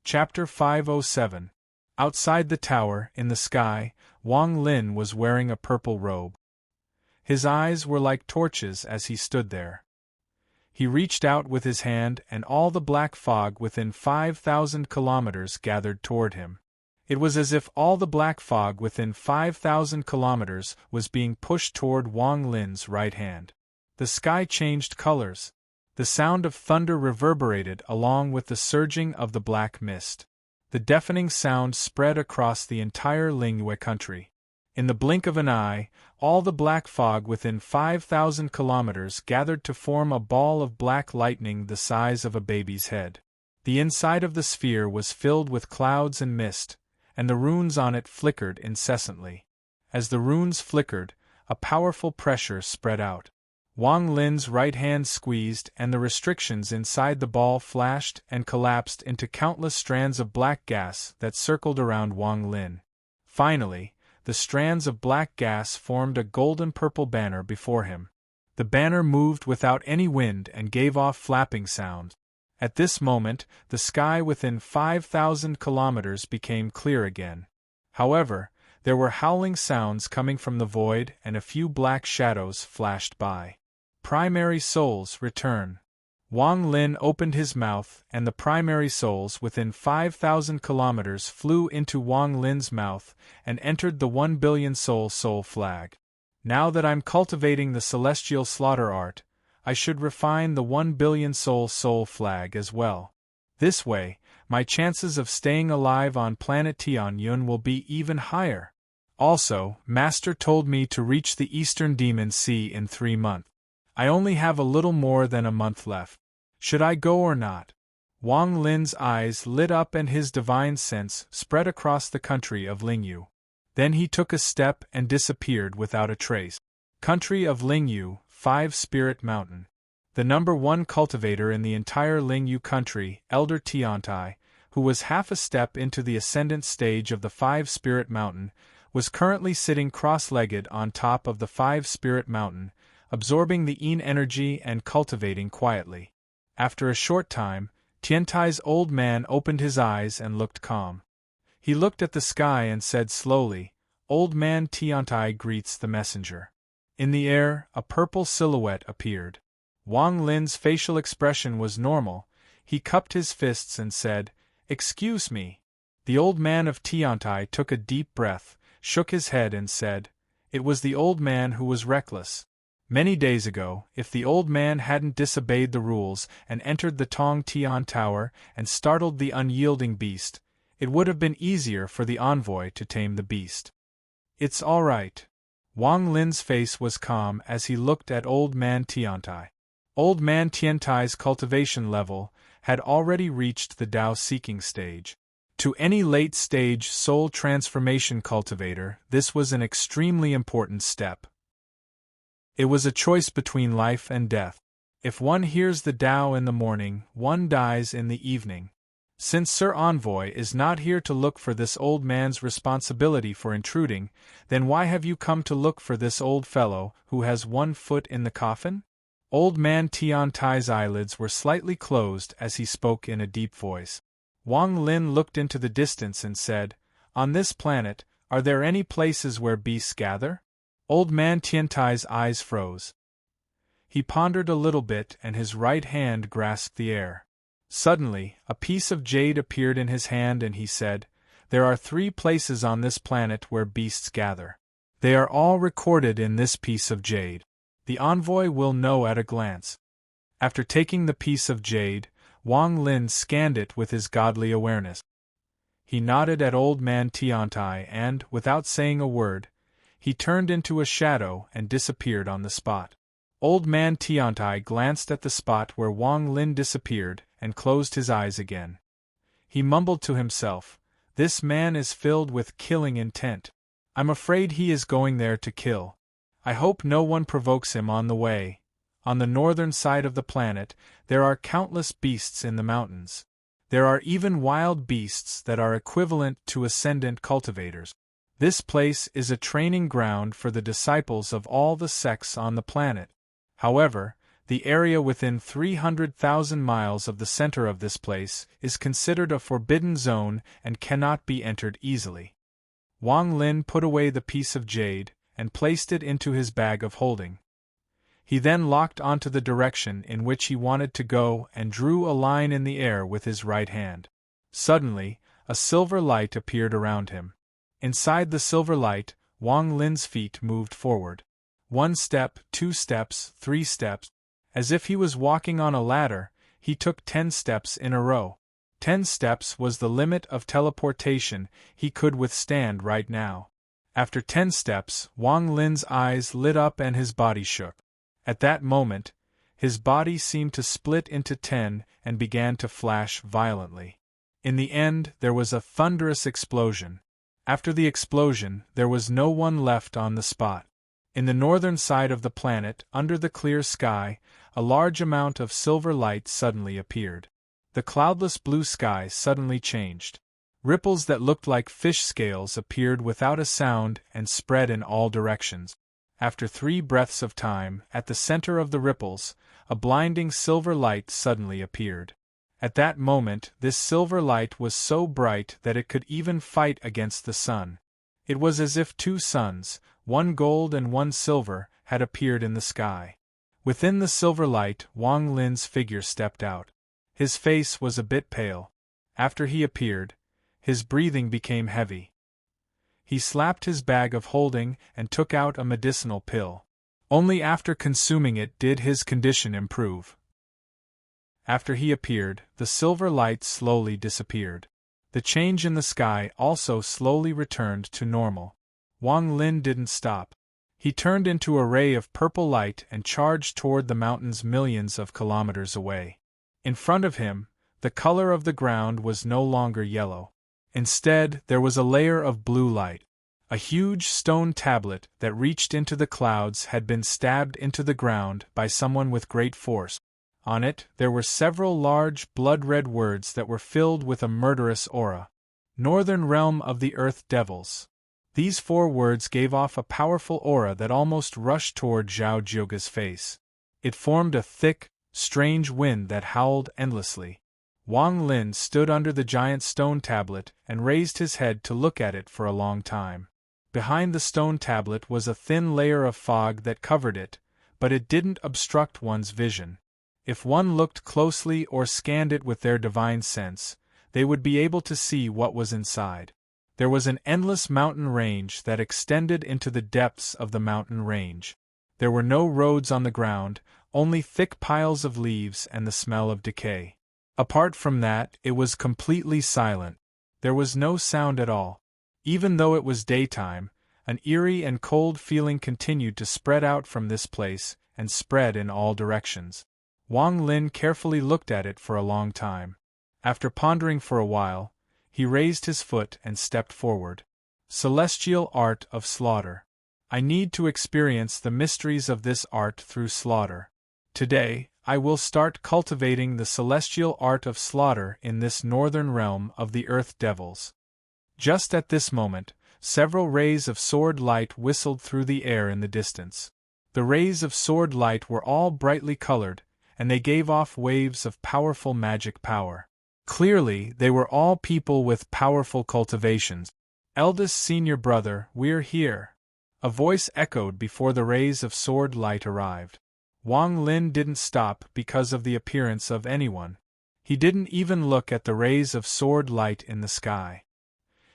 Chapter 507. Outside the tower, in the sky, Wang Lin was wearing a purple robe. His eyes were like torches as he stood there. He reached out with his hand and all the black fog within 5,000 kilometers gathered toward him. It was as if all the black fog within 5,000 kilometers was being pushed toward Wang Lin's right hand. The sky changed colors. The sound of thunder reverberated along with the surging of the black mist. The deafening sound spread across the entire Lingyue country. In the blink of an eye, all the black fog within 5,000 kilometers gathered to form a ball of black lightning the size of a baby's head. The inside of the sphere was filled with clouds and mist, and the runes on it flickered incessantly. As the runes flickered, a powerful pressure spread out. Wang Lin's right hand squeezed and the restrictions inside the ball flashed and collapsed into countless strands of black gas that circled around Wang Lin. Finally, the strands of black gas formed a golden-purple banner before him. The banner moved without any wind and gave off flapping sounds. At this moment, the sky within 5,000 kilometers became clear again. However, there were howling sounds coming from the void and a few black shadows flashed by. Primary souls return. Wang Lin opened his mouth and the primary souls within 5,000 kilometers flew into Wang Lin's mouth and entered the 1 billion soul flag. Now that I'm cultivating the celestial slaughter art, I should refine the 1 billion soul flag as well. This way, my chances of staying alive on planet Tianyun will be even higher. Also, Master told me to reach the Eastern Demon Sea in 3 months. I only have a little more than a month left. Should I go or not? Wang Lin's eyes lit up and his divine sense spread across the country of Lingyu. Then he took a step and disappeared without a trace. Country of Lingyu, 5 Spirit Mountain. The number 1 cultivator in the entire Lingyu country, Elder Tiantai, who was half a step into the ascendant stage of the 5 Spirit Mountain, was currently sitting cross-legged on top of the 5 Spirit Mountain, absorbing the yin energy and cultivating quietly. After a short time, Tiantai's old man opened his eyes and looked calm. He looked at the sky and said slowly, "Old man Tiantai greets the messenger." In the air, a purple silhouette appeared. Wang Lin's facial expression was normal. He cupped his fists and said, "Excuse me." The old man of Tiantai took a deep breath, shook his head and said, "It was the old man who was reckless. Many days ago, if the old man hadn't disobeyed the rules and entered the Tong Tian Tower and startled the unyielding beast, it would have been easier for the envoy to tame the beast." "It's all right." Wang Lin's face was calm as he looked at old man Tiantai. Old man Tiantai's cultivation level had already reached the Tao-seeking stage. To any late-stage soul transformation cultivator, this was an extremely important step. It was a choice between life and death. If one hears the Tao in the morning, one dies in the evening. Since Sir Envoy is not here to look for this old man's responsibility for intruding, then why have you come to look for this old fellow who has 1 foot in the coffin? Old man Tiantai's eyelids were slightly closed as he spoke in a deep voice. Wang Lin looked into the distance and said, "On this planet, are there any places where beasts gather?" Old man Tiantai's eyes froze. He pondered a little bit and his right hand grasped the air. Suddenly, a piece of jade appeared in his hand and he said, "There are 3 places on this planet where beasts gather. They are all recorded in this piece of jade. The envoy will know at a glance." After taking the piece of jade, Wang Lin scanned it with his godly awareness. He nodded at old man Tiantai and, without saying a word, he turned into a shadow and disappeared on the spot. Old man Tiantai glanced at the spot where Wang Lin disappeared and closed his eyes again. He mumbled to himself, "This man is filled with killing intent. I'm afraid he is going there to kill. I hope no one provokes him on the way." On the northern side of the planet, there are countless beasts in the mountains. There are even wild beasts that are equivalent to ascendant cultivators. This place is a training ground for the disciples of all the sects on the planet. However, The area within 300,000 miles of the center of this place is considered a forbidden zone and cannot be entered easily. Wang Lin put away the piece of jade and placed it into his bag of holding. He then locked onto the direction in which he wanted to go and drew a line in the air with his right hand. Suddenly, a silver light appeared around him. Inside the silver light, Wang Lin's feet moved forward. 1 step, 2 steps, 3 steps. As if he was walking on a ladder, he took 10 steps in a row. 10 steps was the limit of teleportation he could withstand right now. After 10 steps, Wang Lin's eyes lit up and his body shook. At that moment, his body seemed to split into 10 and began to flash violently. In the end, there was a thunderous explosion. After the explosion, there was no one left on the spot. In the northern side of the planet, under the clear sky, a large amount of silver light suddenly appeared. The cloudless blue sky suddenly changed. Ripples that looked like fish scales appeared without a sound and spread in all directions. After 3 breaths of time, at the center of the ripples, a blinding silver light suddenly appeared. At that moment, this silver light was so bright that it could even fight against the sun. It was as if 2 suns, one gold and one silver, had appeared in the sky. Within the silver light, Wang Lin's figure stepped out. His face was a bit pale. After he appeared, his breathing became heavy. He slapped his bag of holding and took out a medicinal pill. Only after consuming it did his condition improve. After he appeared, the silver light slowly disappeared. The change in the sky also slowly returned to normal. Wang Lin didn't stop. He turned into a ray of purple light and charged toward the mountains millions of kilometers away. In front of him, the color of the ground was no longer yellow. Instead, there was a layer of blue light. A huge stone tablet that reached into the clouds had been stabbed into the ground by someone with great force. On it, there were several large, blood-red words that were filled with a murderous aura. Northern Realm of the Earth Devils. These 4 words gave off a powerful aura that almost rushed toward Zhao Jiuge's face. It formed a thick, strange wind that howled endlessly. Wang Lin stood under the giant stone tablet and raised his head to look at it for a long time. Behind the stone tablet was a thin layer of fog that covered it, but it didn't obstruct one's vision. If one looked closely or scanned it with their divine sense, they would be able to see what was inside. There was an endless mountain range that extended into the depths of the mountain range. There were no roads on the ground, only thick piles of leaves and the smell of decay. Apart from that, it was completely silent. There was no sound at all. Even though it was daytime, an eerie and cold feeling continued to spread out from this place and spread in all directions. Wang Lin carefully looked at it for a long time. After pondering for a while, he raised his foot and stepped forward. Celestial Art of Slaughter. I need to experience the mysteries of this art through slaughter. Today, I will start cultivating the celestial art of slaughter in this northern realm of the Earth Devils. Just at this moment, several rays of sword light whistled through the air in the distance. The rays of sword light were all brightly colored, and they gave off waves of powerful magic power. Clearly, they were all people with powerful cultivations. Eldest senior brother, we're here. A voice echoed before the rays of sword light arrived. Wang Lin didn't stop because of the appearance of anyone. He didn't even look at the rays of sword light in the sky.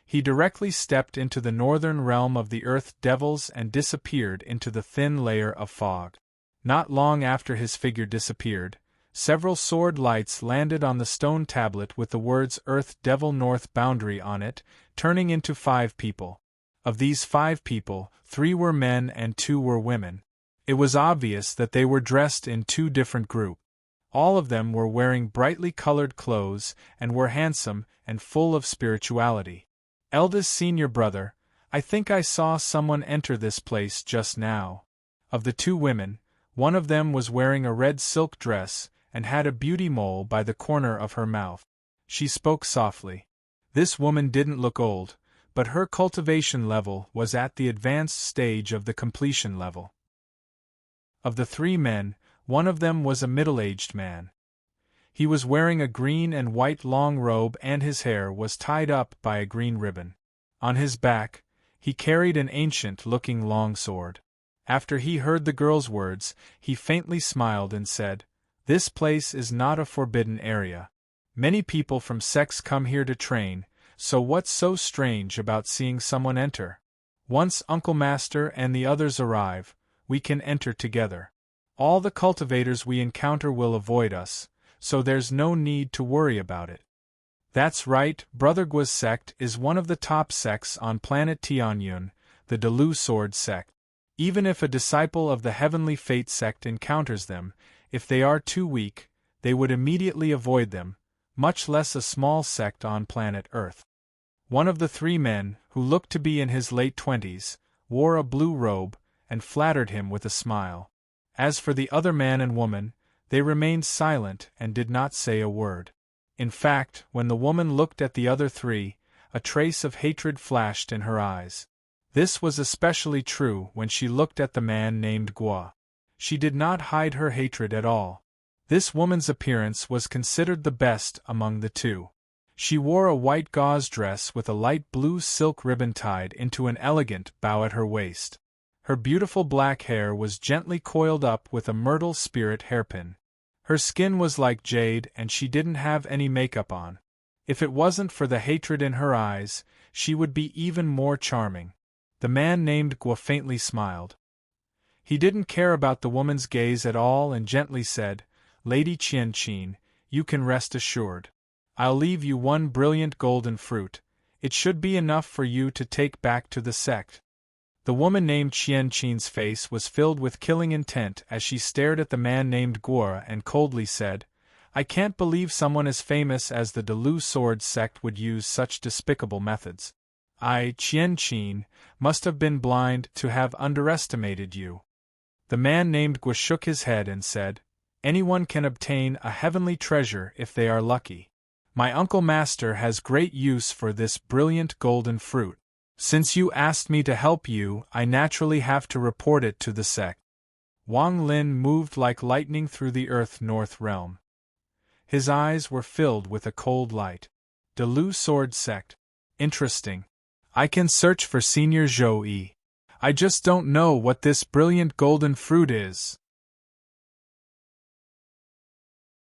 He directly stepped into the northern realm of the Earth Devils and disappeared into the thin layer of fog. Not long after his figure disappeared, several sword lights landed on the stone tablet with the words Earth Devil North Boundary on it, turning into 5 people. Of these 5 people, 3 were men and 2 were women. It was obvious that they were dressed in 2 different groups. All of them were wearing brightly colored clothes and were handsome and full of spirituality. Eldest senior brother, I think I saw someone enter this place just now. Of the 2 women, one of them was wearing a red silk dress and had a beauty mole by the corner of her mouth. She spoke softly. This woman didn't look old, but her cultivation level was at the advanced stage of the completion level. Of the 3 men, One of them was a middle-aged man. He was wearing a green and white long robe and his hair was tied up by a green ribbon. On his back, he carried an ancient-looking long sword. After he heard the girl's words, he faintly smiled and said, "This place is not a forbidden area. Many people from sects come here to train, so what's so strange about seeing someone enter? Once Uncle Master and the others arrive, we can enter together. All the cultivators we encounter will avoid us, so there's no need to worry about it." That's right, Brother Gua's sect is one of the top sects on planet Tianyun, the Delu Sword sect. Even if a disciple of the Heavenly Fate sect encounters them, if they are too weak, they would immediately avoid them, much less a small sect on planet Earth. One of the three men, who looked to be in his late 20s, wore a blue robe, and flattered him with a smile. As for the other man and woman, they remained silent and did not say a word. In fact, when the woman looked at the other three, a trace of hatred flashed in her eyes. This was especially true when she looked at the man named Gua. She did not hide her hatred at all. This woman's appearance was considered the best among the two. She wore a white gauze dress with a light blue silk ribbon tied into an elegant bow at her waist. Her beautiful black hair was gently coiled up with a myrtle spirit hairpin. Her skin was like jade and she didn't have any makeup on. If it wasn't for the hatred in her eyes, she would be even more charming. The man named Gua faintly smiled. He didn't care about the woman's gaze at all and gently said, "Lady Qian-Qin, you can rest assured. I'll leave you one brilliant golden fruit. It should be enough for you to take back to the sect." The woman named Qian-Qin's face was filled with killing intent as she stared at the man named Gua and coldly said, "I can't believe someone as famous as the Delu Sword sect would use such despicable methods. I, Qian-Qin, must have been blind to have underestimated you." The man named Gua shook his head and said, "Anyone can obtain a heavenly treasure if they are lucky. My Uncle Master has great use for this brilliant golden fruit. Since you asked me to help you, I naturally have to report it to the sect." Wang Lin moved like lightning through the Earth-North realm. His eyes were filled with a cold light. Delu Sword sect. Interesting. I can search for Senior Zhou Yi. I just don't know what this brilliant golden fruit is.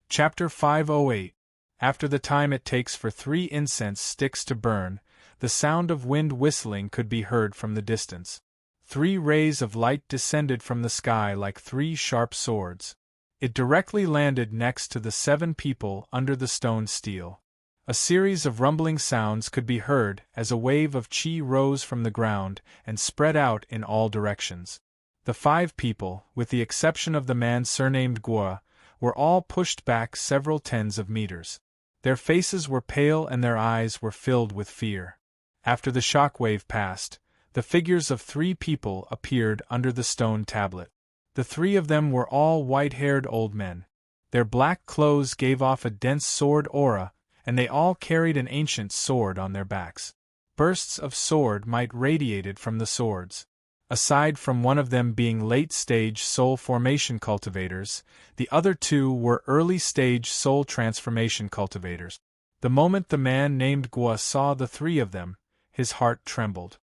Chapter 508. After the time it takes for 3 incense sticks to burn, the sound of wind whistling could be heard from the distance. 3 rays of light descended from the sky like 3 sharp swords. It directly landed next to the 7 people under the stone stele. A series of rumbling sounds could be heard as a wave of qi rose from the ground and spread out in all directions. The 5 people, with the exception of the man surnamed Gua, were all pushed back several tens of meters. Their faces were pale and their eyes were filled with fear. After the shockwave passed, the figures of 3 people appeared under the stone tablet. The 3 of them were all white-haired old men. Their black clothes gave off a dense sword aura, and they all carried an ancient sword on their backs. Bursts of sword might radiated from the swords. Aside from one of them being late-stage soul formation cultivators, the other 2 were early-stage soul transformation cultivators. The moment the man named Gua saw the 3 of them, his heart trembled.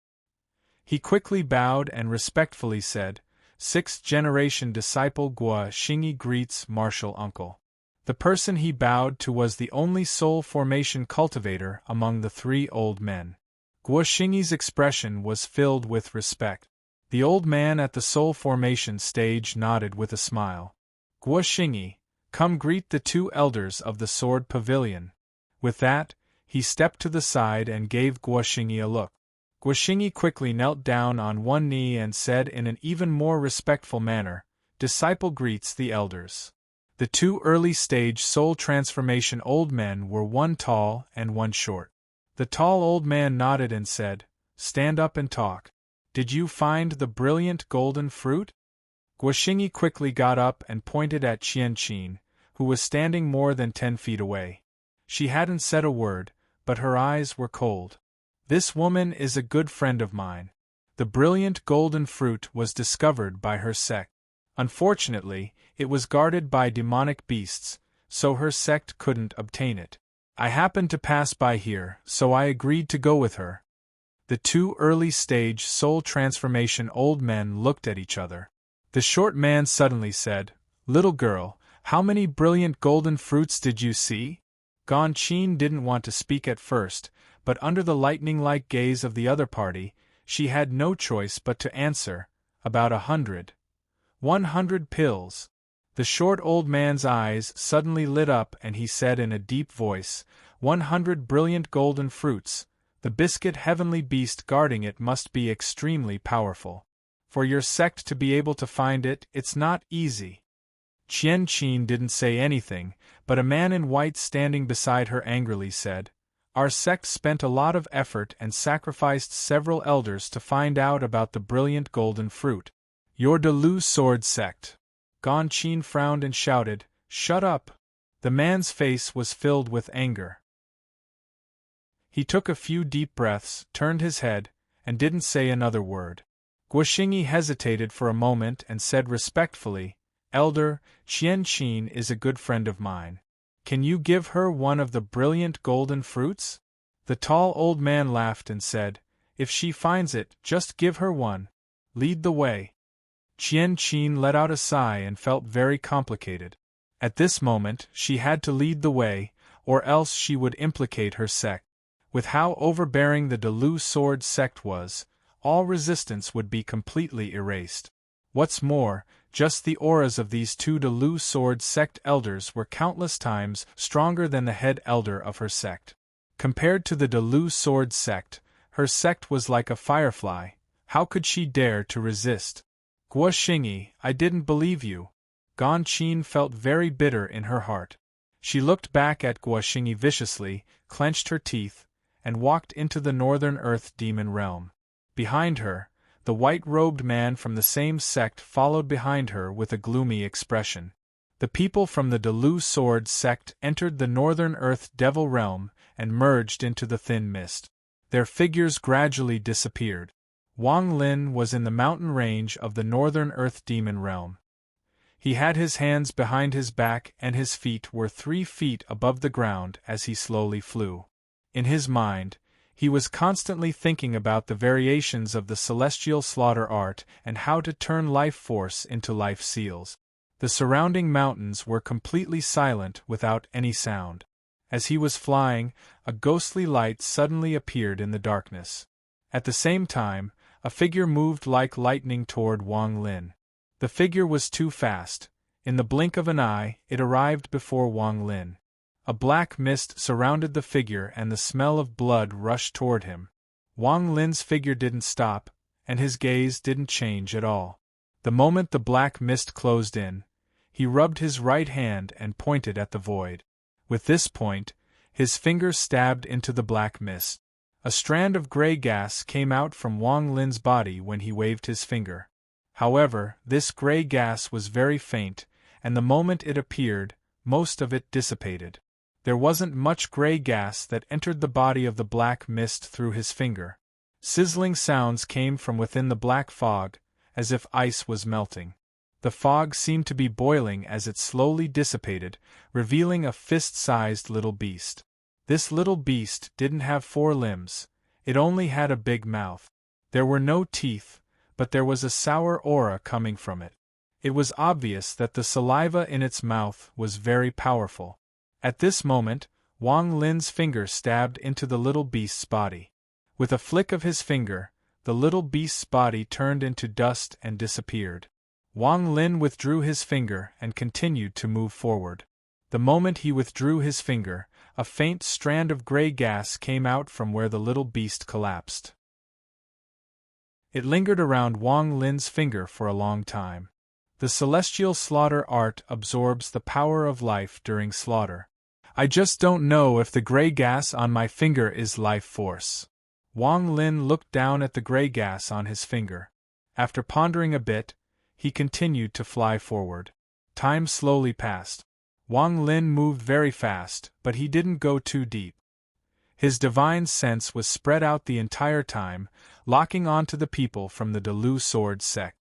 He quickly bowed and respectfully said, "6th-generation disciple Gua Xingyi greets martial uncle." The person he bowed to was the only soul formation cultivator among the 3 old men. Gua Xingyi's expression was filled with respect. The old man at the soul formation stage nodded with a smile. "Gua Xingyi, come greet the 2 elders of the Sword Pavilion." With that, he stepped to the side and gave Gua Xingyi a look. Gua Xingyi quickly knelt down on one knee and said in an even more respectful manner, "Disciple greets the elders." The 2 early-stage soul transformation old men were one tall and one short. The tall old man nodded and said, "Stand up and talk. Did you find the brilliant golden fruit?" Gua Xingyi quickly got up and pointed at Qian-Qin, who was standing more than 10 feet away. She hadn't said a word, but her eyes were cold. "This woman is a good friend of mine. The brilliant golden fruit was discovered by her sect. Unfortunately, it was guarded by demonic beasts, so her sect couldn't obtain it. I happened to pass by here, so I agreed to go with her. The two early-stage soul transformation old men looked at each other. The short man suddenly said, "Little girl, how many brilliant golden fruits did you see?" Gon Chin didn't want to speak at first, but under the lightning-like gaze of the other party, she had no choice but to answer, "About 100. 100 pills." The short old man's eyes suddenly lit up and he said in a deep voice, 100 brilliant golden fruits. The biscuit heavenly beast guarding it must be extremely powerful. For your sect to be able to find it, it's not easy. Qian Qin didn't say anything, but a man in white standing beside her angrily said, "Our sect spent a lot of effort and sacrificed several elders to find out about the brilliant golden fruit. Your Delu sword sect." Gon Chin frowned and shouted, "Shut up!" The man's face was filled with anger. He took a few deep breaths, turned his head, and didn't say another word. Guoxingyi hesitated for a moment and said respectfully, "Elder, Qian Qin is a good friend of mine. Can you give her one of the brilliant golden fruits?" The tall old man laughed and said, "If she finds it, just give her one. Lead the way." Qian Qin let out a sigh and felt very complicated. At this moment, she had to lead the way, or else she would implicate her sect. With how overbearing the Delu sword sect was, all resistance would be completely erased. What's more, just the auras of these two Delu sword sect elders were countless times stronger than the head elder of her sect. Compared to the Delu sword sect, her sect was like a firefly. How could she dare to resist? "Guoxingyi, I didn't believe you." Gon Chin felt very bitter in her heart. She looked back at Guoxingyi viciously, clenched her teeth, and walked into the northern earth demon realm. Behind her, the white-robed man from the same sect followed behind her with a gloomy expression. The people from the Delu sword sect entered the northern earth devil realm and merged into the thin mist. Their figures gradually disappeared. Wang Lin was in the mountain range of the northern earth demon realm. He had his hands behind his back and his feet were 3 feet above the ground as he slowly flew. In his mind, he was constantly thinking about the variations of the celestial slaughter art and how to turn life force into life seals. The surrounding mountains were completely silent without any sound. As he was flying, a ghostly light suddenly appeared in the darkness. At the same time, a figure moved like lightning toward Wang Lin. The figure was too fast. In the blink of an eye, it arrived before Wang Lin. A black mist surrounded the figure and the smell of blood rushed toward him. Wang Lin's figure didn't stop, and his gaze didn't change at all. The moment the black mist closed in, he rubbed his right hand and pointed at the void. With this point, his finger stabbed into the black mist. A strand of gray gas came out from Wang Lin's body when he waved his finger. However, this gray gas was very faint, and the moment it appeared, most of it dissipated. There wasn't much gray gas that entered the body of the black mist through his finger. Sizzling sounds came from within the black fog, as if ice was melting. The fog seemed to be boiling as it slowly dissipated, revealing a fist-sized little beast. This little beast didn't have 4 limbs, it only had a big mouth. There were no teeth, but there was a sour aura coming from it. It was obvious that the saliva in its mouth was very powerful. At this moment, Wang Lin's finger stabbed into the little beast's body. With a flick of his finger, the little beast's body turned into dust and disappeared. Wang Lin withdrew his finger and continued to move forward. The moment he withdrew his finger, a faint strand of gray gas came out from where the little beast collapsed. It lingered around Wang Lin's finger for a long time. The celestial slaughter art absorbs the power of life during slaughter. I just don't know if the gray gas on my finger is life force. Wang Lin looked down at the gray gas on his finger. After pondering a bit, he continued to fly forward. Time slowly passed. Wang Lin moved very fast, but he didn't go too deep. His divine sense was spread out the entire time, locking onto the people from the Delu sword sect.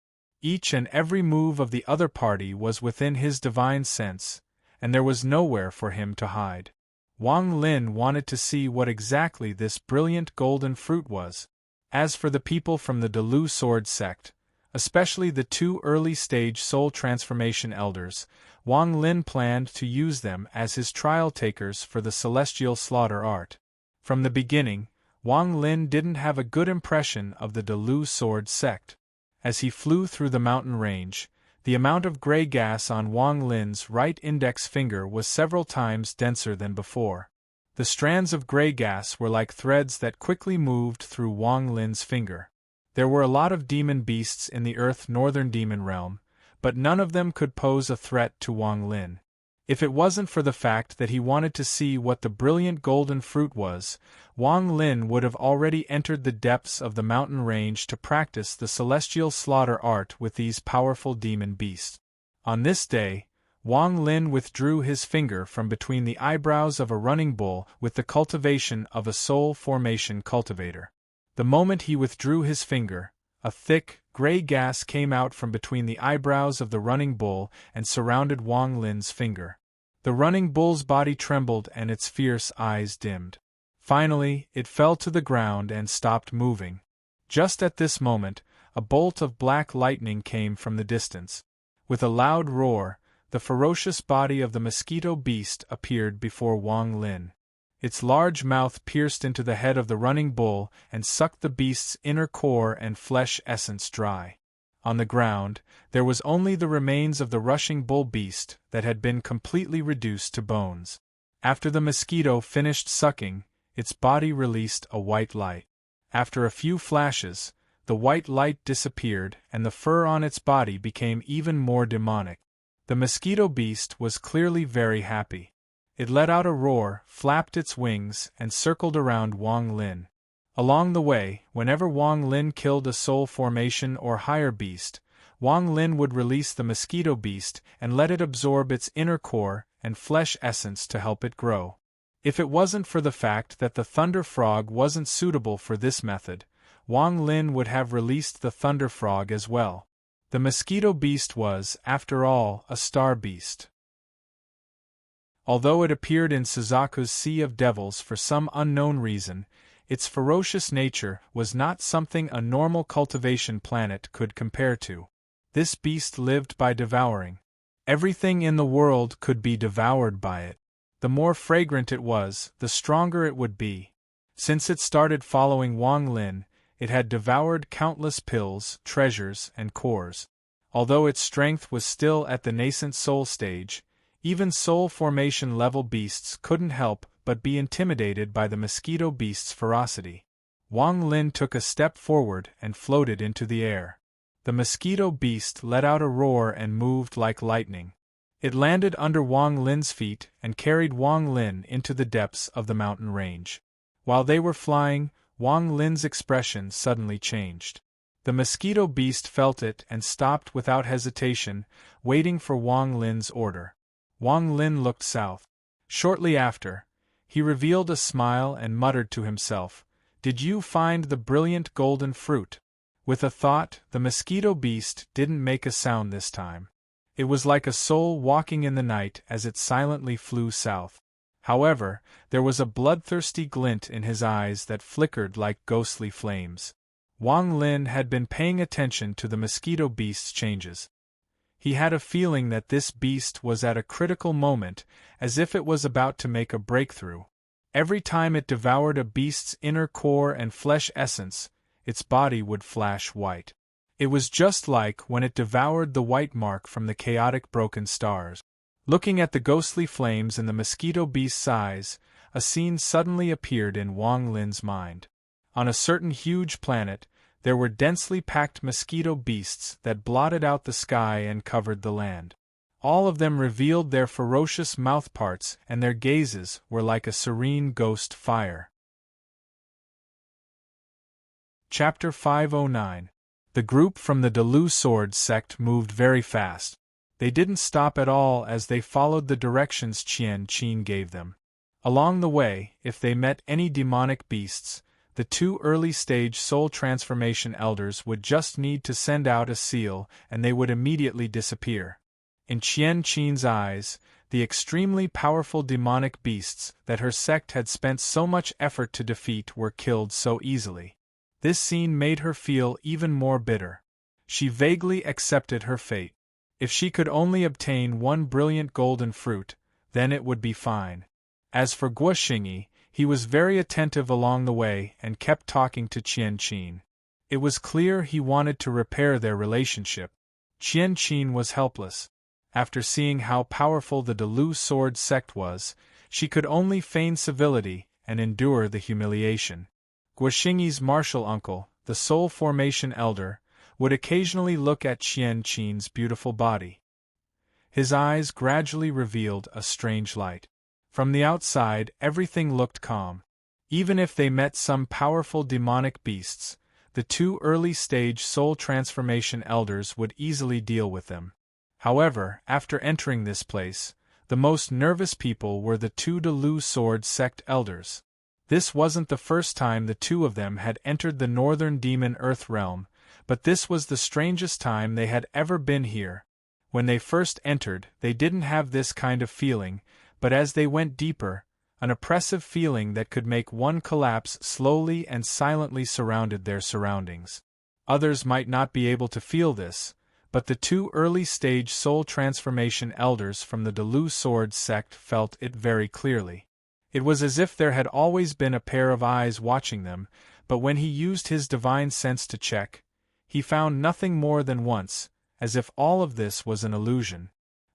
Each and every move of the other party was within his divine sense, and there was nowhere for him to hide. Wang Lin wanted to see what exactly this brilliant golden fruit was. As for the people from the Delu Sword sect, especially the two early-stage soul transformation elders, Wang Lin planned to use them as his trial takers for the celestial slaughter art. From the beginning, Wang Lin didn't have a good impression of the Delu Sword sect. As he flew through the mountain range, the amount of gray gas on Wang Lin's right index finger was several times denser than before. The strands of gray gas were like threads that quickly moved through Wang Lin's finger. There were a lot of demon beasts in the Earth Northern Demon Realm, but none of them could pose a threat to Wang Lin. If it wasn't for the fact that he wanted to see what the brilliant golden fruit was, Wang Lin would have already entered the depths of the mountain range to practice the celestial slaughter art with these powerful demon beasts. On this day, Wang Lin withdrew his finger from between the eyebrows of a running bull with the cultivation of a soul formation cultivator. The moment he withdrew his finger, a thick, gray gas came out from between the eyebrows of the running bull and surrounded Wang Lin's finger. The running bull's body trembled and its fierce eyes dimmed. Finally, it fell to the ground and stopped moving. Just at this moment, a bolt of black lightning came from the distance. With a loud roar, the ferocious body of the mosquito beast appeared before Wang Lin. Its large mouth pierced into the head of the running bull and sucked the beast's inner core and flesh essence dry. On the ground, there was only the remains of the rushing bull beast that had been completely reduced to bones. After the mosquito finished sucking, its body released a white light. After a few flashes, the white light disappeared and the fur on its body became even more demonic. The mosquito beast was clearly very happy. It let out a roar, flapped its wings, and circled around Wang Lin. Along the way, whenever Wang Lin killed a soul formation or higher beast, Wang Lin would release the mosquito beast and let it absorb its inner core and flesh essence to help it grow. If it wasn't for the fact that the thunder frog wasn't suitable for this method, Wang Lin would have released the thunder frog as well. The mosquito beast was, after all, a star beast. Although it appeared in Suzaku's Sea of Devils for some unknown reason, its ferocious nature was not something a normal cultivation planet could compare to. This beast lived by devouring. Everything in the world could be devoured by it. The more fragrant it was, the stronger it would be. Since it started following Wang Lin, it had devoured countless pills, treasures, and cores. Although its strength was still at the nascent soul stage, even soul formation level beasts couldn't help but be intimidated by the mosquito beast's ferocity. Wang Lin took a step forward and floated into the air. The mosquito beast let out a roar and moved like lightning. It landed under Wang Lin's feet and carried Wang Lin into the depths of the mountain range. While they were flying, Wang Lin's expression suddenly changed. The mosquito beast felt it and stopped without hesitation, waiting for Wang Lin's order. Wang Lin looked south. Shortly after, he revealed a smile and muttered to himself, "Did you find the brilliant golden fruit?" With a thought, the mosquito beast didn't make a sound this time. It was like a soul walking in the night as it silently flew south. However, there was a bloodthirsty glint in his eyes that flickered like ghostly flames. Wang Lin had been paying attention to the mosquito beast's changes. He had a feeling that this beast was at a critical moment, as if it was about to make a breakthrough. Every time it devoured a beast's inner core and flesh essence, its body would flash white. It was just like when it devoured the white mark from the chaotic broken stars. Looking at the ghostly flames in the mosquito beast's eyes, a scene suddenly appeared in Wang Lin's mind. On a certain huge planet, there were densely packed mosquito beasts that blotted out the sky and covered the land. All of them revealed their ferocious mouthparts and their gazes were like a serene ghost fire. Chapter 509. The group from the Delu Sword sect moved very fast. They didn't stop at all as they followed the directions Qian Qin gave them. Along the way, if they met any demonic beasts, the 2 early-stage soul transformation elders would just need to send out a seal and they would immediately disappear. In Qian Qin's eyes, the extremely powerful demonic beasts that her sect had spent so much effort to defeat were killed so easily. This scene made her feel even more bitter. She vaguely accepted her fate. If she could only obtain 1 brilliant golden fruit, then it would be fine. As for Guo Xingyi, he was very attentive along the way and kept talking to Qian Qin. It was clear he wanted to repair their relationship. Qian Qin was helpless. After seeing how powerful the Delu sword sect was, she could only feign civility and endure the humiliation. Guo Xingyi's martial uncle, the soul formation elder, would occasionally look at Qian Qin's beautiful body. His eyes gradually revealed a strange light. From the outside, everything looked calm. Even if they met some powerful demonic beasts, the 2 early-stage soul transformation elders would easily deal with them. However, after entering this place, the most nervous people were the 2 Delu sword sect elders. This wasn't the first time the 2 of them had entered the northern demon earth realm, but this was the strangest time they had ever been here. When they first entered, they didn't have this kind of feeling, but as they went deeper, an oppressive feeling that could make one collapse slowly and silently surrounded their surroundings. Others might not be able to feel this, but the 2 early-stage soul transformation elders from the Delu sword sect felt it very clearly. It was as if there had always been a pair of eyes watching them, but when he used his divine sense to check, he found nothing more than once, as if all of this was an illusion.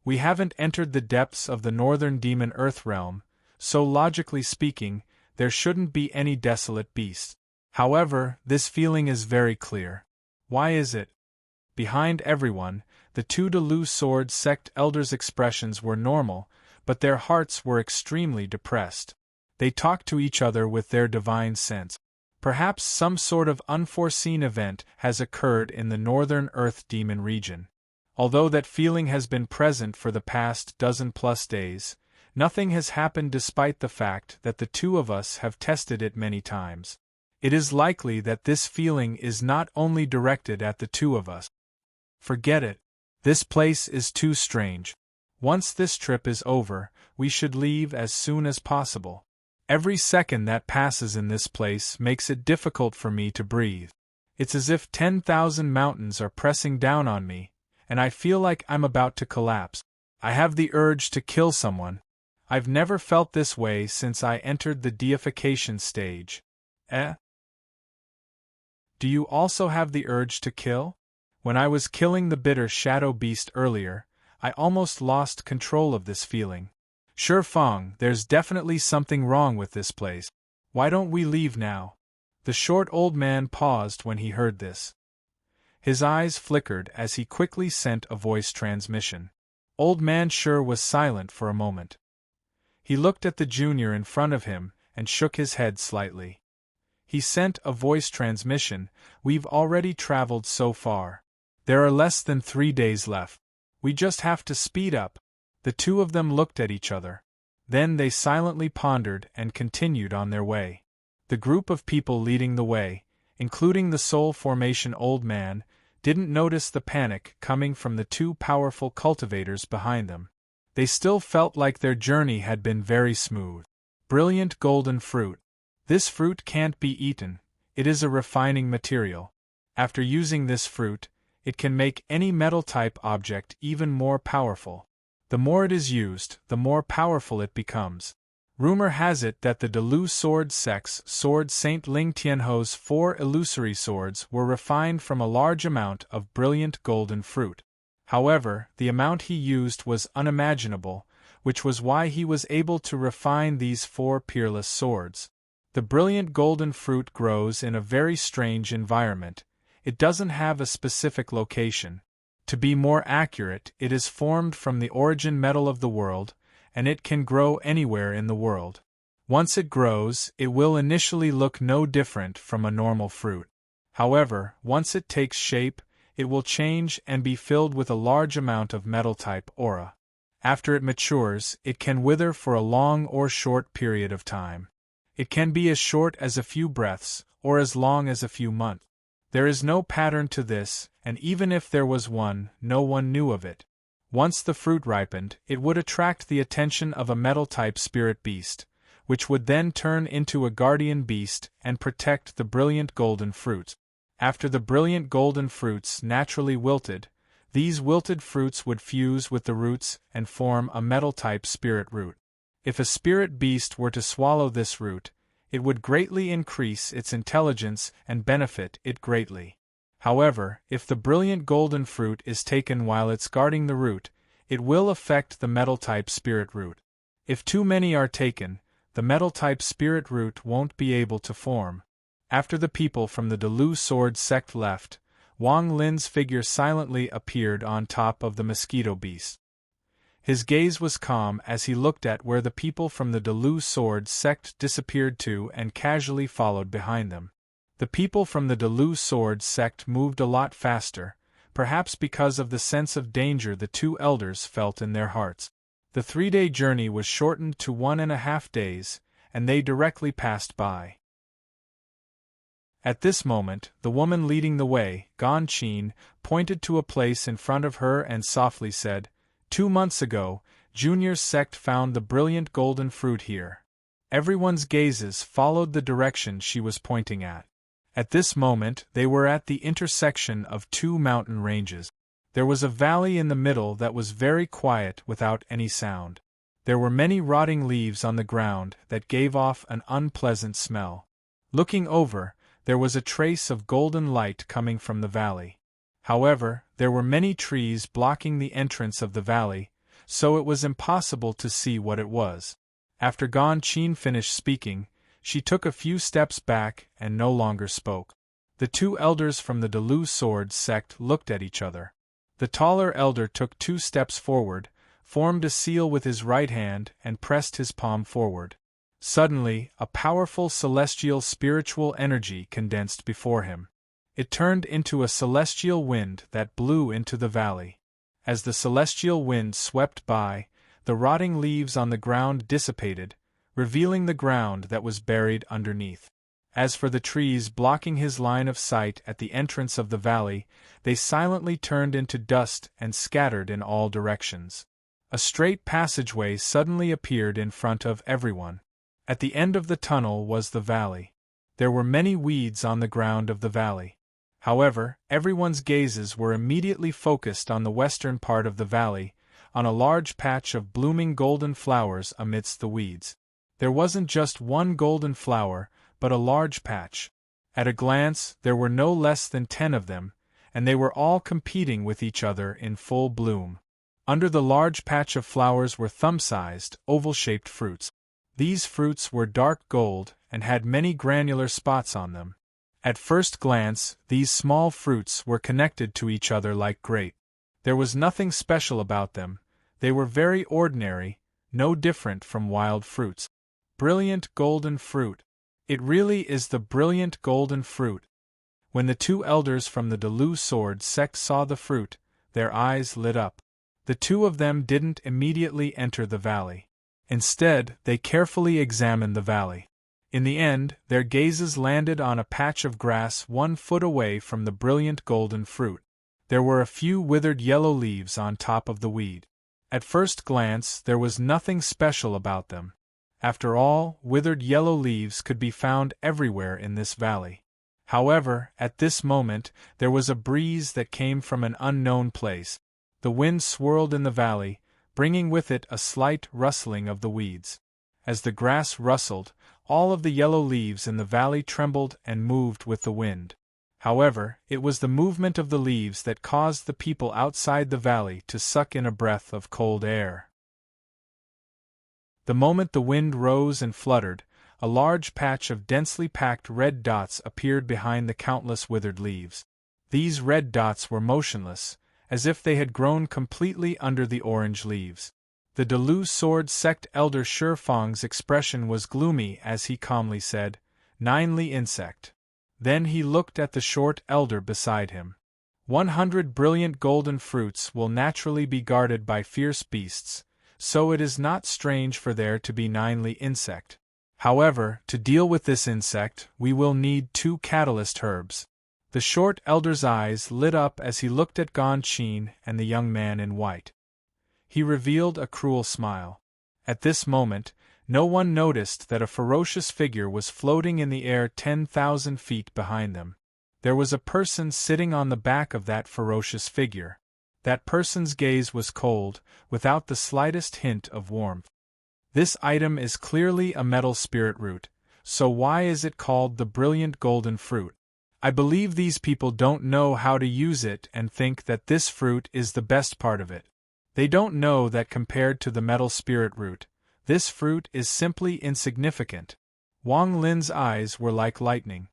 We haven't entered the depths of the northern demon earth realm, so logically speaking, there shouldn't be any desolate beasts. However, this feeling is very clear. Why is it? Behind everyone, the 2 Delu sword sect elders' expressions were normal, but their hearts were extremely depressed. They talked to each other with their divine sense. Perhaps some sort of unforeseen event has occurred in the northern earth demon region. Although that feeling has been present for the past 12+ days, nothing has happened despite the fact that the 2 of us have tested it many times. It is likely that this feeling is not only directed at the 2 of us. Forget it. This place is too strange. Once this trip is over, we should leave as soon as possible. Every second that passes in this place makes it difficult for me to breathe. It's as if 10,000 mountains are pressing down on me, and I feel like I'm about to collapse. I have the urge to kill someone. I've never felt this way since I entered the deification stage. Do you also have the urge to kill? When I was killing the bitter shadow beast earlier, I almost lost control of this feeling. Sure Feng, there's definitely something wrong with this place. Why don't we leave now? The short old man paused when he heard this. His eyes flickered as he quickly sent a voice transmission. Old man Sure was silent for a moment. He looked at the junior in front of him and shook his head slightly. He sent a voice transmission. We've already traveled so far. There are less than 3 days left. We just have to speed up. The 2 of them looked at each other. Then they silently pondered and continued on their way. The group of people leading the way, including the soul formation old man, didn't notice the panic coming from the 2 powerful cultivators behind them. They still felt like their journey had been very smooth. Brilliant golden fruit. This fruit can't be eaten. It is a refining material. After using this fruit, it can make any metal-type object even more powerful. The more it is used, the more powerful it becomes. Rumor has it that the Delu sword sect's sword Saint Ling Tianho's 4 illusory swords were refined from a large amount of brilliant golden fruit. However, the amount he used was unimaginable, which was why he was able to refine these 4 peerless swords. The brilliant golden fruit grows in a very strange environment. It doesn't have a specific location. To be more accurate, it is formed from the origin metal of the world, and it can grow anywhere in the world. Once it grows, it will initially look no different from a normal fruit. However, once it takes shape, it will change and be filled with a large amount of metal-type aura. After it matures, it can wither for a long or short period of time. It can be as short as a few breaths, or as long as a few months. There is no pattern to this, and even if there was one, no one knew of it. Once the fruit ripened, it would attract the attention of a metal-type spirit beast, which would then turn into a guardian beast and protect the brilliant golden fruits. After the brilliant golden fruits naturally wilted, these wilted fruits would fuse with the roots and form a metal-type spirit root. If a spirit beast were to swallow this root, it would greatly increase its intelligence and benefit it greatly. However, if the brilliant golden fruit is taken while it's guarding the root, it will affect the metal-type spirit root. If too many are taken, the metal-type spirit root won't be able to form. After the people from the Delu Sword sect left, Wang Lin's figure silently appeared on top of the mosquito beast. His gaze was calm as he looked at where the people from the Delu Sword sect disappeared to and casually followed behind them. The people from the Delu Sword sect moved a lot faster, perhaps because of the sense of danger the two elders felt in their hearts. The 3-day journey was shortened to 1.5 days, and they directly passed by. At this moment, the woman leading the way, Gan Qin, pointed to a place in front of her and softly said, 2 months ago, Junior's sect found the brilliant golden fruit here. Everyone's gazes followed the direction she was pointing at. At this moment, they were at the intersection of 2 mountain ranges. There was a valley in the middle that was very quiet without any sound. There were many rotting leaves on the ground that gave off an unpleasant smell. Looking over, there was a trace of golden light coming from the valley. However, there were many trees blocking the entrance of the valley, so it was impossible to see what it was. After Gan Qin finished speaking, she took a few steps back and no longer spoke. The 2 elders from the Delu Sword sect looked at each other. The taller elder took 2 steps forward, formed a seal with his right hand and pressed his palm forward. Suddenly, a powerful celestial spiritual energy condensed before him. It turned into a celestial wind that blew into the valley. As the celestial wind swept by, the rotting leaves on the ground dissipated, revealing the ground that was buried underneath. As for the trees blocking his line of sight at the entrance of the valley, they silently turned into dust and scattered in all directions. A straight passageway suddenly appeared in front of everyone. At the end of the tunnel was the valley. There were many weeds on the ground of the valley. However, everyone's gazes were immediately focused on the western part of the valley, on a large patch of blooming golden flowers amidst the weeds. There wasn't just one golden flower, but a large patch. At a glance, there were no less than 10 of them, and they were all competing with each other in full bloom. Under the large patch of flowers were thumb-sized, oval-shaped fruits. These fruits were dark gold and had many granular spots on them. At first glance, these small fruits were connected to each other like grapes. There was nothing special about them. They were very ordinary, no different from wild fruits. Brilliant golden fruit. It really is the brilliant golden fruit. When the 2 elders from the Delu Sword sect saw the fruit, their eyes lit up. The 2 of them didn't immediately enter the valley. Instead, they carefully examined the valley. In the end, their gazes landed on a patch of grass 1 foot away from the brilliant golden fruit. There were a few withered yellow leaves on top of the weed. At first glance, there was nothing special about them. After all, withered yellow leaves could be found everywhere in this valley. However, at this moment, there was a breeze that came from an unknown place. The wind swirled in the valley, bringing with it a slight rustling of the weeds. As the grass rustled, all of the yellow leaves in the valley trembled and moved with the wind. However, it was the movement of the leaves that caused the people outside the valley to suck in a breath of cold air. The moment the wind rose and fluttered, a large patch of densely packed red dots appeared behind the countless withered leaves. These red dots were motionless, as if they had grown completely under the orange leaves. The Delu Sword sect elder Shifang's expression was gloomy as he calmly said, "Ninely insect." Then he looked at the short elder beside him. 100 brilliant golden fruits will naturally be guarded by fierce beasts, so it is not strange for there to be ninely insect. However, to deal with this insect, we will need 2 catalyst herbs. The short elder's eyes lit up as he looked at Gon Chin and the young man in white. He revealed a cruel smile. At this moment, no one noticed that a ferocious figure was floating in the air 10,000 feet behind them. There was a person sitting on the back of that ferocious figure. That person's gaze was cold, without the slightest hint of warmth. This item is clearly a metal spirit root, so why is it called the brilliant golden fruit? I believe these people don't know how to use it and think that this fruit is the best part of it. They don't know that compared to the metal spirit root, this fruit is simply insignificant. Wang Lin's eyes were like lightning.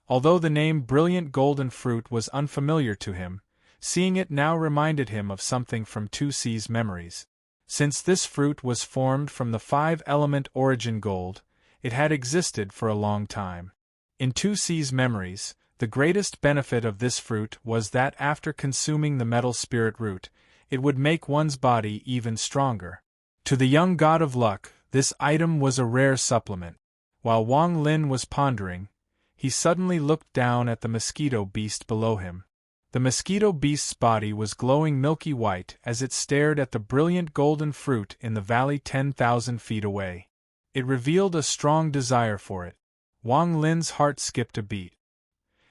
Although the name brilliant golden fruit was unfamiliar to him, seeing it now reminded him of something from 2C's memories. Since this fruit was formed from the 5-element origin gold, it had existed for a long time. In 2C's memories, the greatest benefit of this fruit was that after consuming the metal spirit root, it would make one's body even stronger. To the young god of luck, this item was a rare supplement. While Wang Lin was pondering, he suddenly looked down at the mosquito beast below him. The mosquito beast's body was glowing milky white as it stared at the brilliant golden fruit in the valley 10,000 feet away. It revealed a strong desire for it. Wang Lin's heart skipped a beat.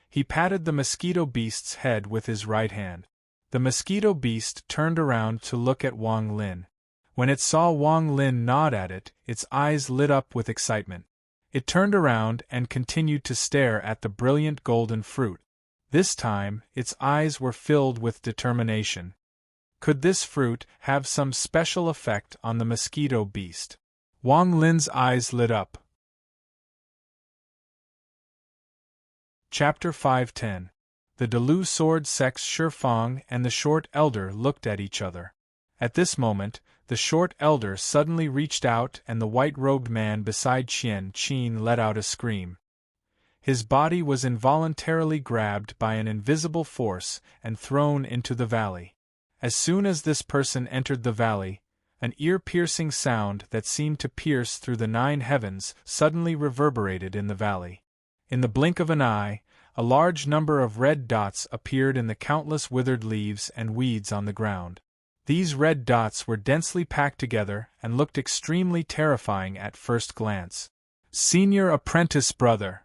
He patted the mosquito beast's head with his right hand. The mosquito beast turned around to look at Wang Lin. When it saw Wang Lin nod at it, its eyes lit up with excitement. It turned around and continued to stare at the brilliant golden fruit. This time, its eyes were filled with determination. Could this fruit have some special effect on the mosquito beast? Wang Lin's eyes lit up. Chapter 510. The Delu Sword Sex Shifang and the Short Elder looked at each other. At this moment, the Short Elder suddenly reached out and the white-robed man beside Qian Qin let out a scream. His body was involuntarily grabbed by an invisible force and thrown into the valley. As soon as this person entered the valley, an ear-piercing sound that seemed to pierce through the 9 heavens suddenly reverberated in the valley. In the blink of an eye, a large number of red dots appeared in the countless withered leaves and weeds on the ground. These red dots were densely packed together and looked extremely terrifying at first glance. Senior apprentice brother!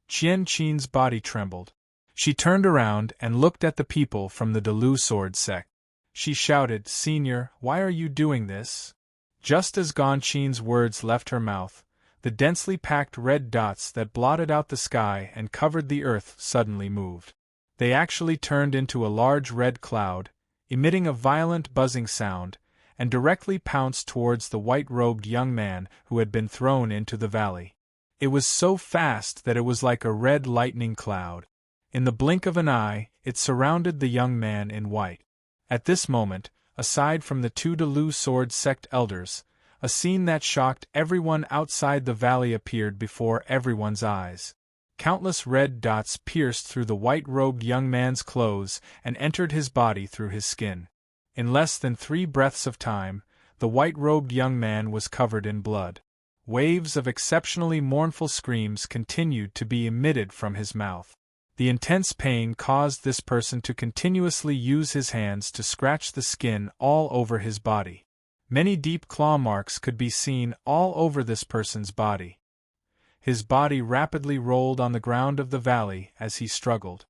Qian Qin's body trembled. She turned around and looked at the people from the Delu sword sect. She shouted, "Senior, why are you doing this?" Just as Gon Qin's words left her mouth, the densely packed red dots that blotted out the sky and covered the earth suddenly moved. They actually turned into a large red cloud, emitting a violent buzzing sound, and directly pounced towards the white-robed young man who had been thrown into the valley. It was so fast that it was like a red lightning cloud. In the blink of an eye, it surrounded the young man in white. At this moment, aside from the 2 Delu sword sect elders, a scene that shocked everyone outside the valley appeared before everyone's eyes. Countless red dots pierced through the white-robed young man's clothes and entered his body through his skin. In less than 3 breaths of time, the white-robed young man was covered in blood. Waves of exceptionally mournful screams continued to be emitted from his mouth. The intense pain caused this person to continuously use his hands to scratch the skin all over his body. Many deep claw marks could be seen all over this person's body. His body rapidly rolled on the ground of the valley as he struggled.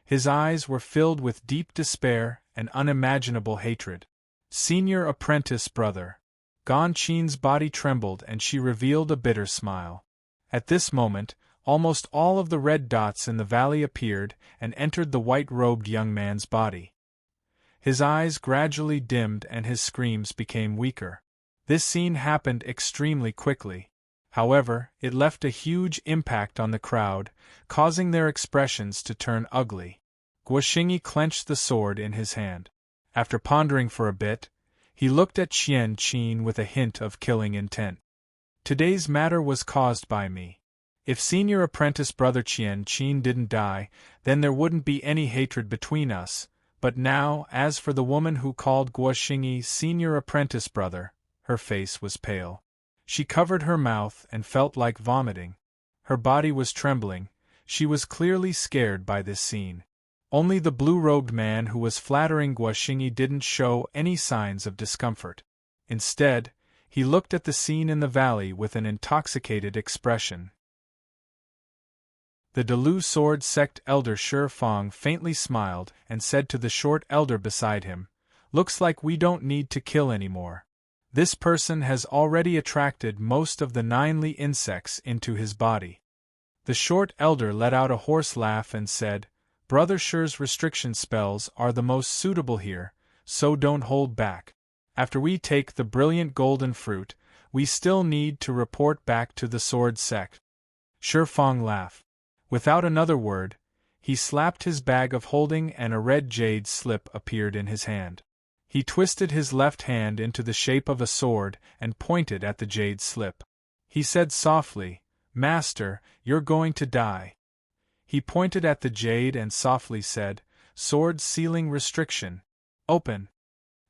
His eyes were filled with deep despair and unimaginable hatred. Senior apprentice brother! Gon Qin's body trembled and she revealed a bitter smile. At this moment, almost all of the red dots in the valley appeared and entered the white-robed young man's body. His eyes gradually dimmed and his screams became weaker. This scene happened extremely quickly. However, it left a huge impact on the crowd, causing their expressions to turn ugly. Guoxingyi clenched the sword in his hand. After pondering for a bit, he looked at Qian Qin with a hint of killing intent. Today's matter was caused by me. If senior apprentice brother Qian Qin didn't die, then there wouldn't be any hatred between us, but now, as for the woman who called Guoxingyi senior apprentice brother, her face was pale. She covered her mouth and felt like vomiting. Her body was trembling. She was clearly scared by this scene. Only the blue-robed man who was flattering Guoxinyi didn't show any signs of discomfort. Instead, he looked at the scene in the valley with an intoxicated expression. The Delu Sword Sect elder Shi Fang faintly smiled and said to the short elder beside him, "Looks like we don't need to kill anymore. This person has already attracted most of the 9 Li insects into his body." The short elder let out a hoarse laugh and said, "Brother Shi's restriction spells are the most suitable here, so don't hold back. After we take the brilliant golden fruit, we still need to report back to the sword sect." Shi Fang laughed. Without another word, he slapped his bag of holding and a red jade slip appeared in his hand. He twisted his left hand into the shape of a sword and pointed at the jade slip. He said softly, "Master, you're going to die." He pointed at the jade and softly said, "Sword sealing restriction. Open."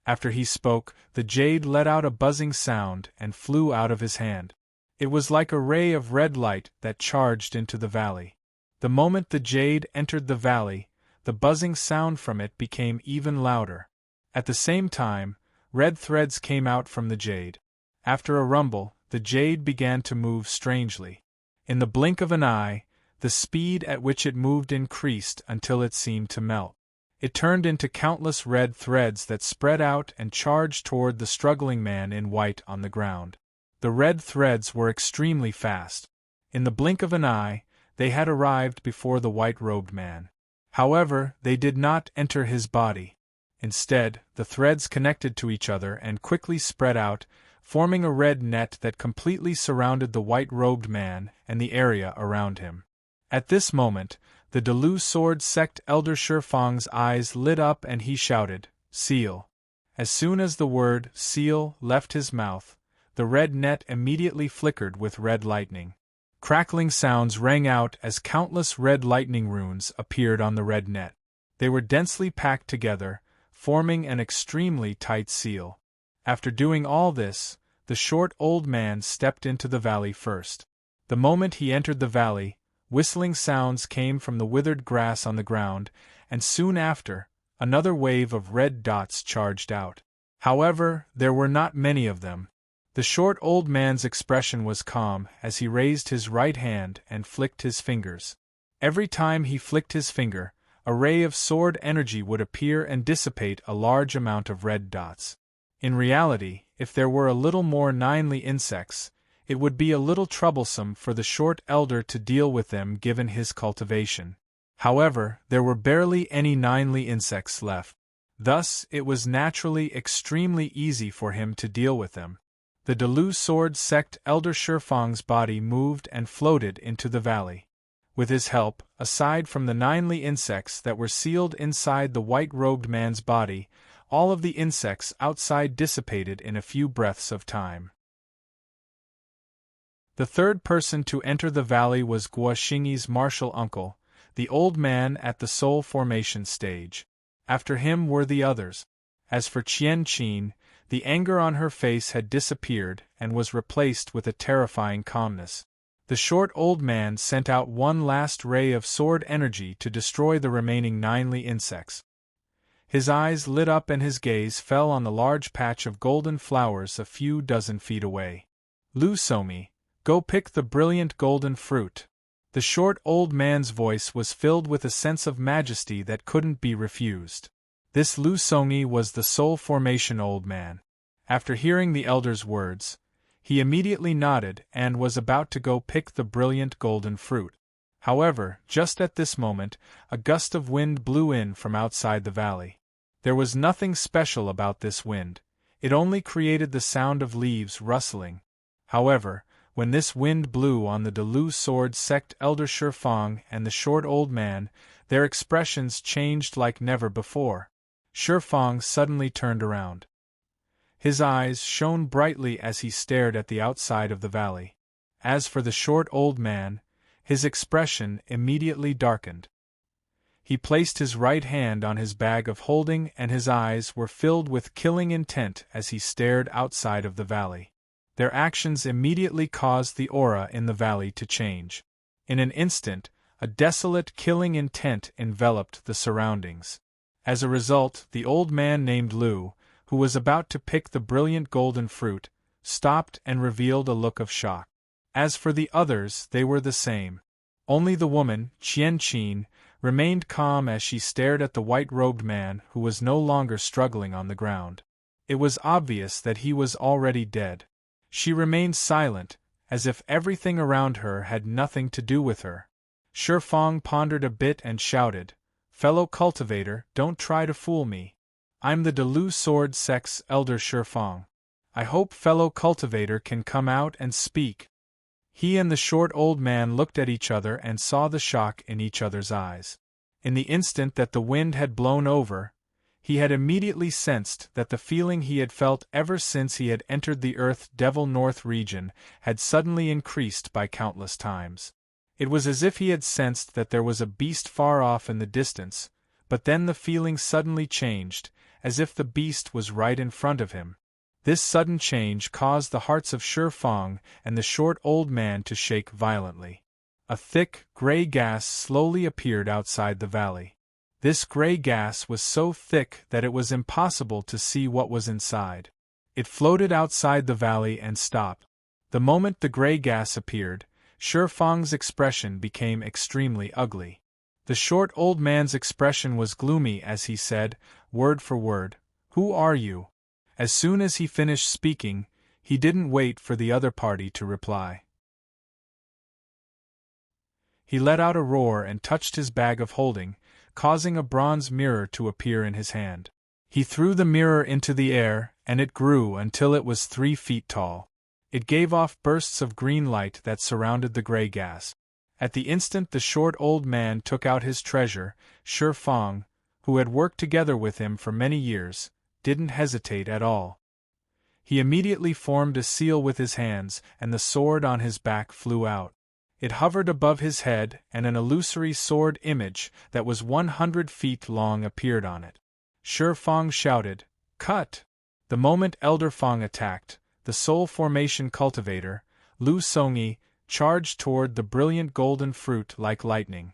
After he spoke, the jade let out a buzzing sound and flew out of his hand. It was like a ray of red light that charged into the valley. The moment the jade entered the valley, the buzzing sound from it became even louder. At the same time, red threads came out from the jade. After a rumble, the jade began to move strangely. In the blink of an eye, the speed at which it moved increased until it seemed to melt. It turned into countless red threads that spread out and charged toward the struggling man in white on the ground. The red threads were extremely fast. In the blink of an eye, they had arrived before the white-robed man. However, they did not enter his body. Instead, the threads connected to each other and quickly spread out, forming a red net that completely surrounded the white-robed man and the area around him. At this moment, the Delu Sword Sect elder Shi Fang's eyes lit up and he shouted, "Seal." As soon as the word "seal" left his mouth, the red net immediately flickered with red lightning. Crackling sounds rang out as countless red lightning runes appeared on the red net. They were densely packed together, forming an extremely tight seal. After doing all this, the short old man stepped into the valley first. The moment he entered the valley, whistling sounds came from the withered grass on the ground, and soon after, another wave of red dots charged out. However, there were not many of them. The short old man's expression was calm as he raised his right hand and flicked his fingers. Every time he flicked his finger, a ray of sword energy would appear and dissipate a large amount of red dots. In reality, if there were a little more 9 Li insects, it would be a little troublesome for the short elder to deal with them given his cultivation. However, there were barely any 9 Li insects left. Thus, it was naturally extremely easy for him to deal with them. The Delu Sword Sect elder Shi Fang's body moved and floated into the valley. With his help, aside from the 9 Li insects that were sealed inside the white-robed man's body, all of the insects outside dissipated in a few breaths of time. The third person to enter the valley was Guoxinyi's martial uncle, the old man at the soul formation stage. After him were the others. As for Qian Qin, the anger on her face had disappeared and was replaced with a terrifying calmness. The short old man sent out one last ray of sword energy to destroy the remaining 9 Li insects. His eyes lit up and his gaze fell on the large patch of golden flowers a few dozen feet away. "Lu Somi, go pick the brilliant golden fruit." The short old man's voice was filled with a sense of majesty that couldn't be refused. This Lu Somi was the soul formation old man. After hearing the elder's words, he immediately nodded and was about to go pick the brilliant golden fruit. However, just at this moment, a gust of wind blew in from outside the valley. There was nothing special about this wind, it only created the sound of leaves rustling. However, when this wind blew on the Delu Sword Sect elder Shi Fang and the short old man, their expressions changed like never before. Shi Fang suddenly turned around. His eyes shone brightly as he stared at the outside of the valley. As for the short old man, his expression immediately darkened. He placed his right hand on his bag of holding and his eyes were filled with killing intent as he stared outside of the valley. Their actions immediately caused the aura in the valley to change. In an instant, a desolate, killing intent enveloped the surroundings. As a result, the old man named Lu, who was about to pick the brilliant golden fruit, stopped and revealed a look of shock. As for the others, they were the same. Only the woman, Qian Qin, remained calm as she stared at the white-robed man who was no longer struggling on the ground. It was obvious that he was already dead. She remained silent, as if everything around her had nothing to do with her. Shi Fang pondered a bit and shouted, "Fellow cultivator, don't try to fool me. I'm the Delu Sword Sect's elder Shi Fang. I hope fellow cultivator can come out and speak." He and the short old man looked at each other and saw the shock in each other's eyes. In the instant that the wind had blown over, he had immediately sensed that the feeling he had felt ever since he had entered the Earth Devil North region had suddenly increased by countless times. It was as if he had sensed that there was a beast far off in the distance, but then the feeling suddenly changed, as if the beast was right in front of him. This sudden change caused the hearts of Shi Fang and the short old man to shake violently. A thick, gray gas slowly appeared outside the valley. This gray gas was so thick that it was impossible to see what was inside. It floated outside the valley and stopped. The moment the gray gas appeared, Shi Fang's expression became extremely ugly. The short old man's expression was gloomy as he said, word for word, "Who are you?" As soon as he finished speaking, he didn't wait for the other party to reply. He let out a roar and touched his bag of holding, causing a bronze mirror to appear in his hand. He threw the mirror into the air, and it grew until it was 3 feet tall. It gave off bursts of green light that surrounded the gray gas. At the instant the short old man took out his treasure, Shi Fang, who had worked together with him for many years, didn't hesitate at all. He immediately formed a seal with his hands, and the sword on his back flew out. It hovered above his head, and an illusory sword image that was 100 feet long appeared on it. Shi Fang shouted, "Cut!" The moment Elder Fang attacked, the soul formation cultivator, Lu Songyi, charged toward the brilliant golden fruit like lightning.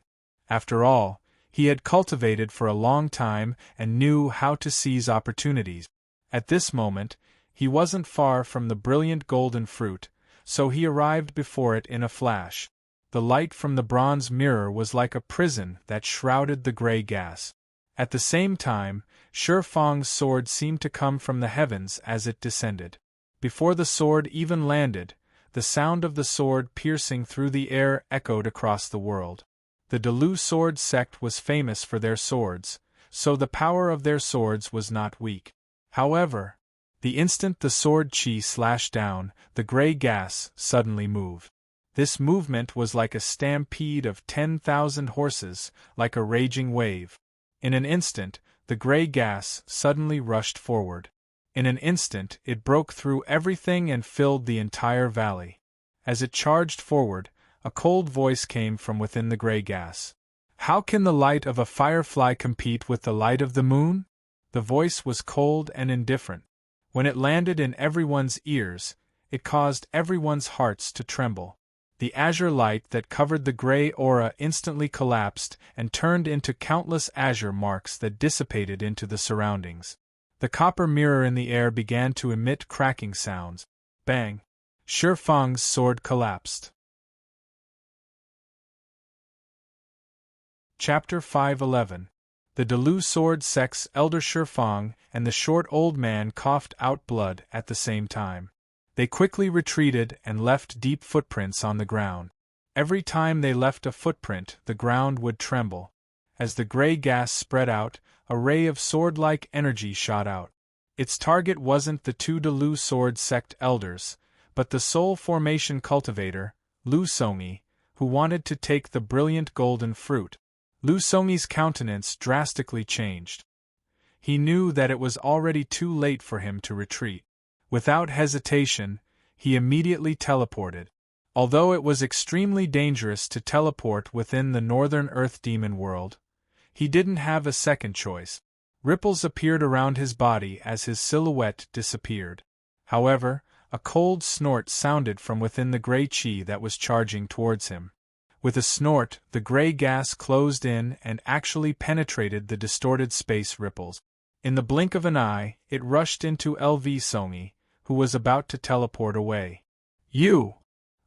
After all, he had cultivated for a long time and knew how to seize opportunities. At this moment, he wasn't far from the brilliant golden fruit, so he arrived before it in a flash. The light from the bronze mirror was like a prison that shrouded the gray gas. At the same time, Shi Fang's sword seemed to come from the heavens as it descended. Before the sword even landed, the sound of the sword piercing through the air echoed across the world. The Delu Sword Sect was famous for their swords, so the power of their swords was not weak. However, the instant the sword chi slashed down, the gray gas suddenly moved. This movement was like a stampede of 10,000 horses, like a raging wave. In an instant, the gray gas suddenly rushed forward. In an instant, it broke through everything and filled the entire valley. As it charged forward, a cold voice came from within the gray gas. "How can the light of a firefly compete with the light of the moon?" The voice was cold and indifferent. When it landed in everyone's ears, it caused everyone's hearts to tremble. The azure light that covered the gray aura instantly collapsed and turned into countless azure marks that dissipated into the surroundings. The copper mirror in the air began to emit cracking sounds. Bang! Shi Fang's sword collapsed. Chapter 511. The Delu Sword Sect's elder Shi Fang and the short old man coughed out blood at the same time. They quickly retreated and left deep footprints on the ground. Every time they left a footprint, the ground would tremble. As the gray gas spread out, a ray of sword-like energy shot out. Its target wasn't the 2 Delu Sword Sect elders, but the soul formation cultivator, Lu Songyi, who wanted to take the brilliant golden fruit. Lu Songyi's countenance drastically changed. He knew that it was already too late for him to retreat. Without hesitation, he immediately teleported. Although it was extremely dangerous to teleport within the Northern Earth Demon world, he didn't have a second choice. Ripples appeared around his body as his silhouette disappeared. However, A cold snort sounded from within the gray chi that was charging towards him. With a snort, the gray gas closed in and actually penetrated the distorted space ripples. In the blink of an eye, it rushed into LV Songi, who was about to teleport away. You!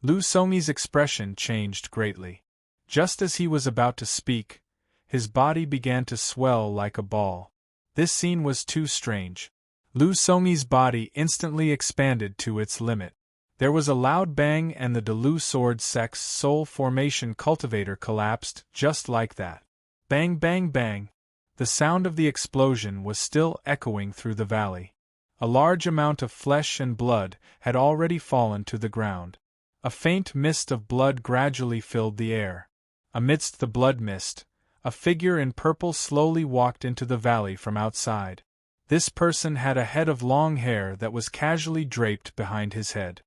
Lu Songi's expression changed greatly. Just as he was about to speak, his body began to swell like a ball. This scene was too strange. Lu Songi's body instantly expanded to its limit. There was a loud bang and the Delu Sword Sex Soul Formation Cultivator collapsed just like that. Bang bang bang. The sound of the explosion was still echoing through the valley. A large amount of flesh and blood had already fallen to the ground. A faint mist of blood gradually filled the air. Amidst the blood mist, a figure in purple slowly walked into the valley from outside. This person had a head of long hair that was casually draped behind his head.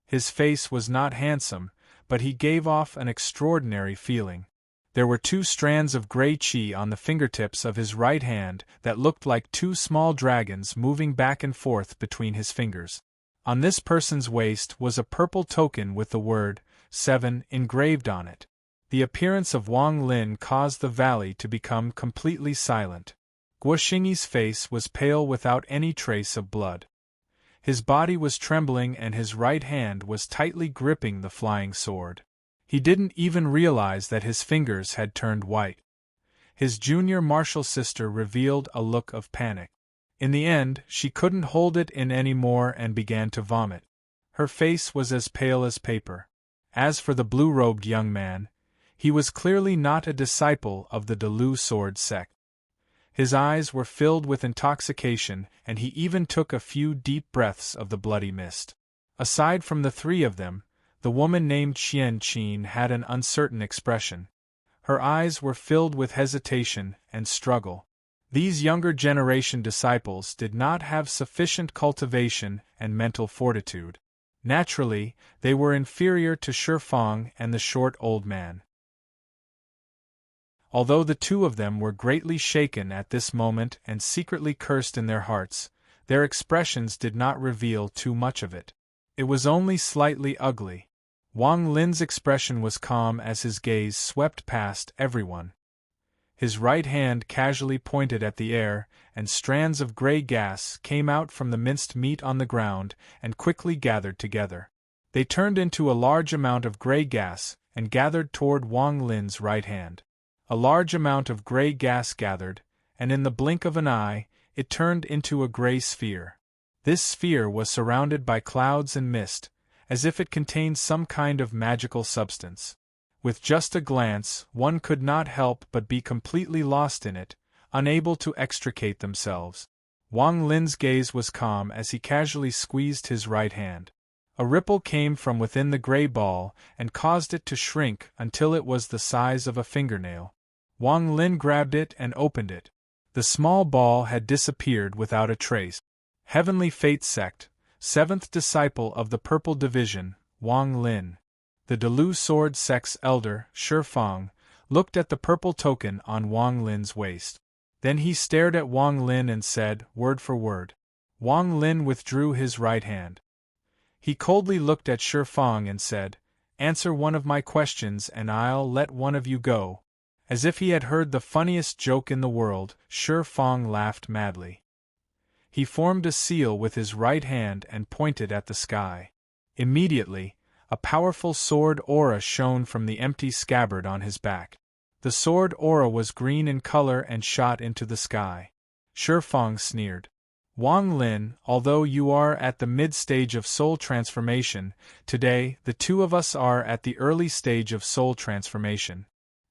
His face was not handsome, but he gave off an extraordinary feeling. There were 2 strands of gray chi on the fingertips of his right hand that looked like 2 small dragons moving back and forth between his fingers. On this person's waist was a purple token with the word 7 engraved on it. The appearance of Wang Lin caused the valley to become completely silent. Guoxingyi's face was pale without any trace of blood. His body was trembling and his right hand was tightly gripping the flying sword. He didn't even realize that his fingers had turned white. His junior martial sister revealed a look of panic. In the end, she couldn't hold it in any more and began to vomit. Her face was as pale as paper. As for the blue-robed young man, he was clearly not a disciple of the Delu Sword sect. His eyes were filled with intoxication, and he even took a few deep breaths of the bloody mist. Aside from the 3 of them, the woman named Qian Qin had an uncertain expression. Her eyes were filled with hesitation and struggle. These younger generation disciples did not have sufficient cultivation and mental fortitude. Naturally, they were inferior to Shi Fang and the short old man. Although the 2 of them were greatly shaken at this moment and secretly cursed in their hearts, their expressions did not reveal too much of it. It was only slightly ugly. Wang Lin's expression was calm as his gaze swept past everyone. His right hand casually pointed at the air, and strands of gray gas came out from the minced meat on the ground and quickly gathered together. They turned into a large amount of gray gas and gathered toward Wang Lin's right hand. A large amount of gray gas gathered, and in the blink of an eye, it turned into a gray sphere. This sphere was surrounded by clouds and mist, as if it contained some kind of magical substance. With just a glance, one could not help but be completely lost in it, unable to extricate themselves. Wang Lin's gaze was calm as he casually squeezed his right hand. A ripple came from within the gray ball and caused it to shrink until it was the size of a fingernail. Wang Lin grabbed it and opened it. The small ball had disappeared without a trace. Heavenly Fate Sect, 7th disciple of the Purple Division, Wang Lin. The Delu Sword Sect's elder, Shi Fang, looked at the purple token on Wang Lin's waist. Then he stared at Wang Lin and said, word for word. Wang Lin withdrew his right hand. He coldly looked at Shi Fang and said, answer one of my questions and I'll let one of you go. As if he had heard the funniest joke in the world, Shi Fang laughed madly. He formed a seal with his right hand and pointed at the sky. Immediately, a powerful sword aura shone from the empty scabbard on his back. The sword aura was green in color and shot into the sky. Shi Fang sneered. Wang Lin, although you are at the mid-stage of soul transformation, today the 2 of us are at the early stage of soul transformation.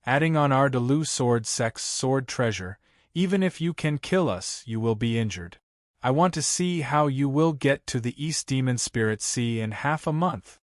Adding on our Delu Sword Sect's sword treasure, even if you can kill us, you will be injured. I want to see how you will get to the East Demon Spirit Sea in half a month.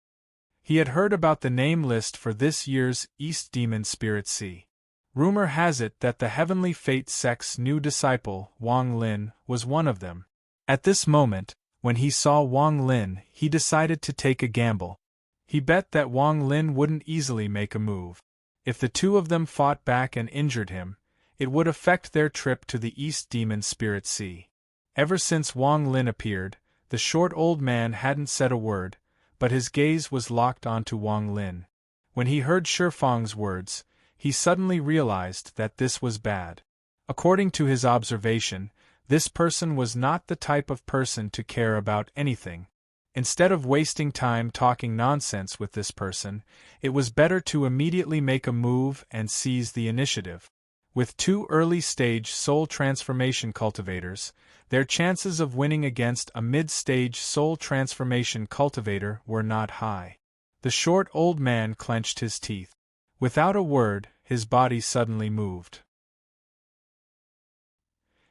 He had heard about the name list for this year's East Demon Spirit Sea. Rumor has it that the Heavenly Fate Sect's new disciple, Wang Lin, was one of them. At this moment, when he saw Wang Lin, he decided to take a gamble. He bet that Wang Lin wouldn't easily make a move. If the 2 of them fought back and injured him, it would affect their trip to the East Demon Spirit Sea. Ever since Wang Lin appeared, The short old man hadn't said a word, but his gaze was locked onto Wang Lin. When he heard Shifang's words, he suddenly realized that this was bad. According to his observation, this person was not the type of person to care about anything. Instead of wasting time talking nonsense with this person, it was better to immediately make a move and seize the initiative. With 2 early-stage soul transformation cultivators, their chances of winning against a mid-stage soul transformation cultivator were not high. The short old man clenched his teeth. Without a word, his body suddenly moved.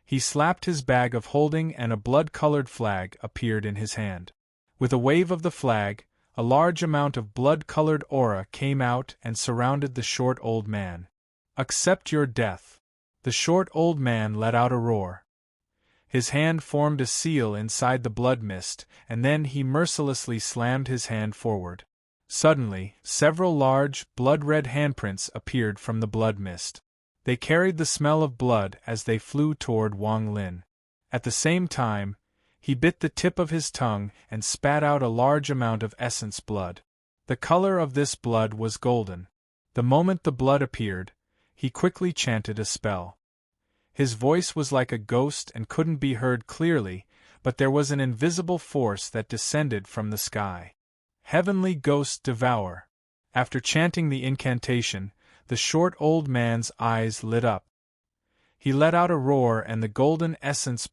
He slapped his bag of holding and a blood-colored flag appeared in his hand. With a wave of the flag, a large amount of blood-colored aura came out and surrounded the short old man. "Accept your death." The short old man let out a roar. His hand formed a seal inside the blood mist, and then he mercilessly slammed his hand forward. Suddenly, several large, blood-red handprints appeared from the blood mist. They carried the smell of blood as they flew toward Wang Lin. At the same time, he bit the tip of his tongue and spat out a large amount of essence blood. The color of this blood was golden. The moment the blood appeared, he quickly chanted a spell. His voice was like a ghost and couldn't be heard clearly, but there was an invisible force that descended from the sky. Heavenly Ghost Devour. After chanting the incantation, the short old man's eyes lit up. He let out a roar and the golden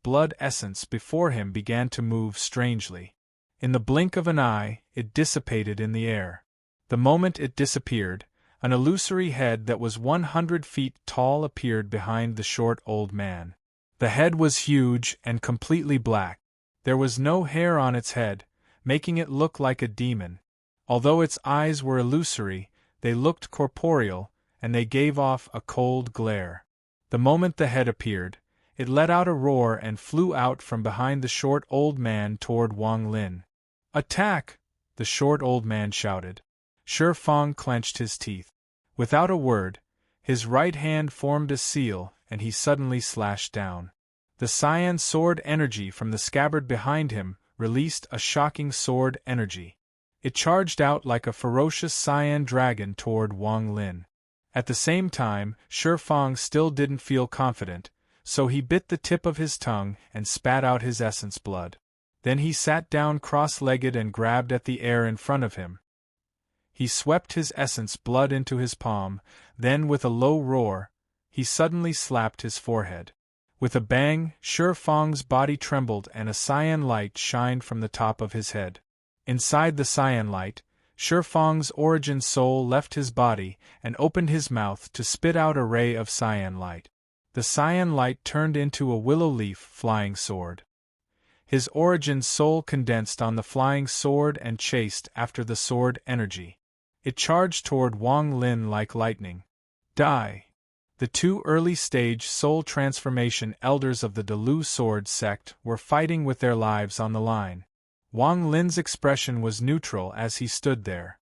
blood essence before him began to move strangely. In the blink of an eye, it dissipated in the air. The moment it disappeared, an illusory head that was 100 feet tall appeared behind the short old man. The head was huge and completely black. There was no hair on its head, making it look like a demon. Although its eyes were illusory, they looked corporeal, and they gave off a cold glare. The moment the head appeared, it let out a roar and flew out from behind the short old man toward Wang Lin. "Attack!" the short old man shouted. Shifang clenched his teeth. Without a word, his right hand formed a seal and he suddenly slashed down. The cyan sword energy from the scabbard behind him released a shocking sword energy. It charged out like a ferocious cyan dragon toward Wang Lin. At the same time, Shifang still didn't feel confident, so he bit the tip of his tongue and spat out his essence blood. Then he sat down cross-legged and grabbed at the air in front of him. He swept his essence blood into his palm, then with a low roar, he suddenly slapped his forehead. With a bang, Shifang's body trembled and a cyan light shined from the top of his head. Inside the cyan light, Shifang's origin soul left his body and opened his mouth to spit out a ray of cyan light. The cyan light turned into a willow leaf flying sword. His origin soul condensed on the flying sword and chased after the sword energy. It charged toward Wang Lin like lightning. Die! The 2 early-stage soul transformation elders of the Dalu sword sect were fighting with their lives on the line. Wang Lin's expression was neutral as he stood there.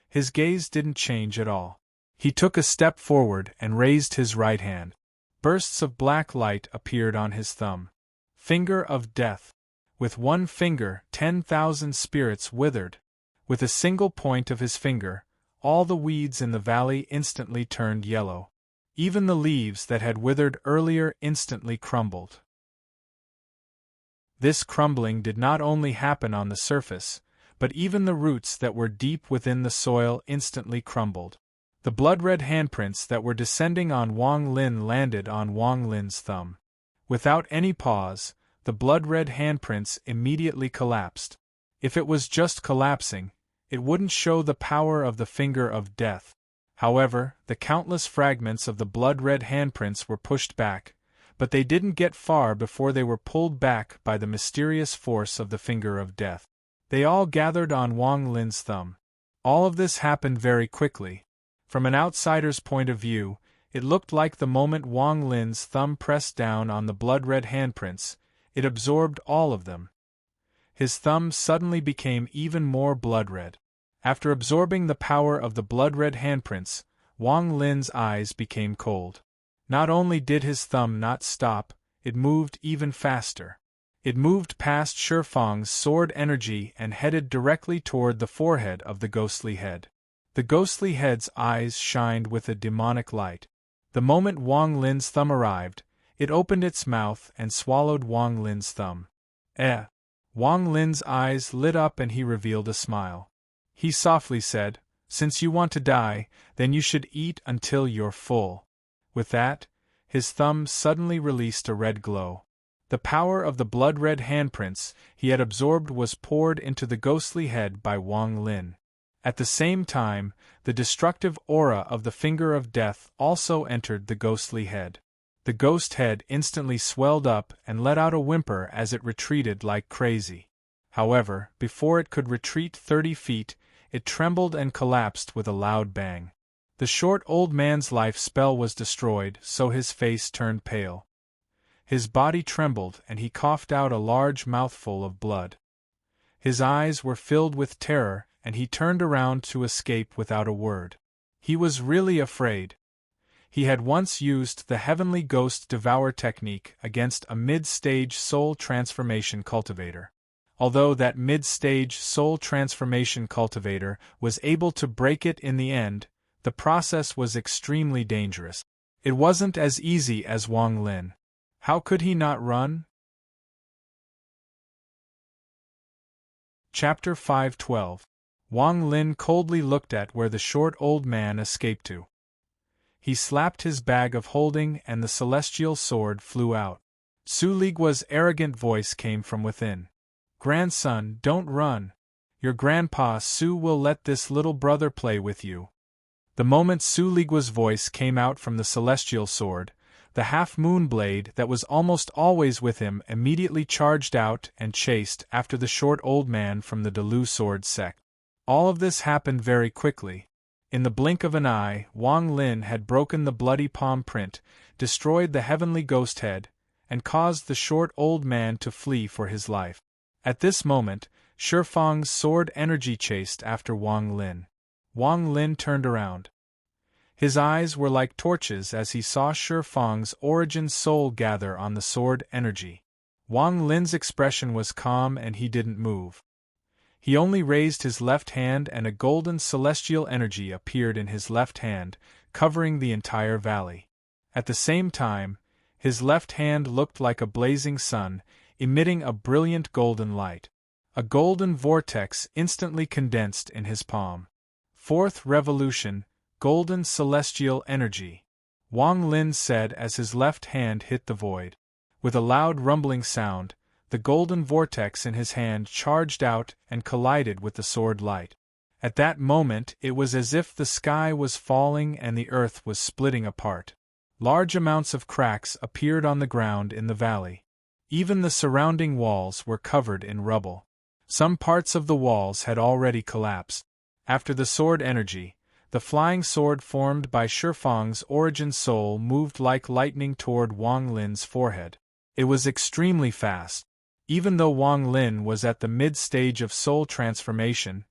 His gaze didn't change at all. He took a step forward and raised his right hand. Bursts of black light appeared on his thumb. Finger of Death. With one finger, 10,000 spirits withered. With a single point of his finger, all the weeds in the valley instantly turned yellow. Even the leaves that had withered earlier instantly crumbled. This crumbling did not only happen on the surface, but even the roots that were deep within the soil instantly crumbled. The blood-red handprints that were descending on Wang Lin landed on Wang Lin's thumb. Without any pause, the blood-red handprints immediately collapsed. If it was just collapsing, it wouldn't show the power of the finger of death. However, the countless fragments of the blood-red handprints were pushed back, but they didn't get far before they were pulled back by the mysterious force of the finger of death. They all gathered on Wang Lin's thumb. All of this happened very quickly. From an outsider's point of view, it looked like the moment Wang Lin's thumb pressed down on the blood-red handprints, it absorbed all of them. His thumb suddenly became even more blood-red. After absorbing the power of the blood-red handprints, Wang Lin's eyes became cold. Not only did his thumb not stop, it moved even faster. It moved past Shifang's sword energy and headed directly toward the forehead of the ghostly head. The ghostly head's eyes shined with a demonic light. The moment Wang Lin's thumb arrived, it opened its mouth and swallowed Wang Lin's thumb. Wang Lin's eyes lit up and he revealed a smile. He softly said, "Since you want to die, then you should eat until you're full." With that, his thumb suddenly released a red glow. The power of the blood-red handprints he had absorbed was poured into the ghostly head by Wang Lin. At the same time, the destructive aura of the finger of death also entered the ghostly head. The ghost head instantly swelled up and let out a whimper as it retreated like crazy. However, before it could retreat 30 feet, it trembled and collapsed with a loud bang. The short old man's life spell was destroyed, so his face turned pale. His body trembled and he coughed out a large mouthful of blood. His eyes were filled with terror and he turned around to escape without a word. He was really afraid. He had once used the Heavenly Ghost Devour technique against a mid-stage soul transformation cultivator. Although that mid-stage soul transformation cultivator was able to break it in the end, the process was extremely dangerous. It wasn't as easy as Wang Lin. How could he not run? Chapter 5:12. Wang Lin coldly looked at where the short old man escaped to. He slapped his bag of holding and the celestial sword flew out. Su Ligua's arrogant voice came from within. "Grandson, don't run. Your grandpa Su will let this little brother play with you." The moment Su Ligua's voice came out from the celestial sword, the half-moon blade that was almost always with him immediately charged out and chased after the short old man from the Delu sword sect. All of this happened very quickly. In the blink of an eye, Wang Lin had broken the bloody palm print, destroyed the heavenly ghost head, and caused the short old man to flee for his life. At this moment, Shifang's sword energy chased after Wang Lin. Wang Lin turned around. His eyes were like torches as he saw Shifang's origin soul gather on the sword energy. Wang Lin's expression was calm and he didn't move. He only raised his left hand and a golden celestial energy appeared in his left hand, covering the entire valley. At the same time, his left hand looked like a blazing sun, emitting a brilliant golden light. A golden vortex instantly condensed in his palm. Fourth revolution, golden celestial energy, Wang Lin said as his left hand hit the void. With a loud rumbling sound, the golden vortex in his hand charged out and collided with the sword light. At that moment it was as if the sky was falling and the earth was splitting apart. Large amounts of cracks appeared on the ground in the valley. Even the surrounding walls were covered in rubble. Some parts of the walls had already collapsed. After the sword energy, the flying sword formed by Shifang's origin soul moved like lightning toward Wang Lin's forehead. It was extremely fast. Even though Wang Lin was at the mid-stage of soul transformation,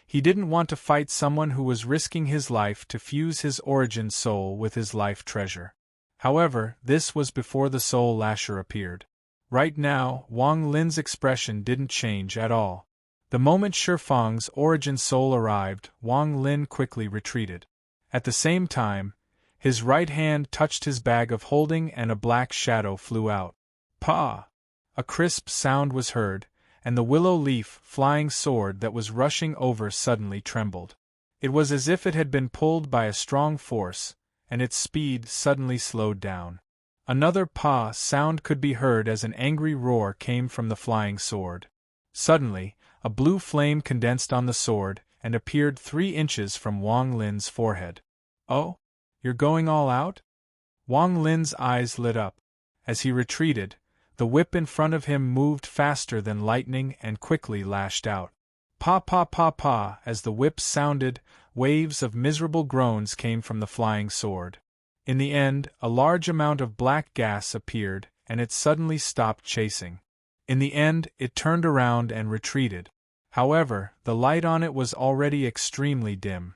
he didn't want to fight someone who was risking his life to fuse his origin soul with his life treasure. However, this was before the soul lasher appeared. Right now, Wang Lin's expression didn't change at all. The moment Shifang's origin soul arrived, Wang Lin quickly retreated. At the same time, his right hand touched his bag of holding and a black shadow flew out. "Pa!" A crisp sound was heard, and the willow leaf flying sword that was rushing over suddenly trembled. It was as if it had been pulled by a strong force, and its speed suddenly slowed down. Another "pa" sound could be heard as an angry roar came from the flying sword. Suddenly, a blue flame condensed on the sword and appeared 3 inches from Wang Lin's forehead. "Oh? You're going all out?" Wang Lin's eyes lit up. As he retreated, the whip in front of him moved faster than lightning and quickly lashed out. "Pa pa pa pa!" As the whip sounded, waves of miserable groans came from the flying sword. In the end, a large amount of black gas appeared, and it suddenly stopped chasing. In the end, it turned around and retreated. However, the light on it was already extremely dim.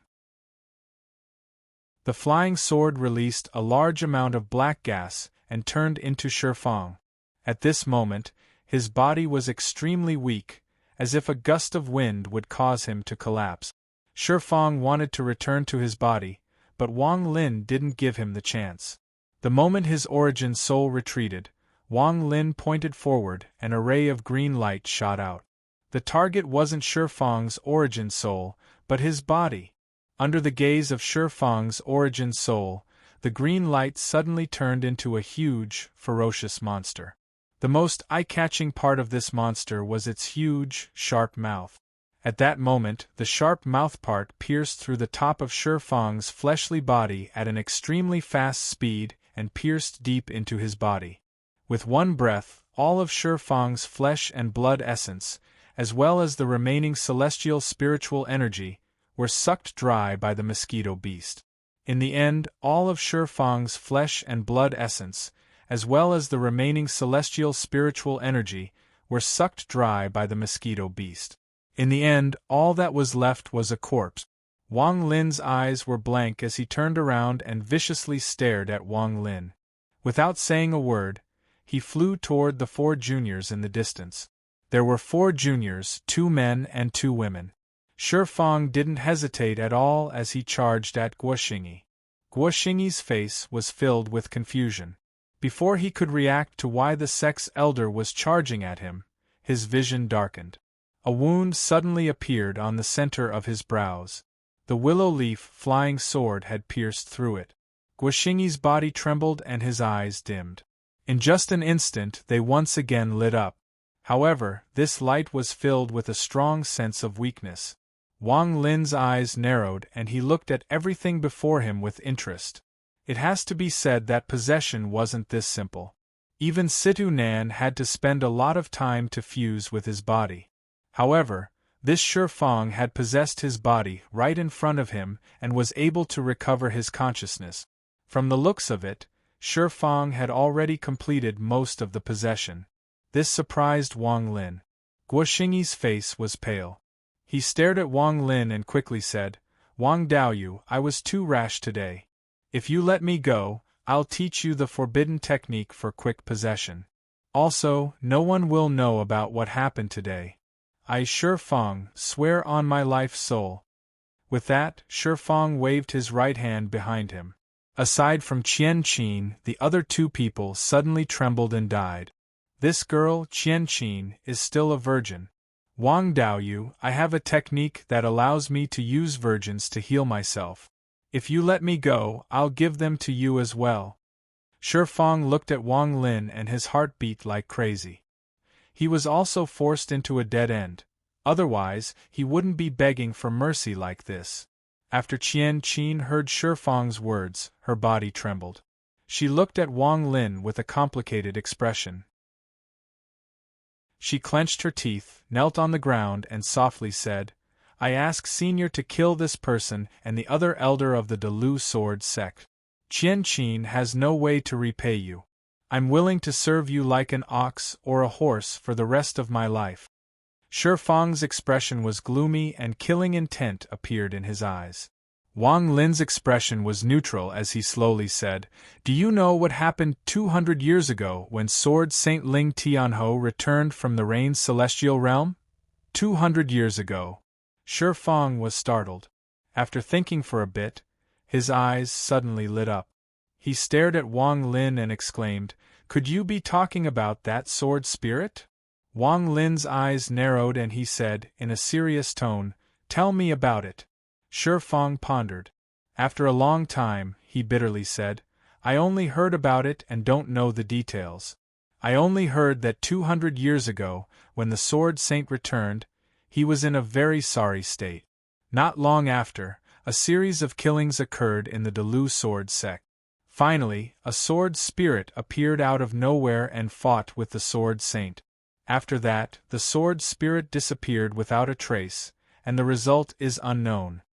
The flying sword released a large amount of black gas and turned into Shifang. At this moment, His body was extremely weak, as if a gust of wind would cause him to collapse. Shi Fang wanted to return to his body, but Wang Lin didn't give him the chance. The moment his origin soul retreated, Wang Lin pointed forward and a ray of green light shot out. The target wasn't Shi Fang's origin soul, but his body. Under the gaze of Shi Fang's origin soul, the green light suddenly turned into a huge, ferocious monster. The most eye-catching part of this monster was its huge, sharp mouth. At that moment, the sharp mouth part pierced through the top of Shi Fang's fleshly body at an extremely fast speed and pierced deep into his body. With one breath, all of Shi Fang's flesh and blood essence, as well as the remaining celestial spiritual energy, were sucked dry by the mosquito beast. In the end, all of Shi Fang's flesh and blood essence, as well as the remaining celestial spiritual energy, were sucked dry by the mosquito beast. In the end, all that was left was a corpse. Wang Lin's eyes were blank as he turned around and viciously stared at Wang Lin. Without saying a word, he flew toward the 4 juniors in the distance. There were 4 juniors, 2 men and 2 women. Shi Fang didn't hesitate at all as he charged at Guoxingyi. Guoxingyi's face was filled with confusion. Before he could react to why the sex elder was charging at him, his vision darkened. A wound suddenly appeared on the center of his brows. The willow leaf flying sword had pierced through it. Guoxingyi's body trembled and his eyes dimmed. In just an instant they once again lit up. However, this light was filled with a strong sense of weakness. Wang Lin's eyes narrowed and he looked at everything before him with interest. It has to be said that possession wasn't this simple. Even Situ Nan had to spend a lot of time to fuse with his body. However, this Shi Fang had possessed his body right in front of him and was able to recover his consciousness. From the looks of it, Shi Fang had already completed most of the possession. This surprised Wang Lin. Guoxingyi's face was pale. He stared at Wang Lin and quickly said, "Wang Daoyu, I was too rash today. If you let me go, I'll teach you the forbidden technique for quick possession. Also, no one will know about what happened today. I, Shi Fang, swear on my life's soul." With that, Shi Fang waved his right hand behind him. Aside from Qian Qin, the other 2 people suddenly trembled and died. This girl, Qian Qin, is still a virgin. Wang Daoyu, I have a technique that allows me to use virgins to heal myself. If you let me go, I'll give them to you as well. Shi Fang looked at Wang Lin and his heart beat like crazy. He was also forced into a dead end. Otherwise, he wouldn't be begging for mercy like this. After Qian Qin heard Shi Fang's words, her body trembled. She looked at Wang Lin with a complicated expression. She clenched her teeth, knelt on the ground and softly said, "I ask Senior to kill this person and the other elder of the Dalu sword sect. Qian Qin has no way to repay you. I'm willing to serve you like an ox or a horse for the rest of my life." Shi Fang's expression was gloomy and killing intent appeared in his eyes. Wang Lin's expression was neutral as he slowly said, "Do you know what happened 200 years ago when Sword Saint Ling Tianho returned from the Rain's celestial realm? 200 years ago." Shi Fang was startled. After thinking for a bit, his eyes suddenly lit up. He stared at Wang Lin and exclaimed, "Could you be talking about that sword spirit?" Wang Lin's eyes narrowed and he said, in a serious tone, "Tell me about it." Shi Fang pondered. After a long time, he bitterly said, "I only heard about it and don't know the details. I only heard that 200 years ago, when the Sword Saint returned, he was in a very sorry state. Not long after, a series of killings occurred in the Dalu sword sect. Finally, a sword spirit appeared out of nowhere and fought with the Sword Saint. After that, the sword spirit disappeared without a trace, and the result is unknown."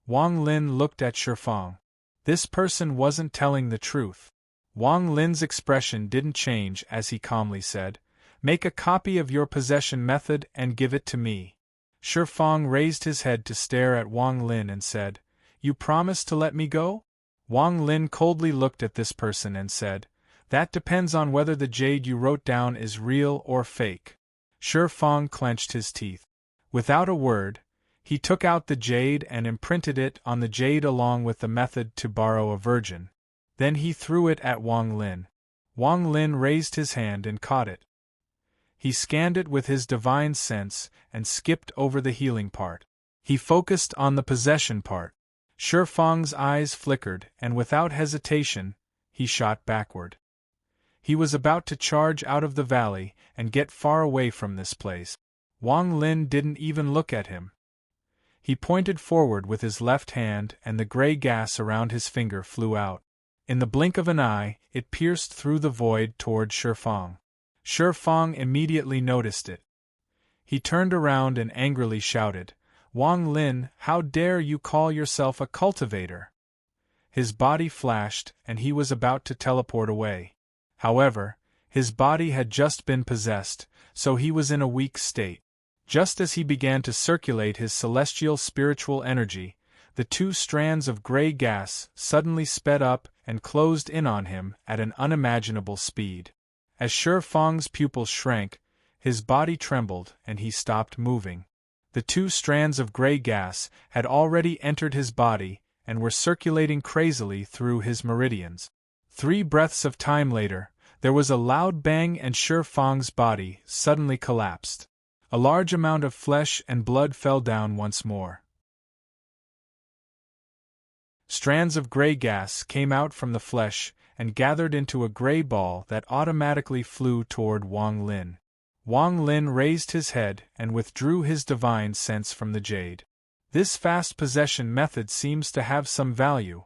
Wang Lin looked at Shi Fang. This person wasn't telling the truth. Wang Lin's expression didn't change as he calmly said, "Make a copy of your possession method and give it to me." Shi Fang raised his head to stare at Wang Lin and said, "You promise to let me go?" Wang Lin coldly looked at this person and said, That depends on whether the jade you wrote down is real or fake. Shi Fang clenched his teeth. Without a word, he took out the jade and imprinted it on the jade along with the method to borrow a virgin. Then he threw it at Wang Lin. Wang Lin raised his hand and caught it. He scanned it with his divine sense and skipped over the healing part. He focused on the possession part. Shi Fang's eyes flickered, and without hesitation, he shot backward. He was about to charge out of the valley and get far away from this place. Wang Lin didn't even look at him. He pointed forward with his left hand, and the gray gas around his finger flew out. In the blink of an eye, it pierced through the void toward Shi Fang. Shi Fang immediately noticed it. He turned around and angrily shouted, "Wang Lin, how dare you call yourself a cultivator?" His body flashed, and he was about to teleport away. However, his body had just been possessed, so he was in a weak state. Just as he began to circulate his celestial spiritual energy, the two strands of gray gas suddenly sped up and closed in on him at an unimaginable speed. As Shi Fang's pupils shrank, his body trembled and he stopped moving. The two strands of gray gas had already entered his body and were circulating crazily through his meridians. 3 breaths of time later, there was a loud bang and Shi Fang's body suddenly collapsed. A large amount of flesh and blood fell down once more. Strands of gray gas came out from the flesh and gathered into a gray ball that automatically flew toward Wang Lin. Wang Lin raised his head and withdrew his divine sense from the jade. This fast possession method seems to have some value.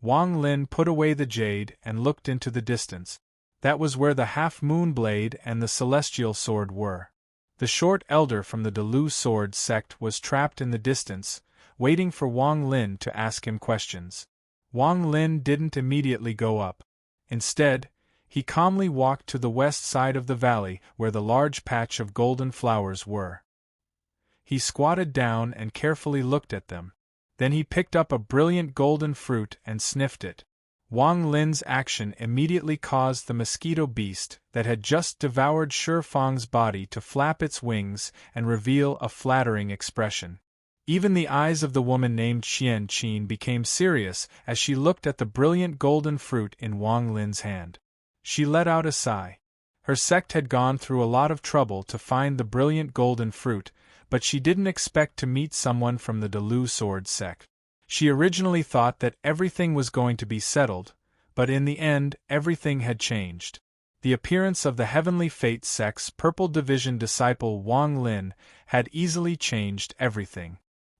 Wang Lin put away the jade and looked into the distance. That was where the half-moon blade and the celestial sword were. The short elder from the Delu sword sect was trapped in the distance, waiting for Wang Lin to ask him questions. Wang Lin didn't immediately go up. Instead, he calmly walked to the west side of the valley where the large patch of golden flowers were. He squatted down and carefully looked at them. Then he picked up a brilliant golden fruit and sniffed it. Wang Lin's action immediately caused the mosquito beast that had just devoured Shi Fang's body to flap its wings and reveal a flattering expression. Even the eyes of the woman named Xian Qin became serious as she looked at the brilliant golden fruit in Wang Lin's hand. She let out a sigh. Her sect had gone through a lot of trouble to find the brilliant golden fruit, but she didn't expect to meet someone from the Delu sword sect. She originally thought that everything was going to be settled, but in the end everything had changed. The appearance of the Heavenly Fate sect's Purple Division disciple Wang Lin had easily changed everything.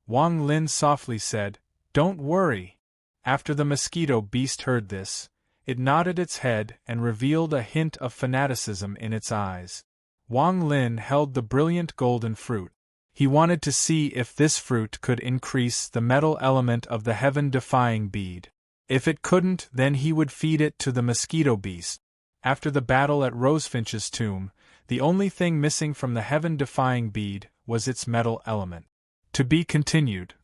Wang Lin softly said, "Don't worry." After the mosquito beast heard this, it nodded its head and revealed a hint of fanaticism in its eyes. Wang Lin held the brilliant golden fruit. He wanted to see if this fruit could increase the metal element of the heaven-defying bead. If it couldn't, then he would feed it to the mosquito beast. After the battle at Rosefinch's tomb, the only thing missing from the heaven-defying bead was its metal element. To be continued.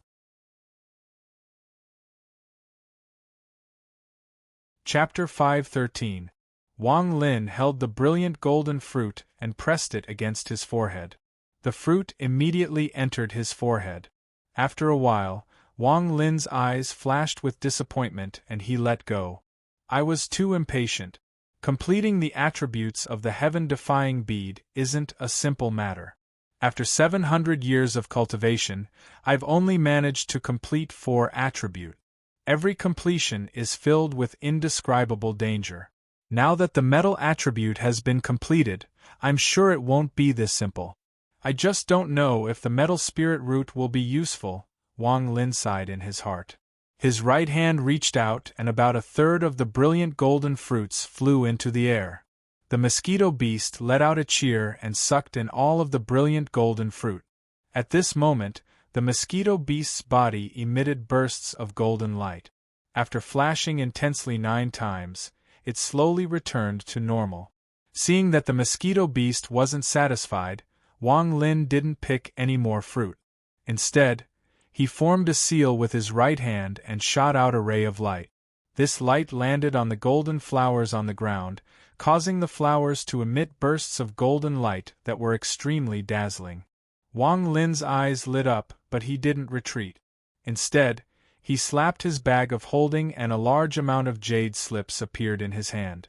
Chapter 513. Wang Lin held the brilliant golden fruit and pressed it against his forehead. The fruit immediately entered his forehead. After a while, Wang Lin's eyes flashed with disappointment and he let go. I was too impatient. Completing the attributes of the heaven-defying bead isn't a simple matter. After 700 years of cultivation, I've only managed to complete 4 attributes. Every completion is filled with indescribable danger. Now that the metal attribute has been completed, I'm sure it won't be this simple. I just don't know if the metal spirit root will be useful, Wang Lin sighed in his heart. His right hand reached out and about a third of the brilliant golden fruits flew into the air. The mosquito beast let out a cheer and sucked in all of the brilliant golden fruit. At this moment, the mosquito beast's body emitted bursts of golden light. After flashing intensely 9 times, it slowly returned to normal. Seeing that the mosquito beast wasn't satisfied, Wang Lin didn't pick any more fruit. Instead, he formed a seal with his right hand and shot out a ray of light. This light landed on the golden flowers on the ground, causing the flowers to emit bursts of golden light that were extremely dazzling. Wang Lin's eyes lit up, but he didn't retreat. Instead, he slapped his bag of holding and a large amount of jade slips appeared in his hand.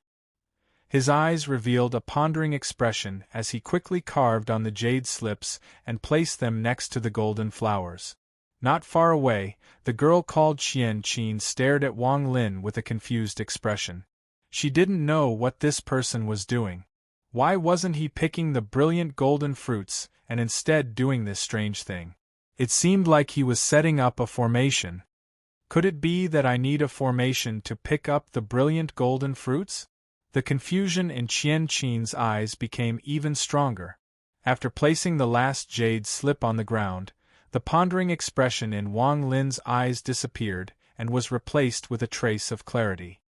His eyes revealed a pondering expression as he quickly carved on the jade slips and placed them next to the golden flowers. Not far away, the girl called Qian stared at Wang Lin with a confused expression. She didn't know what this person was doing. Why wasn't he picking the brilliant golden fruits and instead doing this strange thing? It seemed like he was setting up a formation. Could it be that I need a formation to pick up the brilliant golden fruits? The confusion in Qian's eyes became even stronger. After placing the last jade slip on the ground, the pondering expression in Wang Lin's eyes disappeared and was replaced with a trace of clarity.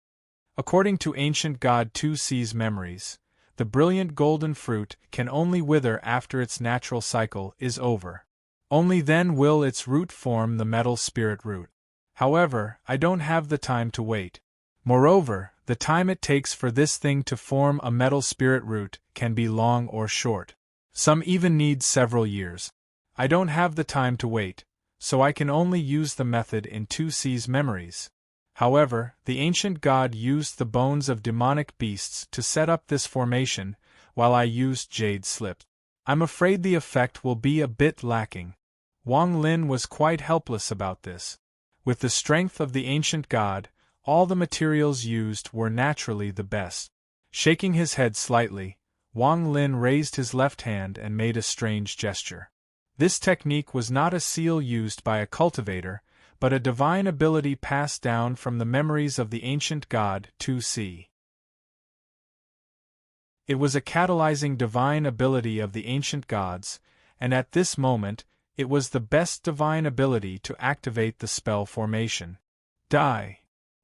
According to ancient God 2C's memories, the brilliant golden fruit can only wither after its natural cycle is over. Only then will its root form the metal spirit root. However, I don't have the time to wait. Moreover, the time it takes for this thing to form a metal spirit root can be long or short. Some even need several years. I don't have the time to wait, so I can only use the method in 2C's memories. However, the ancient god used the bones of demonic beasts to set up this formation, while I used jade slips. I'm afraid the effect will be a bit lacking. Wang Lin was quite helpless about this. With the strength of the ancient god, all the materials used were naturally the best. Shaking his head slightly, Wang Lin raised his left hand and made a strange gesture. This technique was not a seal used by a cultivator, but a divine ability passed down from the memories of the ancient god 2C. It was a catalyzing divine ability of the ancient gods, and at this moment, it was the best divine ability to activate the spell formation. Die!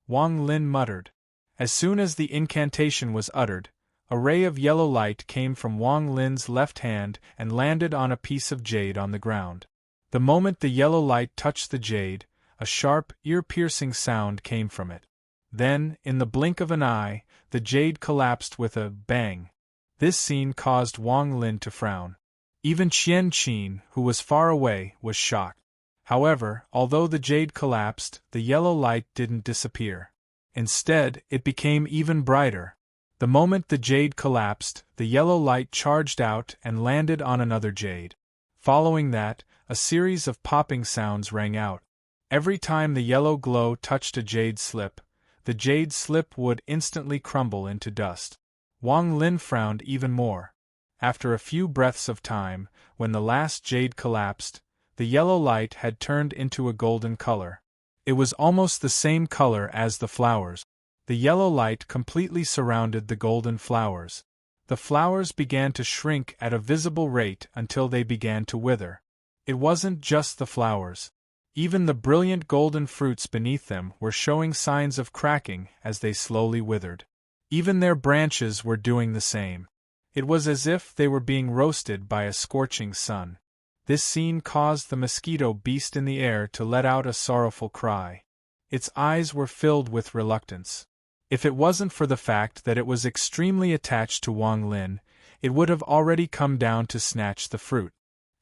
Wang Lin muttered. As soon as the incantation was uttered, a ray of yellow light came from Wang Lin's left hand and landed on a piece of jade on the ground. The moment the yellow light touched the jade, a sharp, ear-piercing sound came from it. Then, in the blink of an eye, the jade collapsed with a bang. This scene caused Wang Lin to frown. Even Qian, who was far away, was shocked. However, although the jade collapsed, the yellow light didn't disappear. Instead, it became even brighter. The moment the jade collapsed, the yellow light charged out and landed on another jade. Following that, a series of popping sounds rang out. Every time the yellow glow touched a jade slip, the jade slip would instantly crumble into dust. Wang Lin frowned even more. After a few breaths of time, when the last jade collapsed, the yellow light had turned into a golden color. It was almost the same color as the flowers. The yellow light completely surrounded the golden flowers. The flowers began to shrink at a visible rate until they began to wither. It wasn't just the flowers. Even the brilliant golden fruits beneath them were showing signs of cracking as they slowly withered. Even their branches were doing the same. It was as if they were being roasted by a scorching sun. This scene caused the mosquito beast in the air to let out a sorrowful cry. Its eyes were filled with reluctance. If it wasn't for the fact that it was extremely attached to Wang Lin, it would have already come down to snatch the fruit.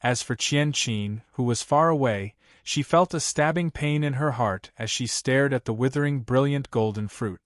As for Qian, who was far away, she felt a stabbing pain in her heart as she stared at the withering brilliant golden fruit.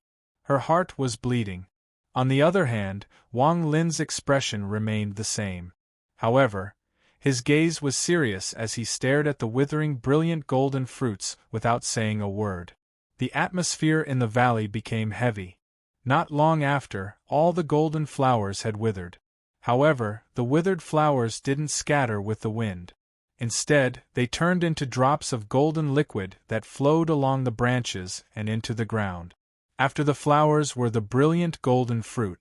Her heart was bleeding. On the other hand, Wang Lin's expression remained the same. However, his gaze was serious as he stared at the withering brilliant golden fruits without saying a word. The atmosphere in the valley became heavy. Not long after, all the golden flowers had withered. However, the withered flowers didn't scatter with the wind. Instead, they turned into drops of golden liquid that flowed along the branches and into the ground. After the flowers were the brilliant golden fruit.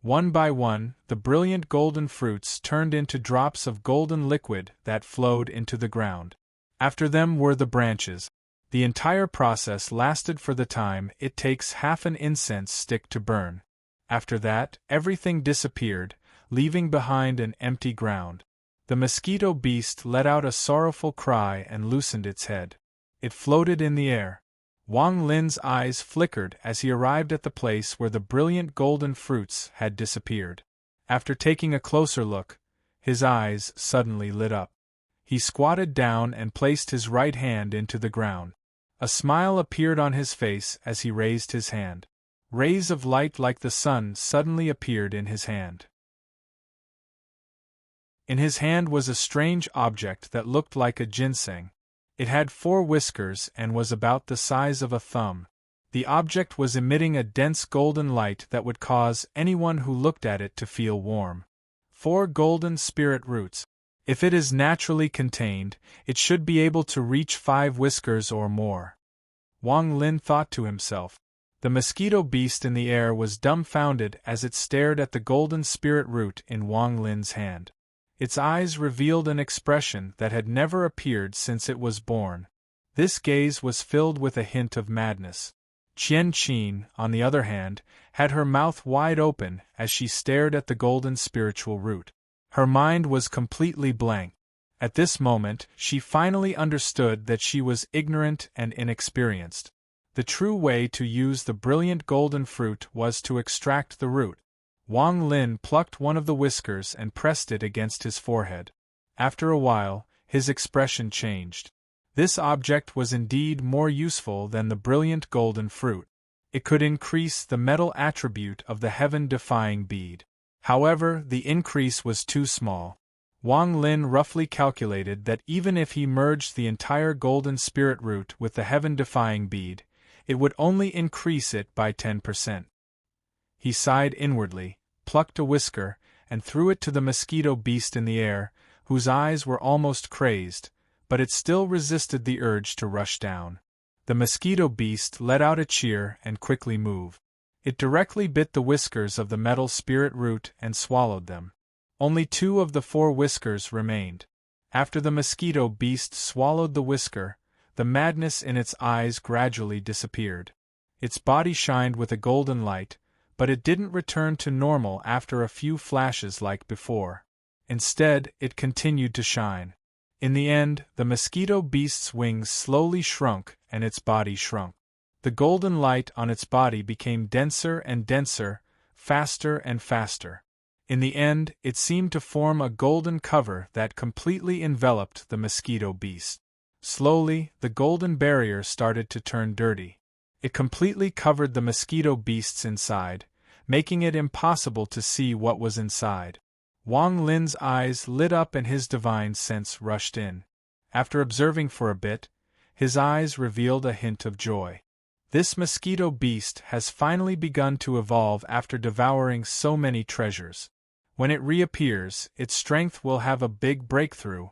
One by one, the brilliant golden fruits turned into drops of golden liquid that flowed into the ground. After them were the branches. The entire process lasted for the time it takes half an incense stick to burn. After that, everything disappeared, leaving behind an empty ground. The mosquito beast let out a sorrowful cry and loosened its head. It floated in the air. Wang Lin's eyes flickered as he arrived at the place where the brilliant golden fruits had disappeared. After taking a closer look, his eyes suddenly lit up. He squatted down and placed his right hand into the ground. A smile appeared on his face as he raised his hand. Rays of light like the sun suddenly appeared in his hand. In his hand was a strange object that looked like a ginseng. It had 4 whiskers and was about the size of a thumb. The object was emitting a dense golden light that would cause anyone who looked at it to feel warm. 4 golden spirit roots. If it is naturally contained, it should be able to reach 5 whiskers or more. Wang Lin thought to himself. The mosquito beast in the air was dumbfounded as it stared at the golden spirit root in Wang Lin's hand. Its eyes revealed an expression that had never appeared since it was born. This gaze was filled with a hint of madness. Qian Qin, on the other hand, had her mouth wide open as she stared at the golden spiritual root. Her mind was completely blank. At this moment, she finally understood that she was ignorant and inexperienced. The true way to use the brilliant golden fruit was to extract the root. Wang Lin plucked one of the whiskers and pressed it against his forehead. After a while, his expression changed. This object was indeed more useful than the brilliant golden fruit. It could increase the metal attribute of the heaven-defying bead. However, the increase was too small. Wang Lin roughly calculated that even if he merged the entire golden spirit root with the heaven-defying bead, it would only increase it by 10%. He sighed inwardly, plucked a whisker, and threw it to the mosquito beast in the air, whose eyes were almost crazed, but it still resisted the urge to rush down. The mosquito beast let out a cheer and quickly moved. It directly bit the whiskers of the metal spirit root and swallowed them. Only 2 of the 4 whiskers remained. After the mosquito beast swallowed the whisker, the madness in its eyes gradually disappeared. Its body shined with a golden light, but it didn't return to normal after a few flashes like before. Instead, it continued to shine. In the end, the mosquito beast's wings slowly shrunk and its body shrunk. The golden light on its body became denser and denser, faster and faster. In the end, it seemed to form a golden cover that completely enveloped the mosquito beast. Slowly, the golden barrier started to turn dirty. It completely covered the mosquito beast's inside, making it impossible to see what was inside. Wang Lin's eyes lit up and his divine sense rushed in. After observing for a bit, his eyes revealed a hint of joy. This mosquito beast has finally begun to evolve after devouring so many treasures. When it reappears, its strength will have a big breakthrough.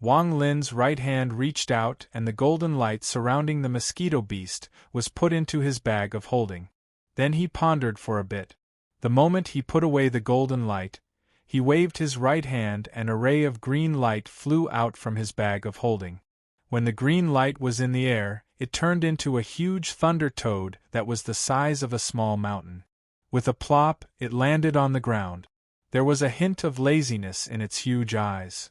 Wang Lin's right hand reached out and the golden light surrounding the mosquito beast was put into his bag of holding. Then he pondered for a bit. The moment he put away the golden light, he waved his right hand and a ray of green light flew out from his bag of holding. When the green light was in the air, it turned into a huge thunder toad that was the size of a small mountain. With a plop, it landed on the ground. There was a hint of laziness in its huge eyes.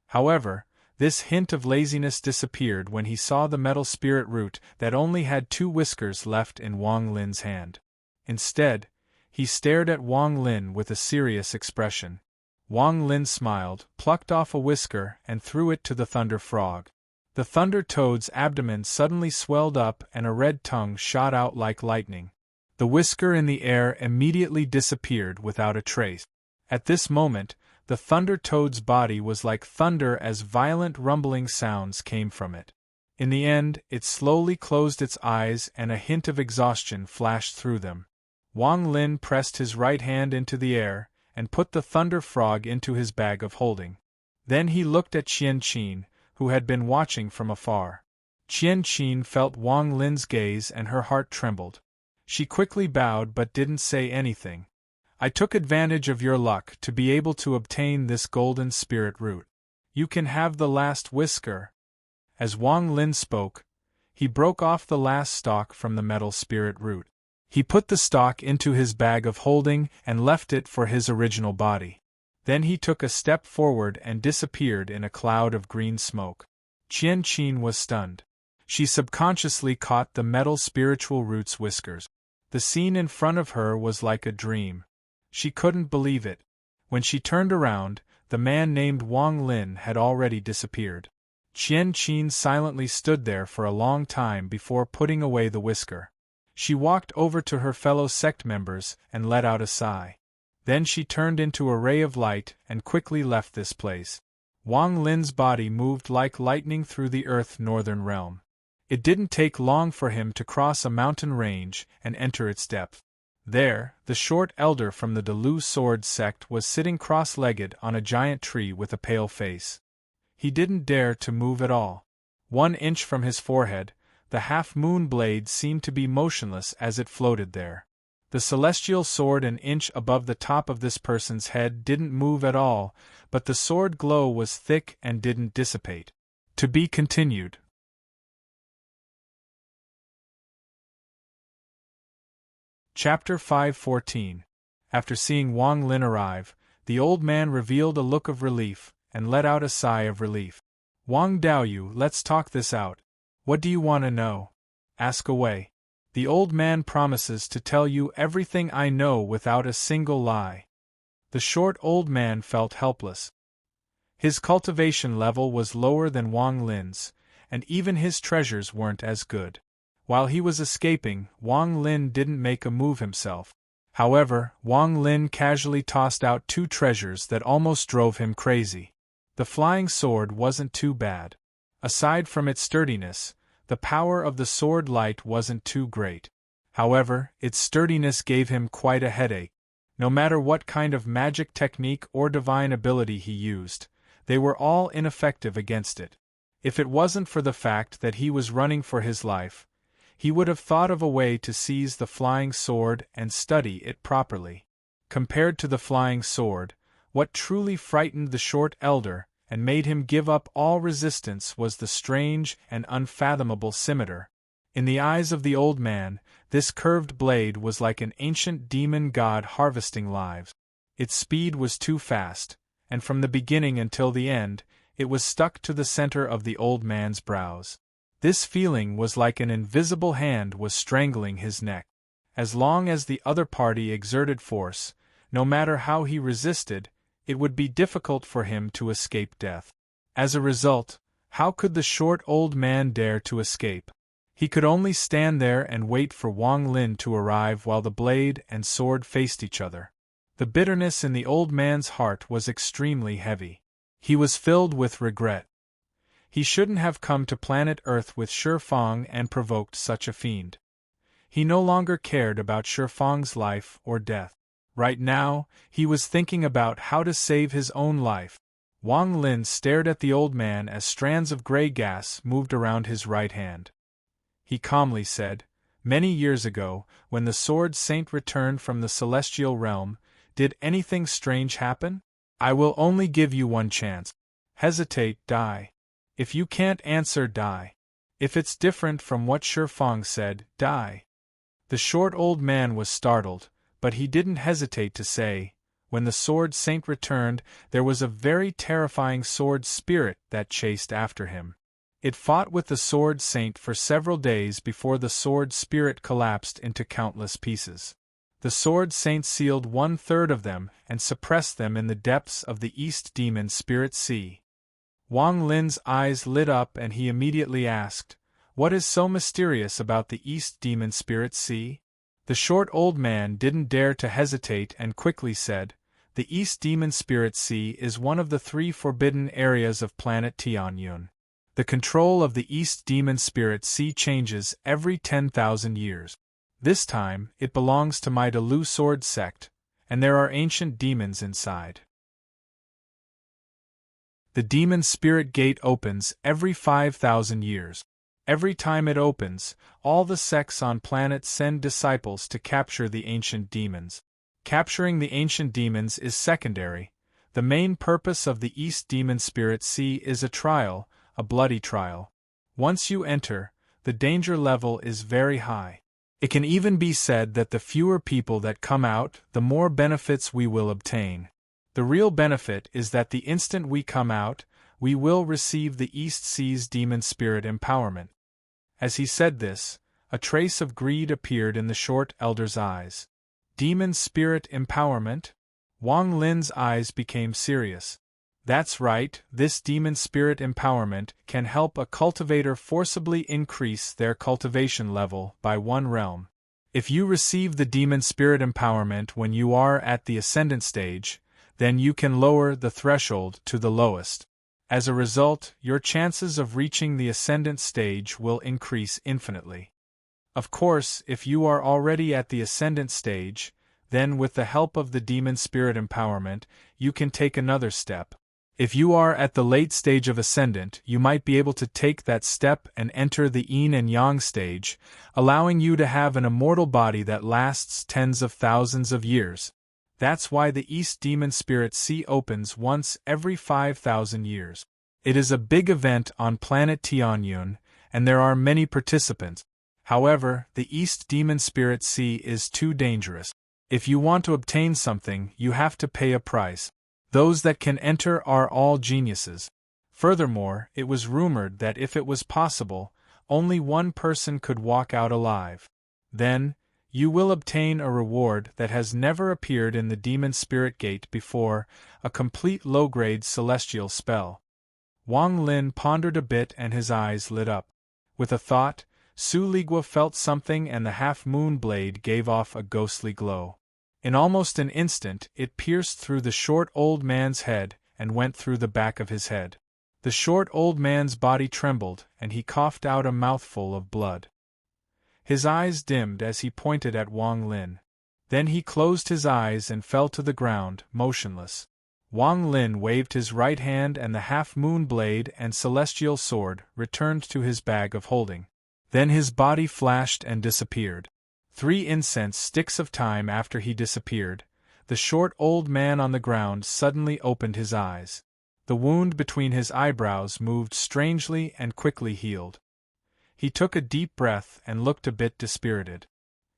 However, this hint of laziness disappeared when he saw the metal spirit root that only had 2 whiskers left in Wang Lin's hand. Instead, he stared at Wang Lin with a serious expression. Wang Lin smiled, plucked off a whisker and threw it to the thunder frog. The thunder toad's abdomen suddenly swelled up and a red tongue shot out like lightning. The whisker in the air immediately disappeared without a trace. At this moment, the thunder toad's body was like thunder as violent rumbling sounds came from it. In the end, it slowly closed its eyes and a hint of exhaustion flashed through them. Wang Lin pressed his right hand into the air and put the thunder frog into his bag of holding. Then he looked at Qian Qin, who had been watching from afar. Qian Qin felt Wang Lin's gaze and her heart trembled. She quickly bowed but didn't say anything. I took advantage of your luck to be able to obtain this golden spirit root. You can have the last whisker. As Wang Lin spoke, he broke off the last stalk from the metal spirit root. He put the stalk into his bag of holding and left it for his original body. Then he took a step forward and disappeared in a cloud of green smoke. Qian Qin was stunned. She subconsciously caught the metal spiritual root's whiskers. The scene in front of her was like a dream. She couldn't believe it. When she turned around, the man named Wang Lin had already disappeared. Qian Qin silently stood there for a long time before putting away the whisker. She walked over to her fellow sect members and let out a sigh. Then she turned into a ray of light and quickly left this place. Wang Lin's body moved like lightning through the Earth Northern realm. It didn't take long for him to cross a mountain range and enter its depth. There, the short elder from the Delu Sword sect was sitting cross-legged on a giant tree with a pale face. He didn't dare to move at all. 1 inch from his forehead, the half-moon blade seemed to be motionless as it floated there. The celestial sword an inch above the top of this person's head didn't move at all, but the sword glow was thick and didn't dissipate. To be continued. Chapter 514. After seeing Wang Lin arrive, the old man revealed a look of relief, and let out a sigh of relief. Wang Daoyu, let's talk this out. What do you want to know? Ask away. The old man promises to tell you everything I know without a single lie. The short old man felt helpless. His cultivation level was lower than Wang Lin's, and even his treasures weren't as good. While he was escaping, Wang Lin didn't make a move himself. However, Wang Lin casually tossed out 2 treasures that almost drove him crazy. The flying sword wasn't too bad. Aside from its sturdiness, the power of the sword light wasn't too great. However, its sturdiness gave him quite a headache. No matter what kind of magic technique or divine ability he used, they were all ineffective against it. If it wasn't for the fact that he was running for his life, he would have thought of a way to seize the flying sword and study it properly. Compared to the flying sword, what truly frightened the short elder and made him give up all resistance was the strange and unfathomable scimitar. In the eyes of the old man, this curved blade was like an ancient demon god harvesting lives. Its speed was too fast, and from the beginning until the end, it was stuck to the center of the old man's brows. This feeling was like an invisible hand was strangling his neck. As long as the other party exerted force, no matter how he resisted, it would be difficult for him to escape death. As a result, how could the short old man dare to escape? He could only stand there and wait for Wang Lin to arrive while the blade and sword faced each other. The bitterness in the old man's heart was extremely heavy. He was filled with regret. He shouldn't have come to planet Earth with Shifang and provoked such a fiend. He no longer cared about Shifang's life or death. Right now, he was thinking about how to save his own life. Wang Lin stared at the old man as strands of gray gas moved around his right hand. He calmly said, "Many years ago, when the Sword Saint returned from the celestial realm, did anything strange happen? I will only give you 1 chance. Hesitate, die. If you can't answer, die. If it's different from what Shifang said, die." The short old man was startled, but he didn't hesitate to say, when the Sword Saint returned, there was a very terrifying sword spirit that chased after him. It fought with the Sword Saint for several days before the sword spirit collapsed into countless pieces. The Sword Saint sealed 1/3 of them and suppressed them in the depths of the East Demon Spirit Sea. Wang Lin's eyes lit up and he immediately asked, "What is so mysterious about the East Demon Spirit Sea?" The short old man didn't dare to hesitate and quickly said, "The East Demon Spirit Sea is one of the 3 forbidden areas of planet Tianyun. The control of the East Demon Spirit Sea changes every 10,000 years. This time, it belongs to my Delu Sword sect, and there are ancient demons inside. The Demon Spirit Gate opens every 5,000 years. Every time it opens, all the sects on planet send disciples to capture the ancient demons. Capturing the ancient demons is secondary. The main purpose of the East Demon Spirit Sea is a trial, a bloody trial. Once you enter, the danger level is very high. It can even be said that the fewer people that come out, the more benefits we will obtain. The real benefit is that the instant we come out, we will receive the East Sea's demon spirit empowerment. As he said this, a trace of greed appeared in the short elder's eyes. Demon spirit empowerment? Wang Lin's eyes became serious. That's right, this demon spirit empowerment can help a cultivator forcibly increase their cultivation level by one realm. If you receive the demon spirit empowerment when you are at the ascendant stage, then you can lower the threshold to the lowest. As a result, your chances of reaching the ascendant stage will increase infinitely. Of course, if you are already at the ascendant stage, then with the help of the demon spirit empowerment, you can take another step. If you are at the late stage of ascendant, you might be able to take that step and enter the yin and yang stage, allowing you to have an immortal body that lasts tens of thousands of years. That's why the East Demon Spirit Sea opens once every 5,000 years. It is a big event on planet Tianyun, and there are many participants. However, the East Demon Spirit Sea is too dangerous. If you want to obtain something, you have to pay a price. Those that can enter are all geniuses. Furthermore, it was rumored that if it was possible, only one person could walk out alive. Then, you will obtain a reward that has never appeared in the Demon Spirit Gate before, a complete low-grade celestial spell. Wang Lin pondered a bit and his eyes lit up. With a thought, Su Ligua felt something and the half-moon blade gave off a ghostly glow. In almost an instant, it pierced through the short old man's head and went through the back of his head. The short old man's body trembled, and he coughed out a mouthful of blood. His eyes dimmed as he pointed at Wang Lin. Then he closed his eyes and fell to the ground, motionless. Wang Lin waved his right hand and the half-moon blade and celestial sword returned to his bag of holding. Then his body flashed and disappeared. 3 incense sticks of time after he disappeared, the short old man on the ground suddenly opened his eyes. The wound between his eyebrows moved strangely and quickly healed. He took a deep breath and looked a bit dispirited.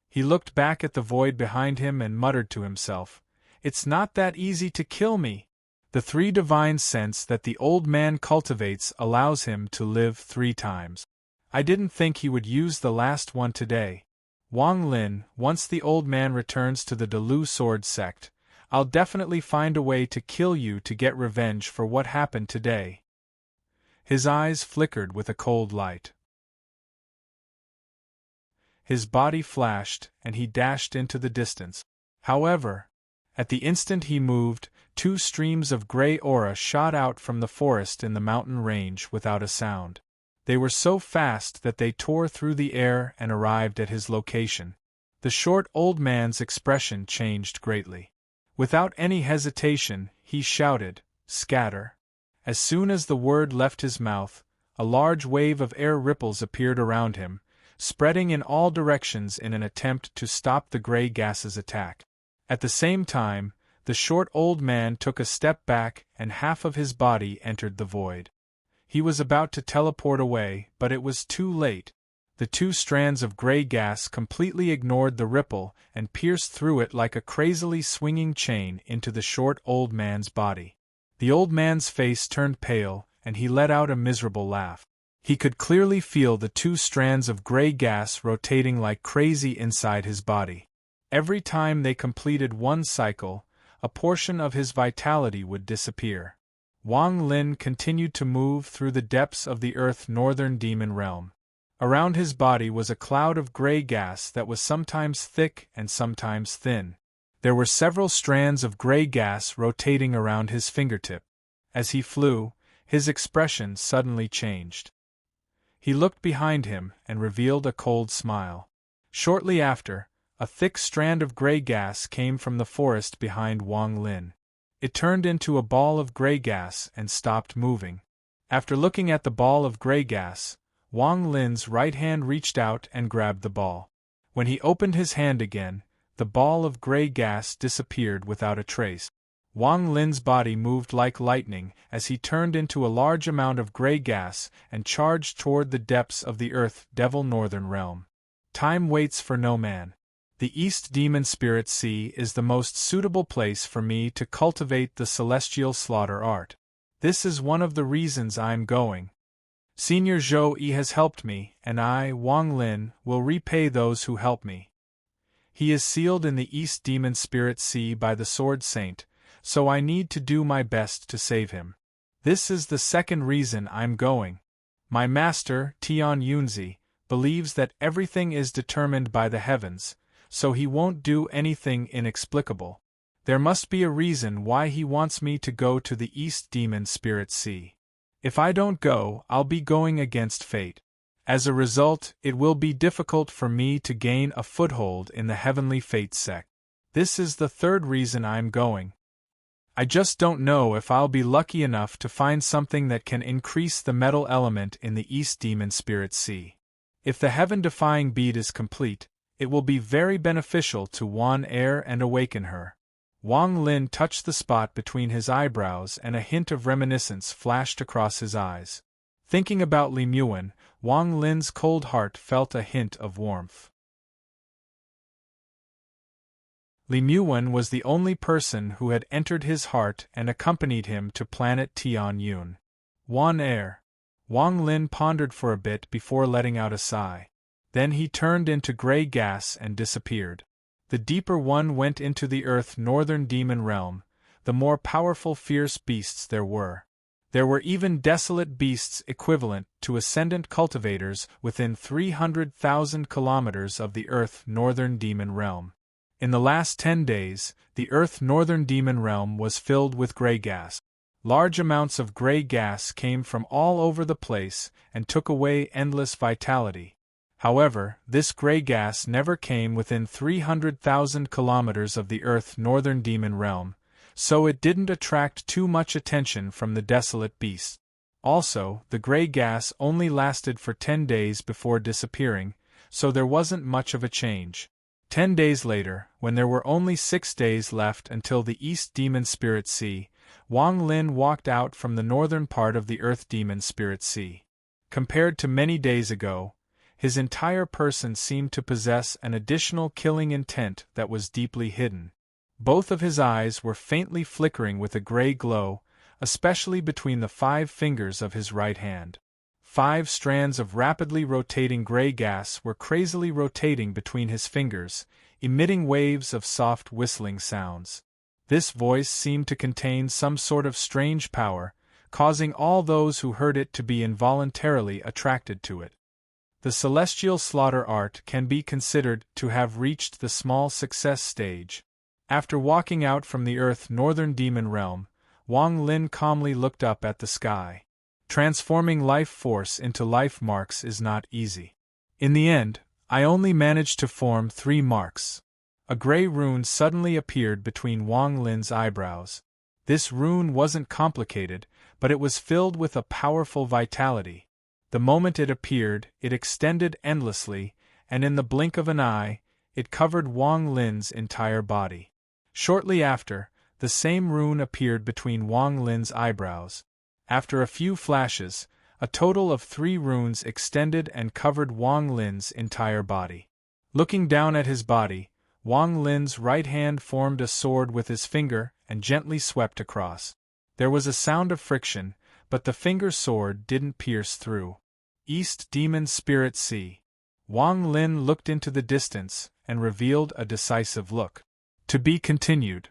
He looked back at the void behind him and muttered to himself, "It's not that easy to kill me." The 3 divine sense that the old man cultivates allows him to live 3 times. I didn't think he would use the last one today. Wang Lin, once the old man returns to the Delu sword sect, I'll definitely find a way to kill you to get revenge for what happened today. His eyes flickered with a cold light. His body flashed, and he dashed into the distance. However, at the instant he moved, 2 streams of gray aura shot out from the forest in the mountain range without a sound. They were so fast that they tore through the air and arrived at his location. The short old man's expression changed greatly. Without any hesitation, he shouted, "Scatter!" As soon as the word left his mouth, a large wave of air ripples appeared around him, spreading in all directions in an attempt to stop the gray gas's attack. At the same time, the short old man took a step back and half of his body entered the void. He was about to teleport away, but it was too late. The 2 strands of gray gas completely ignored the ripple and pierced through it like a crazily swinging chain into the short old man's body. The old man's face turned pale, and he let out a miserable laugh. He could clearly feel the 2 strands of gray gas rotating like crazy inside his body. Every time they completed one cycle, a portion of his vitality would disappear. Wang Lin continued to move through the depths of the Earth Northern Demon Realm. Around his body was a cloud of gray gas that was sometimes thick and sometimes thin. There were several strands of gray gas rotating around his fingertip. As he flew, his expression suddenly changed. He looked behind him and revealed a cold smile. Shortly after, a thick strand of gray gas came from the forest behind Wang Lin. It turned into a ball of gray gas and stopped moving. After looking at the ball of gray gas, Wang Lin's right hand reached out and grabbed the ball. When he opened his hand again, the ball of gray gas disappeared without a trace. Wang Lin's body moved like lightning as he turned into a large amount of gray gas and charged toward the depths of the Earth Devil Northern Realm. Time waits for no man. The East Demon Spirit Sea is the most suitable place for me to cultivate the celestial slaughter art. This is one of the reasons I'm going. Senior Zhou Yi has helped me, and I, Wang Lin, will repay those who help me. He is sealed in the East Demon Spirit Sea by the Sword Saint, so I need to do my best to save him. This is the second reason I'm going. My master, Tian Yunzi, believes that everything is determined by the heavens, so he won't do anything inexplicable. There must be a reason why he wants me to go to the East Demon Spirit Sea. If I don't go, I'll be going against fate. As a result, it will be difficult for me to gain a foothold in the Heavenly Fate sect. This is the third reason I'm going. I just don't know if I'll be lucky enough to find something that can increase the metal element in the East Demon Spirit Sea. If the heaven-defying bead is complete, it will be very beneficial to Wan Er and awaken her. Wang Lin touched the spot between his eyebrows and a hint of reminiscence flashed across his eyes. Thinking about Li Muan, Wang Lin's cold heart felt a hint of warmth. Li Muan was the only person who had entered his heart and accompanied him to planet Tianyun. Wan Er. Wang Lin pondered for a bit before letting out a sigh. Then he turned into gray gas and disappeared. The deeper one went into the Earth Northern Demon Realm, the more powerful fierce beasts there were. There were even desolate beasts equivalent to ascendant cultivators within 300,000 kilometers of the Earth Northern Demon Realm. In the last 10 days, the Earth Northern Demon Realm was filled with gray gas. Large amounts of gray gas came from all over the place and took away endless vitality. However, this gray gas never came within 300,000 kilometers of the Earth Northern Demon Realm, so it didn't attract too much attention from the desolate beasts. Also, the gray gas only lasted for 10 days before disappearing, so there wasn't much of a change. 10 days later, when there were only 6 days left until the East Demon Spirit Sea, Wang Lin walked out from the northern part of the Earth Demon Spirit Sea. Compared to many days ago, his entire person seemed to possess an additional killing intent that was deeply hidden. Both of his eyes were faintly flickering with a gray glow, especially between the 5 fingers of his right hand. 5 strands of rapidly rotating gray gas were crazily rotating between his fingers, emitting waves of soft whistling sounds. This voice seemed to contain some sort of strange power, causing all those who heard it to be involuntarily attracted to it. The celestial slaughter art can be considered to have reached the small success stage. After walking out from the Earth Northern Demon Realm, Wang Lin calmly looked up at the sky. Transforming life force into life marks is not easy. In the end, I only managed to form 3 marks. A gray rune suddenly appeared between Wang Lin's eyebrows. This rune wasn't complicated, but it was filled with a powerful vitality. The moment it appeared, it extended endlessly, and in the blink of an eye, it covered Wang Lin's entire body. Shortly after, the same rune appeared between Wang Lin's eyebrows. After a few flashes, a total of 3 runes extended and covered Wang Lin's entire body. Looking down at his body, Wang Lin's right hand formed a sword with his finger and gently swept across. There was a sound of friction, but the finger sword didn't pierce through. East Demon Spirit Sea. Wang Lin looked into the distance and revealed a decisive look. To be continued.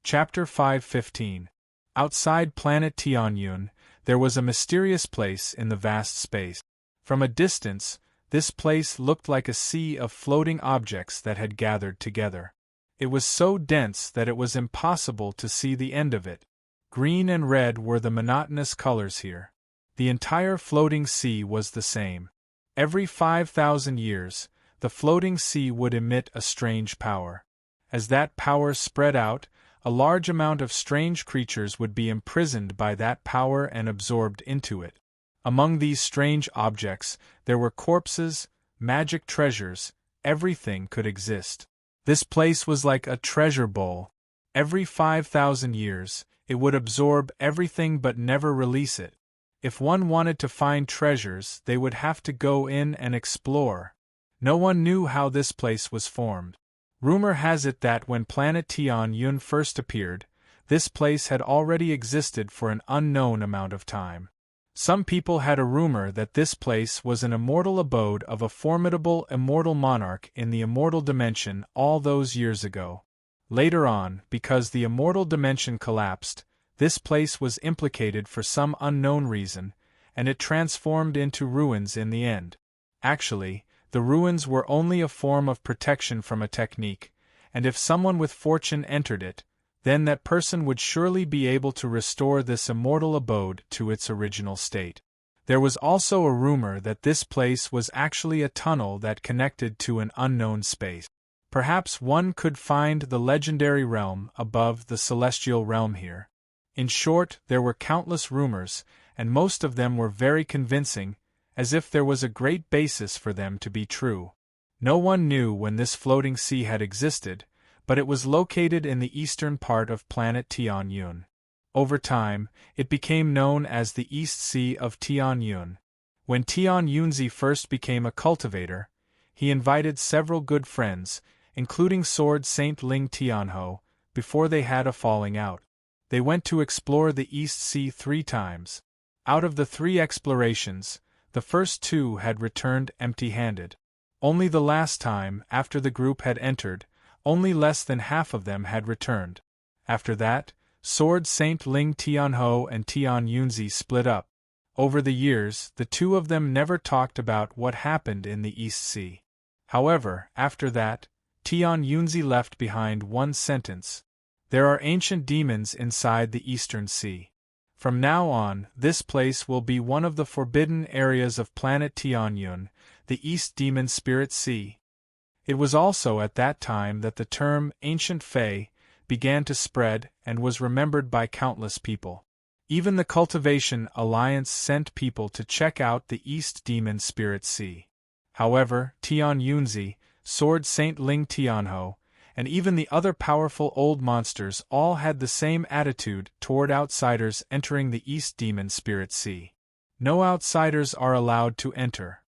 Chapter 5:15. Outside planet Tianyun, there was a mysterious place in the vast space. From a distance, this place looked like a sea of floating objects that had gathered together. It was so dense that it was impossible to see the end of it. Green and red were the monotonous colors here. The entire floating sea was the same. Every 5,000 years, the floating sea would emit a strange power. As that power spread out, a large amount of strange creatures would be imprisoned by that power and absorbed into it. Among these strange objects, there were corpses, magic treasures, everything could exist. This place was like a treasure bowl. Every 5,000 years, it would absorb everything but never release it. If one wanted to find treasures, they would have to go in and explore. No one knew how this place was formed. Rumor has it that when planet Tianyun first appeared, this place had already existed for an unknown amount of time. Some people had a rumor that this place was an immortal abode of a formidable immortal monarch in the immortal dimension all those years ago. Later on, because the immortal dimension collapsed, this place was implicated for some unknown reason, and it transformed into ruins in the end. Actually, the ruins were only a form of protection from a technique, and if someone with fortune entered it, then that person would surely be able to restore this immortal abode to its original state. There was also a rumor that this place was actually a tunnel that connected to an unknown space. Perhaps one could find the legendary realm above the celestial realm here. In short, there were countless rumors, and most of them were very convincing, as if there was a great basis for them to be true. No one knew when this floating sea had existed, but it was located in the eastern part of planet Tianyun. Over time, it became known as the East Sea of Tianyun. When Tianyunzi first became a cultivator, he invited several good friends, including Sword Saint Ling Tianho, before they had a falling out. They went to explore the East Sea 3 times. Out of the 3 explorations, the first 2 had returned empty-handed. Only the last time, after the group had entered, only less than half of them had returned. After that, Sword Saint Ling Tianho and Tian Yunzi split up. Over the years, the 2 of them never talked about what happened in the East Sea. However, after that, Tian Yunzi left behind one sentence: "There are ancient demons inside the Eastern Sea. From now on, this place will be one of the forbidden areas of planet Tianyun, the East Demon Spirit Sea." It was also at that time that the term Ancient Fae began to spread and was remembered by countless people. Even the Cultivation Alliance sent people to check out the East Demon Spirit Sea. However, Tian Yunzi, Sword Saint Ling Tianho, and even the other powerful old monsters all had the same attitude toward outsiders entering the East Demon Spirit Sea. No outsiders are allowed to enter.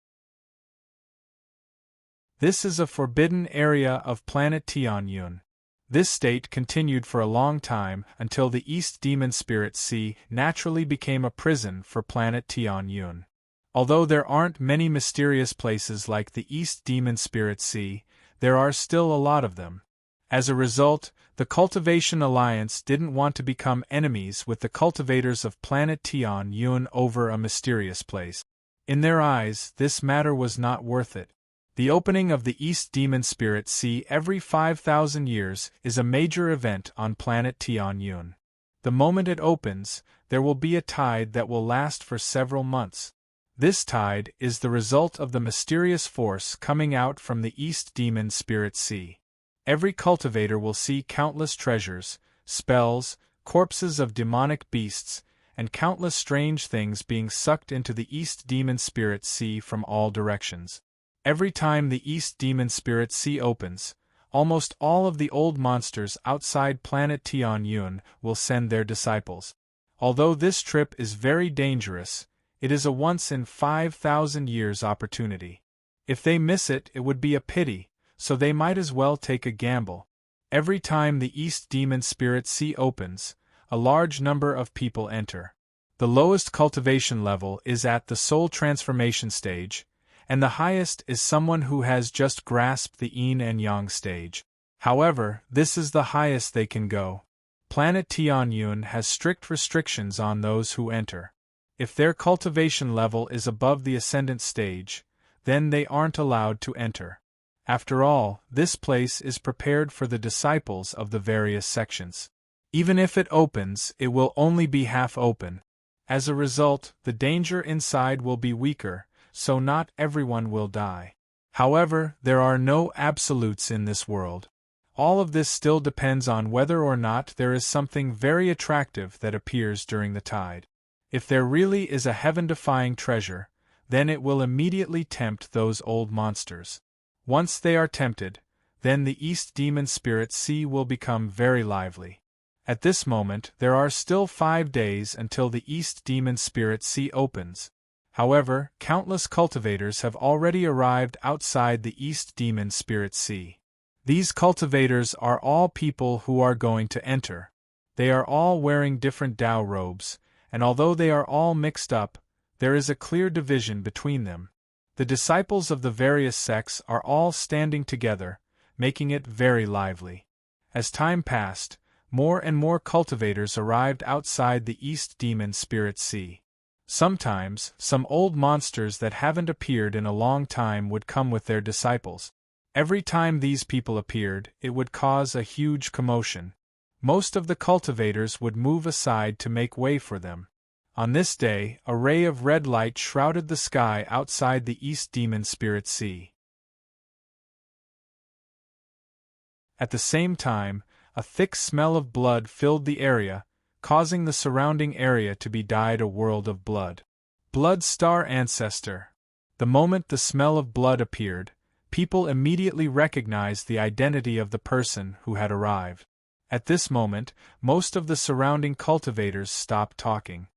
This is a forbidden area of planet Tianyun. This state continued for a long time until the East Demon Spirit Sea naturally became a prison for planet Tianyun. Although there aren't many mysterious places like the East Demon Spirit Sea, there are still a lot of them. As a result, the Cultivation Alliance didn't want to become enemies with the cultivators of planet Tianyun over a mysterious place. In their eyes, this matter was not worth it. The opening of the East Demon Spirit Sea every 5,000 years is a major event on planet Tianyun. The moment it opens, there will be a tide that will last for several months. This tide is the result of the mysterious force coming out from the East Demon Spirit Sea. Every cultivator will see countless treasures, spells, corpses of demonic beasts, and countless strange things being sucked into the East Demon Spirit Sea from all directions. Every time the East Demon Spirit Sea opens, almost all of the old monsters outside planet Tianyun will send their disciples. Although this trip is very dangerous, it is a once-in-5,000 years opportunity. If they miss it, it would be a pity, so they might as well take a gamble. Every time the East Demon Spirit Sea opens, a large number of people enter. The lowest cultivation level is at the soul transformation stage, and the highest is someone who has just grasped the yin and yang stage. However, this is the highest they can go. Planet Tianyun has strict restrictions on those who enter. If their cultivation level is above the ascendant stage, then they aren't allowed to enter. After all, this place is prepared for the disciples of the various sections. Even if it opens, it will only be half open. As a result, the danger inside will be weaker, so not everyone will die. However, there are no absolutes in this world. All of this still depends on whether or not there is something very attractive that appears during the tide. If there really is a heaven-defying treasure, then it will immediately tempt those old monsters. Once they are tempted, then the East Demon Spirit Sea will become very lively. At this moment, there are still 5 days until the East Demon Spirit Sea opens. However, countless cultivators have already arrived outside the East Demon Spirit Sea. These cultivators are all people who are going to enter. They are all wearing different Tao robes, and although they are all mixed up, there is a clear division between them. The disciples of the various sects are all standing together, making it very lively. As time passed, more and more cultivators arrived outside the East Demon Spirit Sea. Sometimes, some old monsters that haven't appeared in a long time would come with their disciples. Every time these people appeared, it would cause a huge commotion. Most of the cultivators would move aside to make way for them. On this day, a ray of red light shrouded the sky outside the East Demon Spirit Sea. At the same time, a thick smell of blood filled the area, causing the surrounding area to be dyed a world of blood. Blood Star Ancestor. The moment the smell of blood appeared, people immediately recognized the identity of the person who had arrived. At this moment, most of the surrounding cultivators stopped talking.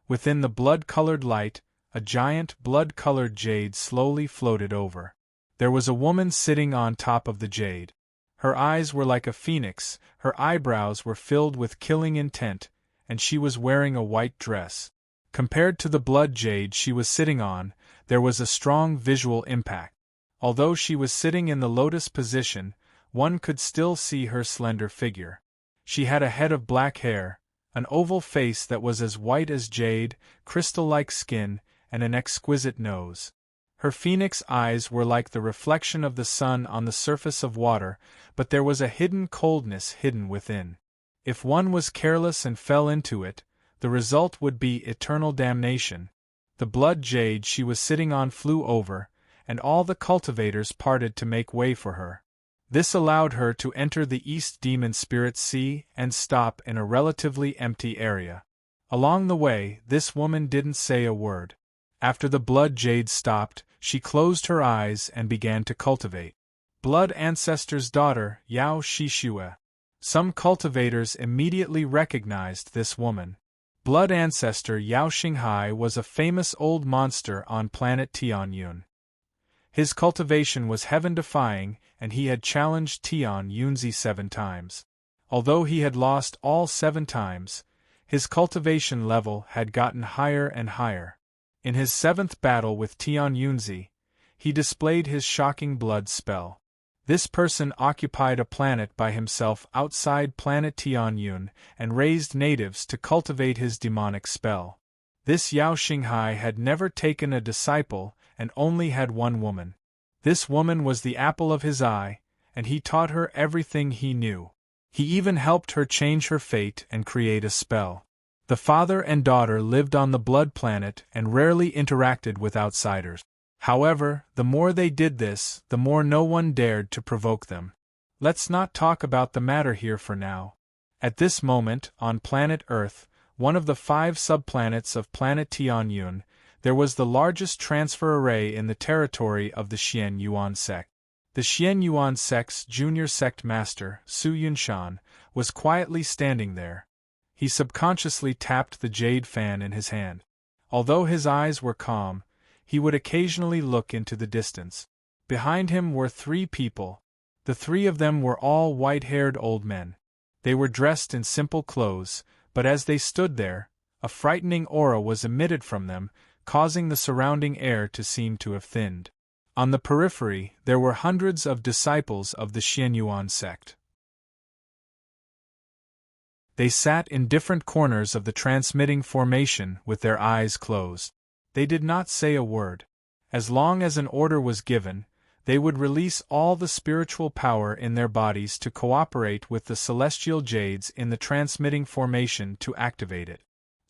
Within the blood-colored light, a giant blood-colored jade slowly floated over. There was a woman sitting on top of the jade. Her eyes were like a phoenix, her eyebrows were filled with killing intent, and she was wearing a white dress. Compared to the blood jade she was sitting on, there was a strong visual impact. Although she was sitting in the lotus position, one could still see her slender figure. She had a head of black hair, an oval face that was as white as jade, crystal-like skin, and an exquisite nose. Her phoenix eyes were like the reflection of the sun on the surface of water, but there was a hidden coldness hidden within. If one was careless and fell into it, the result would be eternal damnation. The blood jade she was sitting on flew over, and all the cultivators parted to make way for her. This allowed her to enter the East Demon Spirit Sea and stop in a relatively empty area. Along the way, this woman didn't say a word. After the blood jade stopped, she closed her eyes and began to cultivate. Blood Ancestor's daughter, Yao Shishue. Some cultivators immediately recognized this woman. Blood Ancestor Yao Xinghai was a famous old monster on planet Tianyun. His cultivation was heaven-defying, and he had challenged Tian Yunzi 7 times. Although he had lost all 7 times, his cultivation level had gotten higher and higher. In his 7th battle with Tian Yunzi, he displayed his shocking blood spell. This person occupied a planet by himself outside planet Tianyun and raised natives to cultivate his demonic spell. This Yao Xinghai had never taken a disciple and only had one woman. This woman was the apple of his eye, and he taught her everything he knew. He even helped her change her fate and create a spell. The father and daughter lived on the blood planet and rarely interacted with outsiders. However, the more they did this, the more no one dared to provoke them. Let's not talk about the matter here for now. At this moment, on planet Earth, one of the 5 subplanets of planet Tianyun, there was the largest transfer array in the territory of the Xian Yuan sect. The Xian Yuan sect's junior sect master, Su Yunshan, was quietly standing there. He subconsciously tapped the jade fan in his hand. Although his eyes were calm, he would occasionally look into the distance. Behind him were 3 people. The 3 of them were all white-haired old men. They were dressed in simple clothes, but as they stood there, a frightening aura was emitted from them, causing the surrounding air to seem to have thinned. On the periphery, there were hundreds of disciples of the Xianyuan sect. They sat in different corners of the transmitting formation with their eyes closed. They did not say a word. As long as an order was given, they would release all the spiritual power in their bodies to cooperate with the celestial jades in the transmitting formation to activate it.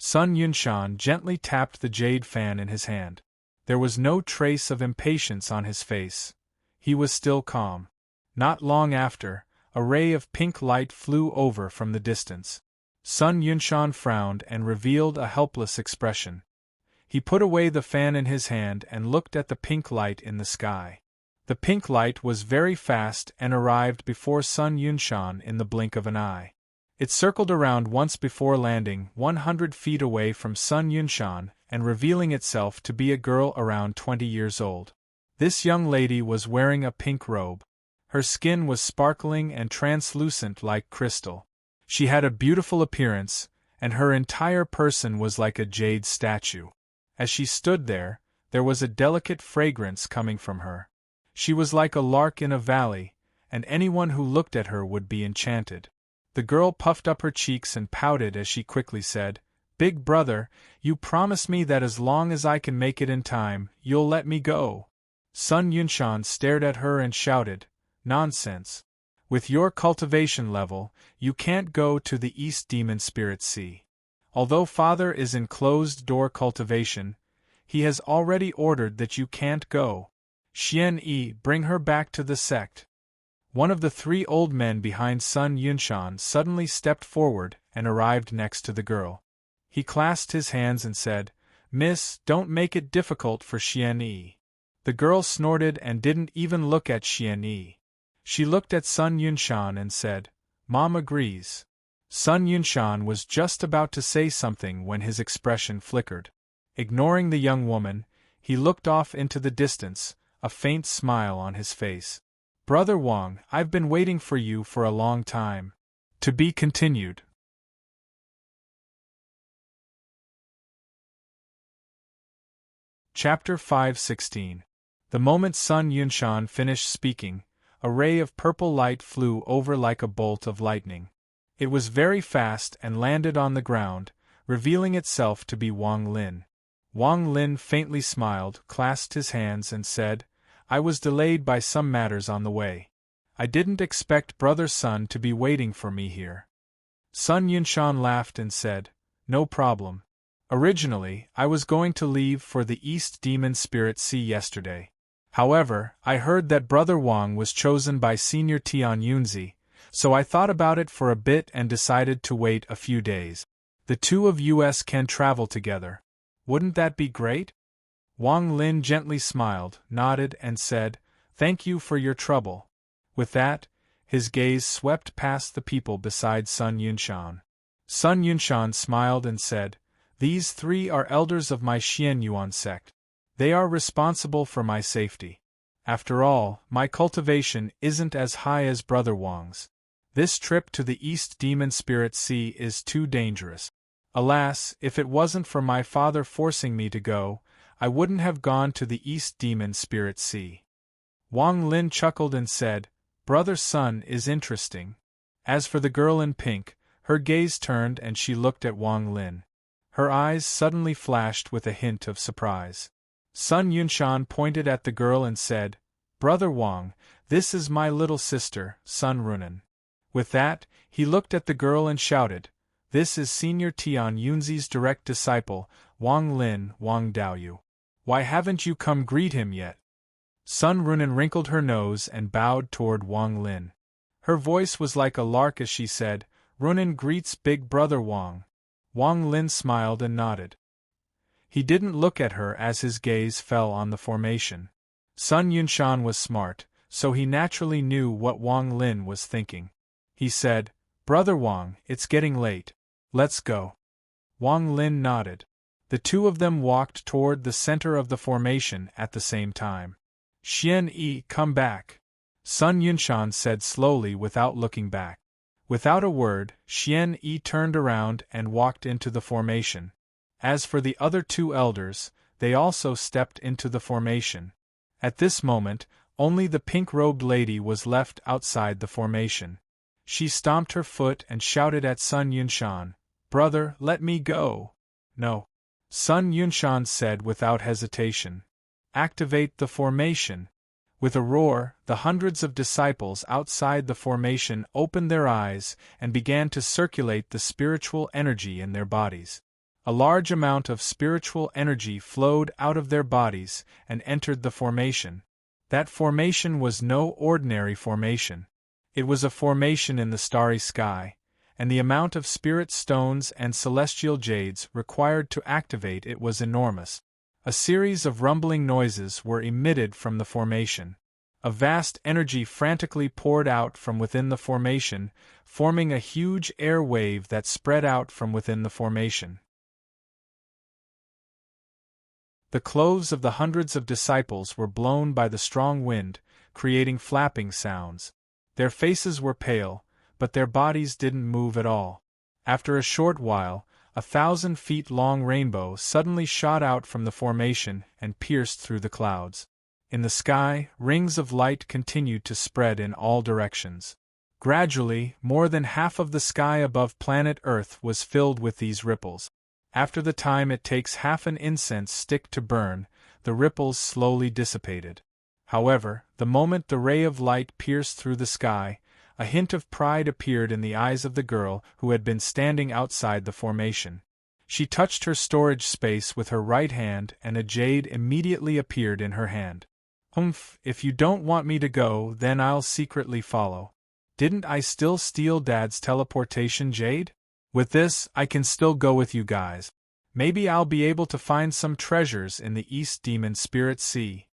Sun Yunshan gently tapped the jade fan in his hand. There was no trace of impatience on his face. He was still calm. Not long after, a ray of pink light flew over from the distance. Sun Yunshan frowned and revealed a helpless expression. He put away the fan in his hand and looked at the pink light in the sky. The pink light was very fast and arrived before Sun Yunshan in the blink of an eye. It circled around once before landing 100 feet away from Sun Yunshan and revealing itself to be a girl around 20 years old. This young lady was wearing a pink robe. Her skin was sparkling and translucent like crystal. She had a beautiful appearance, and her entire person was like a jade statue. As she stood there was a delicate fragrance coming from her. She was like a lark in a valley, and anyone who looked at her would be enchanted. The girl puffed up her cheeks and pouted as she quickly said, "Big brother, you promise me that as long as I can make it in time, you'll let me go." Sun Yunshan stared at her and shouted, "Nonsense. With your cultivation level, you can't go to the East Demon Spirit Sea. Although Father is in closed-door cultivation, he has already ordered that you can't go. Xian Yi, bring her back to the sect." One of the 3 old men behind Sun Yunshan suddenly stepped forward and arrived next to the girl. He clasped his hands and said, "Miss, don't make it difficult for Xian Yi." The girl snorted and didn't even look at Xian Yi. She looked at Sun Yunshan and said, "Mom agrees." Sun Yunshan was just about to say something when his expression flickered. Ignoring the young woman, he looked off into the distance, a faint smile on his face. "Brother Wang, I've been waiting for you for a long time." To be continued. Chapter 5:16. The moment Sun Yunshan finished speaking, a ray of purple light flew over like a bolt of lightning. It was very fast and landed on the ground, revealing itself to be Wang Lin. Wang Lin faintly smiled, clasped his hands and said, "I was delayed by some matters on the way. I didn't expect Brother Sun to be waiting for me here." Sun Yunshan laughed and said, "No problem. Originally, I was going to leave for the East Demon Spirit Sea yesterday. However, I heard that Brother Wang was chosen by Senior Tian Yunzi, so I thought about it for a bit and decided to wait a few days. The 2 of us can travel together. Wouldn't that be great?" Wang Lin gently smiled, nodded and said, "Thank you for your trouble." With that, his gaze swept past the people beside Sun Yunshan. Sun Yunshan smiled and said, "These 3 are elders of my Xian Yuan sect. They are responsible for my safety. After all, my cultivation isn't as high as Brother Wang's. This trip to the East Demon Spirit Sea is too dangerous. Alas, if it wasn't for my father forcing me to go, I wouldn't have gone to the East Demon Spirit Sea." Wang Lin chuckled and said, "Brother Sun is interesting." As for the girl in pink, her gaze turned and she looked at Wang Lin. Her eyes suddenly flashed with a hint of surprise. Sun Yunshan pointed at the girl and said, "Brother Wang, this is my little sister, Sun Runan." With that, he looked at the girl and shouted, "This is Senior Tian Yunzi's direct disciple, Wang Lin, Wang Daoyu. Why haven't you come greet him yet?" Sun Runan wrinkled her nose and bowed toward Wang Lin. Her voice was like a lark as she said, "Runan greets Big Brother Wang." Wang Lin smiled and nodded. He didn't look at her as his gaze fell on the formation. Sun Yunshan was smart, so he naturally knew what Wang Lin was thinking. He said, "Brother Wang, it's getting late. Let's go." Wang Lin nodded. The 2 of them walked toward the center of the formation at the same time. "Xian Yi, come back," Sun Yunshan said slowly without looking back. Without a word, Xian Yi turned around and walked into the formation. As for the other 2 elders, they also stepped into the formation. At this moment, only the pink-robed lady was left outside the formation. She stomped her foot and shouted at Sun Yunshan, "Brother, let me go." "No." Sun Yunshan said without hesitation. "Activate the formation." With a roar, the hundreds of disciples outside the formation opened their eyes and began to circulate the spiritual energy in their bodies. A large amount of spiritual energy flowed out of their bodies and entered the formation. That formation was no ordinary formation. It was a formation in the starry sky, and the amount of spirit stones and celestial jades required to activate it was enormous. A series of rumbling noises were emitted from the formation. A vast energy frantically poured out from within the formation, forming a huge air wave that spread out from within the formation. The clothes of the hundreds of disciples were blown by the strong wind, creating flapping sounds. Their faces were pale, but their bodies didn't move at all. After a short while, a 1,000-feet-long rainbow suddenly shot out from the formation and pierced through the clouds. In the sky, rings of light continued to spread in all directions. Gradually, more than half of the sky above planet Earth was filled with these ripples. After the time it takes half an incense stick to burn, the ripples slowly dissipated. However, the moment the ray of light pierced through the sky, a hint of pride appeared in the eyes of the girl who had been standing outside the formation. She touched her storage space with her right hand and a jade immediately appeared in her hand. If you don't want me to go, then I'll secretly follow. Didn't I still steal Dad's teleportation jade? With this, I can still go with you guys. Maybe I'll be able to find some treasures in the East Demon Spirit Sea.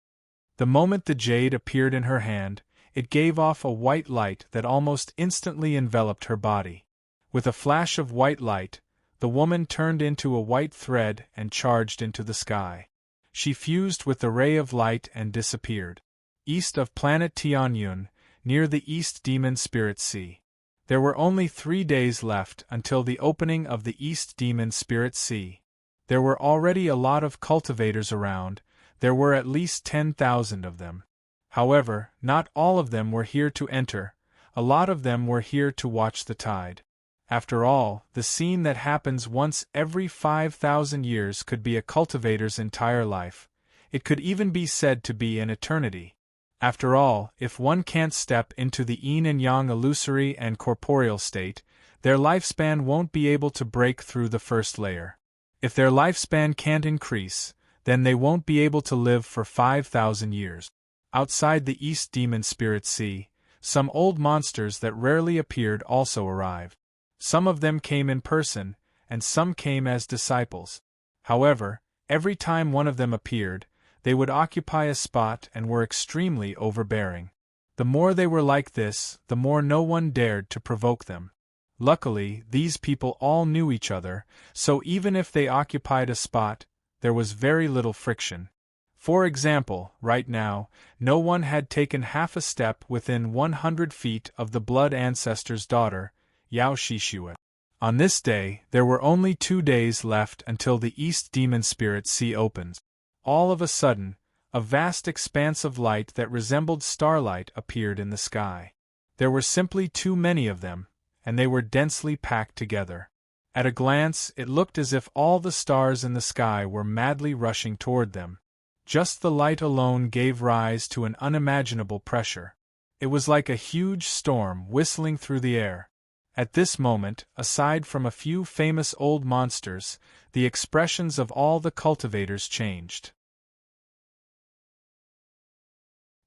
The moment the jade appeared in her hand, it gave off a white light that almost instantly enveloped her body. With a flash of white light, the woman turned into a white thread and charged into the sky. She fused with the ray of light and disappeared. East of planet Tianyun, near the East Demon Spirit Sea. There were only 3 days left until the opening of the East Demon Spirit Sea. There were already a lot of cultivators around, there were at least 10,000 of them. However, not all of them were here to enter, a lot of them were here to watch the tide. After all, the scene that happens once every 5,000 years could be a cultivator's entire life. It could even be said to be an eternity. After all, if one can't step into the yin and yang illusory and corporeal state, their lifespan won't be able to break through the first layer. If their lifespan can't increase, then they won't be able to live for 5,000 years. Outside the East Demon Spirit Sea, some old monsters that rarely appeared also arrived. Some of them came in person, and some came as disciples. However, every time one of them appeared, they would occupy a spot and were extremely overbearing. The more they were like this, the more no one dared to provoke them. Luckily, these people all knew each other, so even if they occupied a spot, there was very little friction. For example, right now, no one had taken half a step within 100 feet of the Blood Ancestor's daughter, Yao Shishue. On this day, there were only 2 days left until the East Demon Spirit Sea opens. All of a sudden, a vast expanse of light that resembled starlight appeared in the sky. There were simply too many of them, and they were densely packed together. At a glance, it looked as if all the stars in the sky were madly rushing toward them. Just the light alone gave rise to an unimaginable pressure. It was like a huge storm whistling through the air. At this moment, aside from a few famous old monsters, the expressions of all the cultivators changed.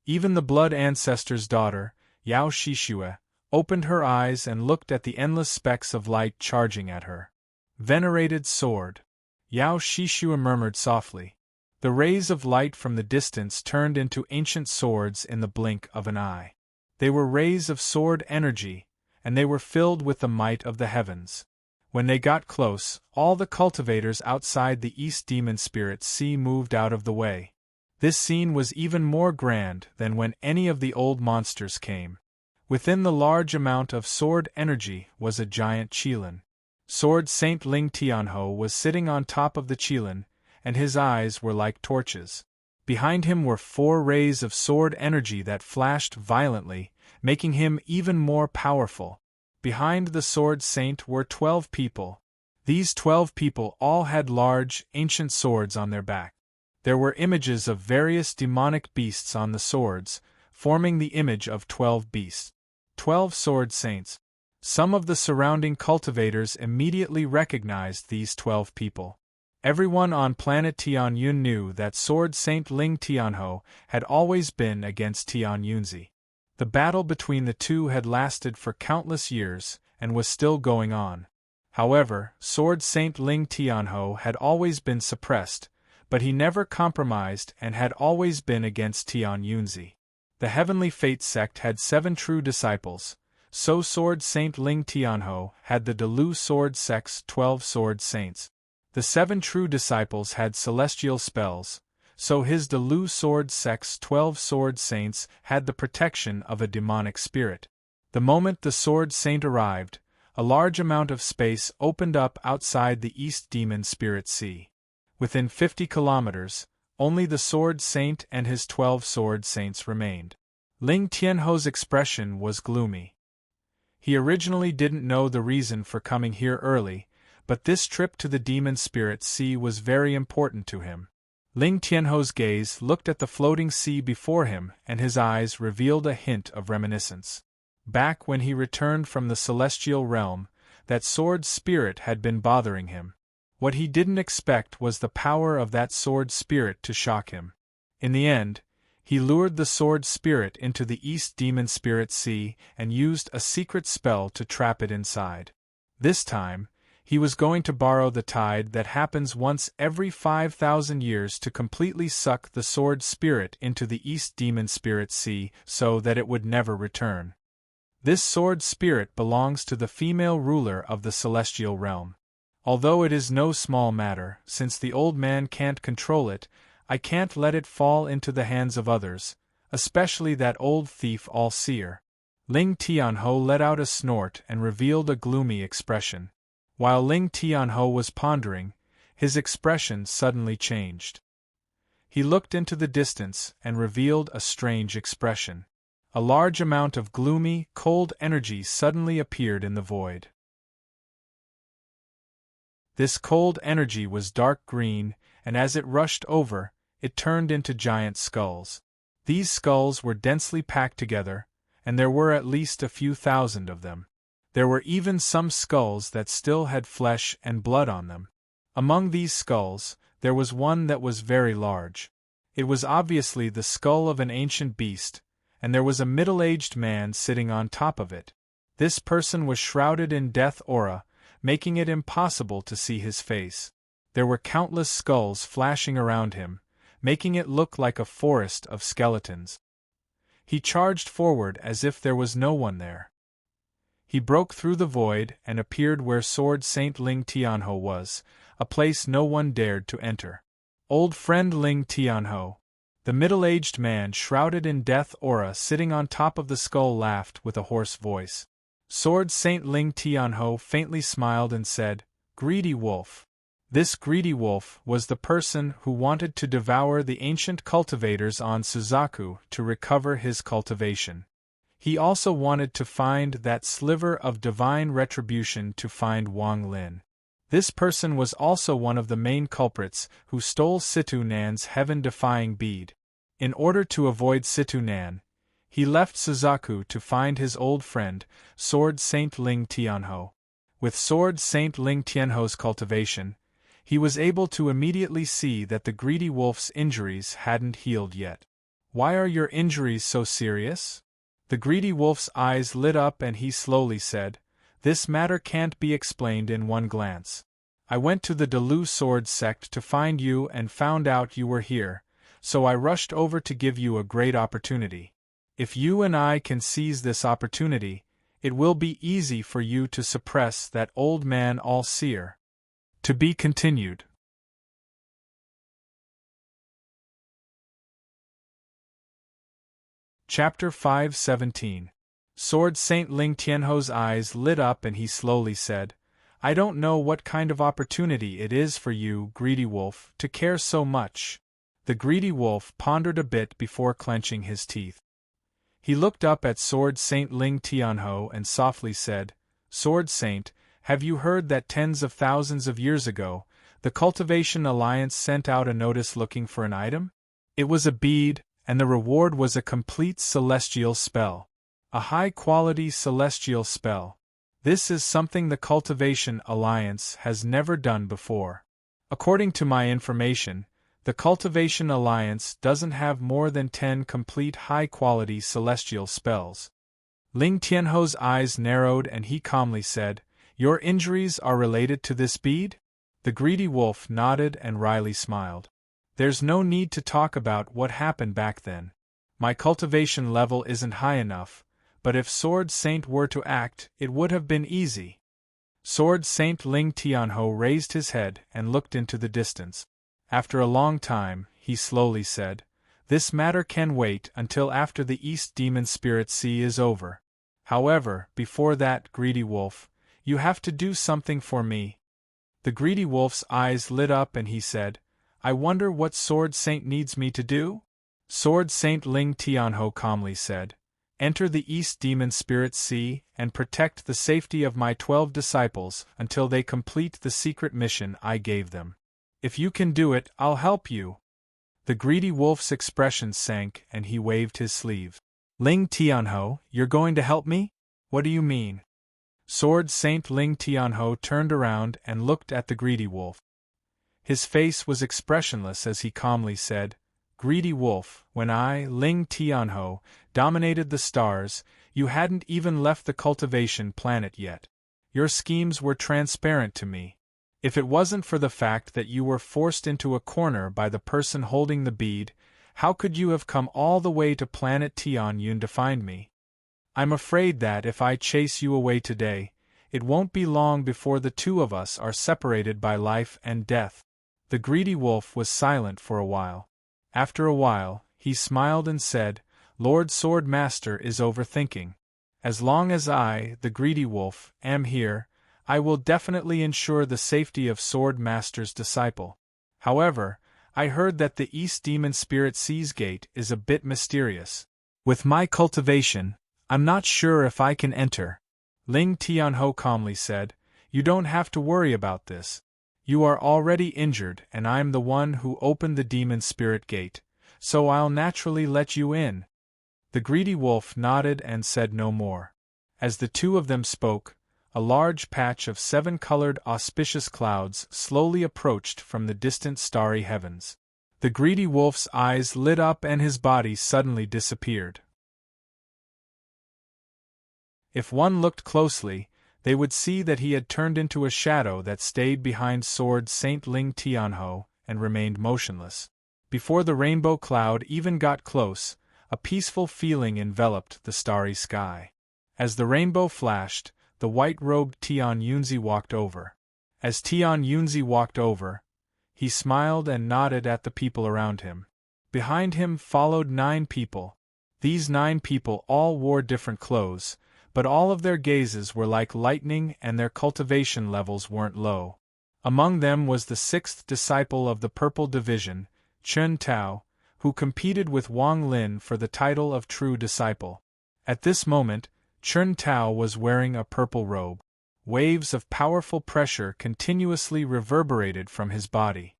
Even the Blood Ancestor's daughter, Yao Shishue, opened her eyes and looked at the endless specks of light charging at her. Venerated sword. Yao Shishue murmured softly. The rays of light from the distance turned into ancient swords in the blink of an eye. They were rays of sword energy, and they were filled with the might of the heavens. When they got close, all the cultivators outside the East Demon Spirit Sea moved out of the way. This scene was even more grand than when any of the old monsters came. Within the large amount of sword energy was a giant Qilin. Sword Saint Ling Tianho was sitting on top of the Qilin, and his eyes were like torches. Behind him were 4 rays of sword energy that flashed violently, making him even more powerful. Behind the Sword Saint were 12 people. These 12 people all had large, ancient swords on their back. There were images of various demonic beasts on the swords, forming the image of 12 beasts. 12 Sword Saints. Some of the surrounding cultivators immediately recognized these 12 people. Everyone on planet Tianyun knew that Sword Saint Ling Tianho had always been against Tianyunzi. The battle between the two had lasted for countless years, and was still going on. However, Sword Saint Ling Tianho had always been suppressed, but he never compromised and had always been against Tianyunzi. The Heavenly Fate sect had 7 true disciples, so Sword Saint Ling Tianho had the Delu Sword sect's 12 Sword Saints. The 7 true disciples had celestial spells, so his Delu Sword sect's 12 Sword Saints had the protection of a demonic spirit. The moment the Sword Saint arrived, a large amount of space opened up outside the East Demon Spirit Sea. Within 50 kilometers, only the Sword Saint and his 12 Sword Saints remained. Ling Tianho's expression was gloomy. He originally didn't know the reason for coming here early, but this trip to the Demon Spirit Sea was very important to him. Ling Tianho's gaze looked at the floating sea before him, and his eyes revealed a hint of reminiscence. Back when he returned from the celestial realm, that sword spirit had been bothering him. What he didn't expect was the power of that sword spirit to shock him. In the end, he lured the sword spirit into the East Demon Spirit Sea and used a secret spell to trap it inside. This time, he was going to borrow the tide that happens once every 5,000 years to completely suck the sword spirit into the East Demon Spirit Sea so that it would never return. This sword spirit belongs to the female ruler of the celestial realm. Although it is no small matter, since the old man can't control it, I can't let it fall into the hands of others, especially that old thief all-seer. Ling Tianho let out a snort and revealed a gloomy expression. While Ling Tianho was pondering, his expression suddenly changed. He looked into the distance and revealed a strange expression. A large amount of gloomy, cold energy suddenly appeared in the void. This cold energy was dark green, and as it rushed over, it turned into giant skulls. These skulls were densely packed together, and there were at least a few thousand of them. There were even some skulls that still had flesh and blood on them. Among these skulls, there was one that was very large. It was obviously the skull of an ancient beast, and there was a middle-aged man sitting on top of it. This person was shrouded in death aura, making it impossible to see his face. There were countless skulls flashing around him, making it look like a forest of skeletons. He charged forward as if there was no one there. He broke through the void and appeared where Sword Saint Ling Tianho was, a place no one dared to enter. Old friend Ling Tianho. The middle-aged man shrouded in death aura sitting on top of the skull laughed with a hoarse voice. Sword Saint Ling Tianho faintly smiled and said, "Greedy wolf." This greedy wolf was the person who wanted to devour the ancient cultivators on Suzaku to recover his cultivation. He also wanted to find that sliver of divine retribution to find Wang Lin. This person was also one of the main culprits who stole Situ Nan's heaven-defying bead. In order to avoid Situ Nan, he left Suzaku to find his old friend, Sword Saint Ling Tianho. With Sword Saint Ling Tianho's cultivation, he was able to immediately see that the greedy wolf's injuries hadn't healed yet. "Why are your injuries so serious?" The greedy wolf's eyes lit up and he slowly said, "This matter can't be explained in one glance. I went to the Delu Sword sect to find you and found out you were here, so I rushed over to give you a great opportunity. If you and I can seize this opportunity, it will be easy for you to suppress that old man all-seer." To be continued. Chapter 5:17. Sword Saint Ling Tianho's eyes lit up and he slowly said, "I don't know what kind of opportunity it is for you, greedy wolf, to care so much." The greedy wolf pondered a bit before clenching his teeth. He looked up at Sword Saint Ling Tianho and softly said, "Sword Saint, have you heard that tens of thousands of years ago, the Cultivation Alliance sent out a notice looking for an item? It was a bead, and the reward was a complete celestial spell. A high-quality celestial spell. This is something the Cultivation Alliance has never done before. According to my information, the Cultivation Alliance doesn't have more than 10 complete high-quality celestial spells." Ling Tianho's eyes narrowed and he calmly said, "Your injuries are related to this bead?" The greedy wolf nodded and wryly smiled. "There's no need to talk about what happened back then. My cultivation level isn't high enough, but if Sword Saint were to act, it would have been easy." Sword Saint Ling Tianho raised his head and looked into the distance. After a long time, he slowly said, "This matter can wait until after the East Demon Spirit Sea is over. However, before that, greedy wolf, you have to do something for me." The greedy wolf's eyes lit up and he said, "I wonder what Sword Saint needs me to do?" Sword Saint Ling Tianho calmly said, "Enter the East Demon Spirit Sea and protect the safety of my 12 disciples until they complete the secret mission I gave them. If you can do it, I'll help you." The greedy wolf's expression sank and he waved his sleeve. "Ling Tianho, you're going to help me? What do you mean?" Sword Saint Ling Tianho turned around and looked at the greedy wolf. His face was expressionless as he calmly said, "Greedy wolf, when I, Ling Tianho, dominated the stars, you hadn't even left the cultivation planet yet. Your schemes were transparent to me. If it wasn't for the fact that you were forced into a corner by the person holding the bead, how could you have come all the way to planet Tianyun to find me? I'm afraid that if I chase you away today, it won't be long before the two of us are separated by life and death." The greedy wolf was silent for a while. After a while, he smiled and said, "Lord Sword Master is overthinking. As long as I, the greedy wolf, am here, I will definitely ensure the safety of Sword Master's disciple. However, I heard that the East Demon Spirit Sea's gate is a bit mysterious. With my cultivation, I'm not sure if I can enter." Ling Tianho calmly said, "You don't have to worry about this. You are already injured and I'm the one who opened the Demon Spirit Gate, so I'll naturally let you in." The greedy wolf nodded and said no more. As the two of them spoke, a large patch of 7-colored auspicious clouds slowly approached from the distant starry heavens. The greedy wolf's eyes lit up and his body suddenly disappeared. If one looked closely, they would see that he had turned into a shadow that stayed behind Sword Saint Ling Tianho and remained motionless. Before the rainbow cloud even got close, a peaceful feeling enveloped the starry sky. As the rainbow flashed, the white-robed Tian Yunzi walked over. As Tian Yunzi walked over, he smiled and nodded at the people around him. Behind him followed 9 people. These 9 people all wore different clothes, but all of their gazes were like lightning and their cultivation levels weren't low. Among them was the 6th disciple of the Purple Division, Chen Tao, who competed with Wang Lin for the title of True Disciple. At this moment, Chen Tao was wearing a purple robe. Waves of powerful pressure continuously reverberated from his body.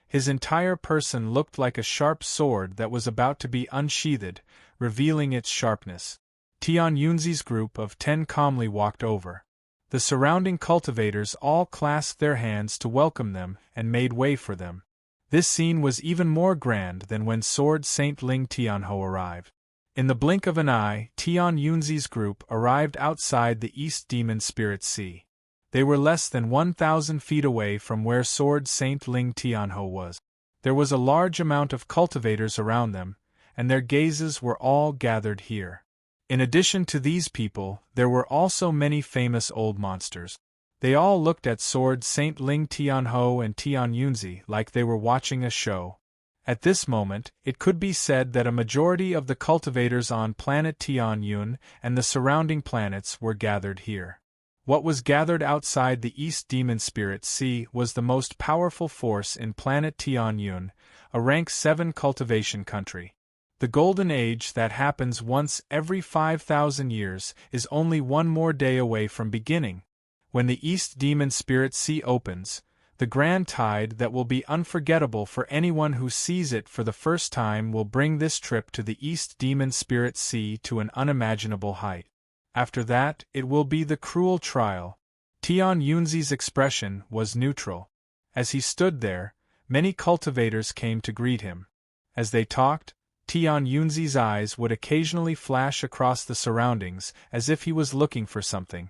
His entire person looked like a sharp sword that was about to be unsheathed, revealing its sharpness. Tian Yunzi's group of 10 calmly walked over. The surrounding cultivators all clasped their hands to welcome them and made way for them. This scene was even more grand than when Sword Saint Ling Tianho arrived. In the blink of an eye, Tian Yunzi's group arrived outside the East Demon Spirit Sea. They were less than 1,000 feet away from where Sword Saint Ling Tianho was. There was a large amount of cultivators around them, and their gazes were all gathered here. In addition to these people, there were also many famous old monsters. They all looked at Sword Saint Ling Tianho and Tian Yunzi like they were watching a show. At this moment, it could be said that a majority of the cultivators on planet Tianyun and the surrounding planets were gathered here. What was gathered outside the East Demon Spirit Sea was the most powerful force in planet Tianyun, a rank 7 cultivation country. The Golden Age that happens once every 5,000 years is only one more day away from beginning. When the East Demon Spirit Sea opens, the grand tide that will be unforgettable for anyone who sees it for the first time will bring this trip to the East Demon Spirit Sea to an unimaginable height. After that, it will be the cruel trial. Tian Yunzi's expression was neutral. As he stood there, many cultivators came to greet him. As they talked, Tian Yunzi's eyes would occasionally flash across the surroundings as if he was looking for something.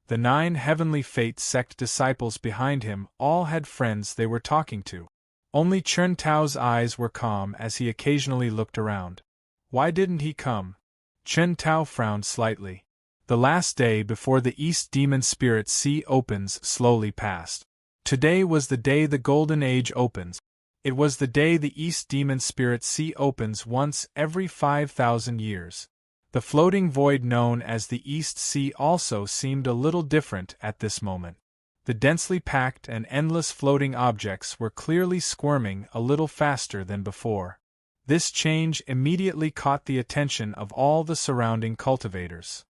The 9 Heavenly Fate sect disciples behind him all had friends they were talking to. Only Chen Tao's eyes were calm as he occasionally looked around. Why didn't he come? Chen Tao frowned slightly. The last day before the East Demon Spirit Sea opens slowly passed. Today was the day the Golden Age opens. It was the day the East Demon Spirit Sea opens once every 5,000 years. The floating void known as the East Sea also seemed a little different at this moment. The densely packed and endless floating objects were clearly squirming a little faster than before. This change immediately caught the attention of all the surrounding cultivators.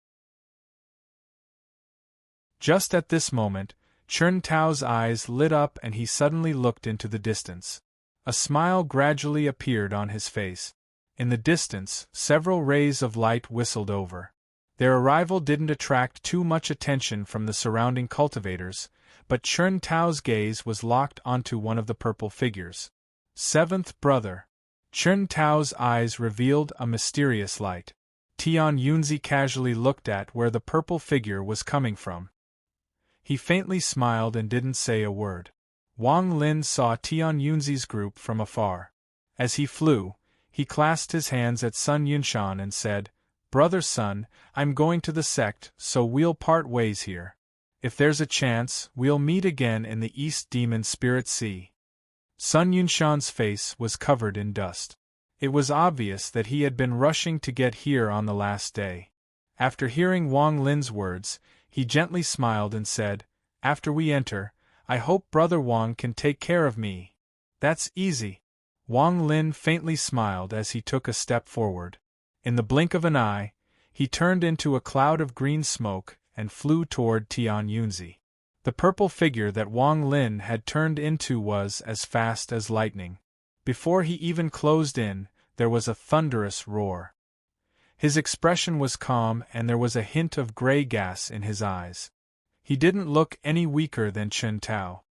Just at this moment, Chern Tao's eyes lit up and he suddenly looked into the distance. A smile gradually appeared on his face. In the distance, several rays of light whistled over. Their arrival didn't attract too much attention from the surrounding cultivators, but Chern Tao's gaze was locked onto one of the purple figures. Seventh brother. Chern Tao's eyes revealed a mysterious light. Tian Yunzi casually looked at where the purple figure was coming from. He faintly smiled and didn't say a word. Wang Lin saw Tian Yunzi's group from afar. As he flew, he clasped his hands at Sun Yunshan and said, "Brother Sun, I'm going to the sect, so we'll part ways here. If there's a chance, we'll meet again in the East Demon Spirit Sea." Sun Yunshan's face was covered in dust. It was obvious that he had been rushing to get here on the last day. After hearing Wang Lin's words, he gently smiled and said, "After we enter, I hope Brother Wang can take care of me." "That's easy." Wang Lin faintly smiled as he took a step forward. In the blink of an eye, he turned into a cloud of green smoke and flew toward Tian Yunzi. The purple figure that Wang Lin had turned into was as fast as lightning. Before he even closed in, there was a thunderous roar. His expression was calm and there was a hint of gray gas in his eyes. He didn't look any weaker than Chern Tao.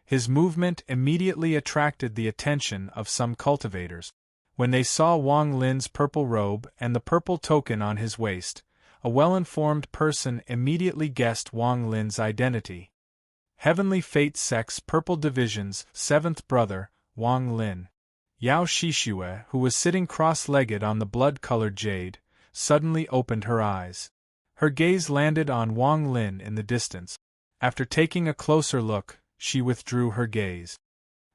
His movement immediately attracted the attention of some cultivators. When they saw Wang Lin's purple robe and the purple token on his waist, a well-informed person immediately guessed Wang Lin's identity. Heavenly Fate Sect's Purple Division's seventh brother, Wang Lin. Yao Shishue, who was sitting cross-legged on the blood-colored jade, suddenly opened her eyes. Her gaze landed on Wang Lin in the distance. After taking a closer look, she withdrew her gaze.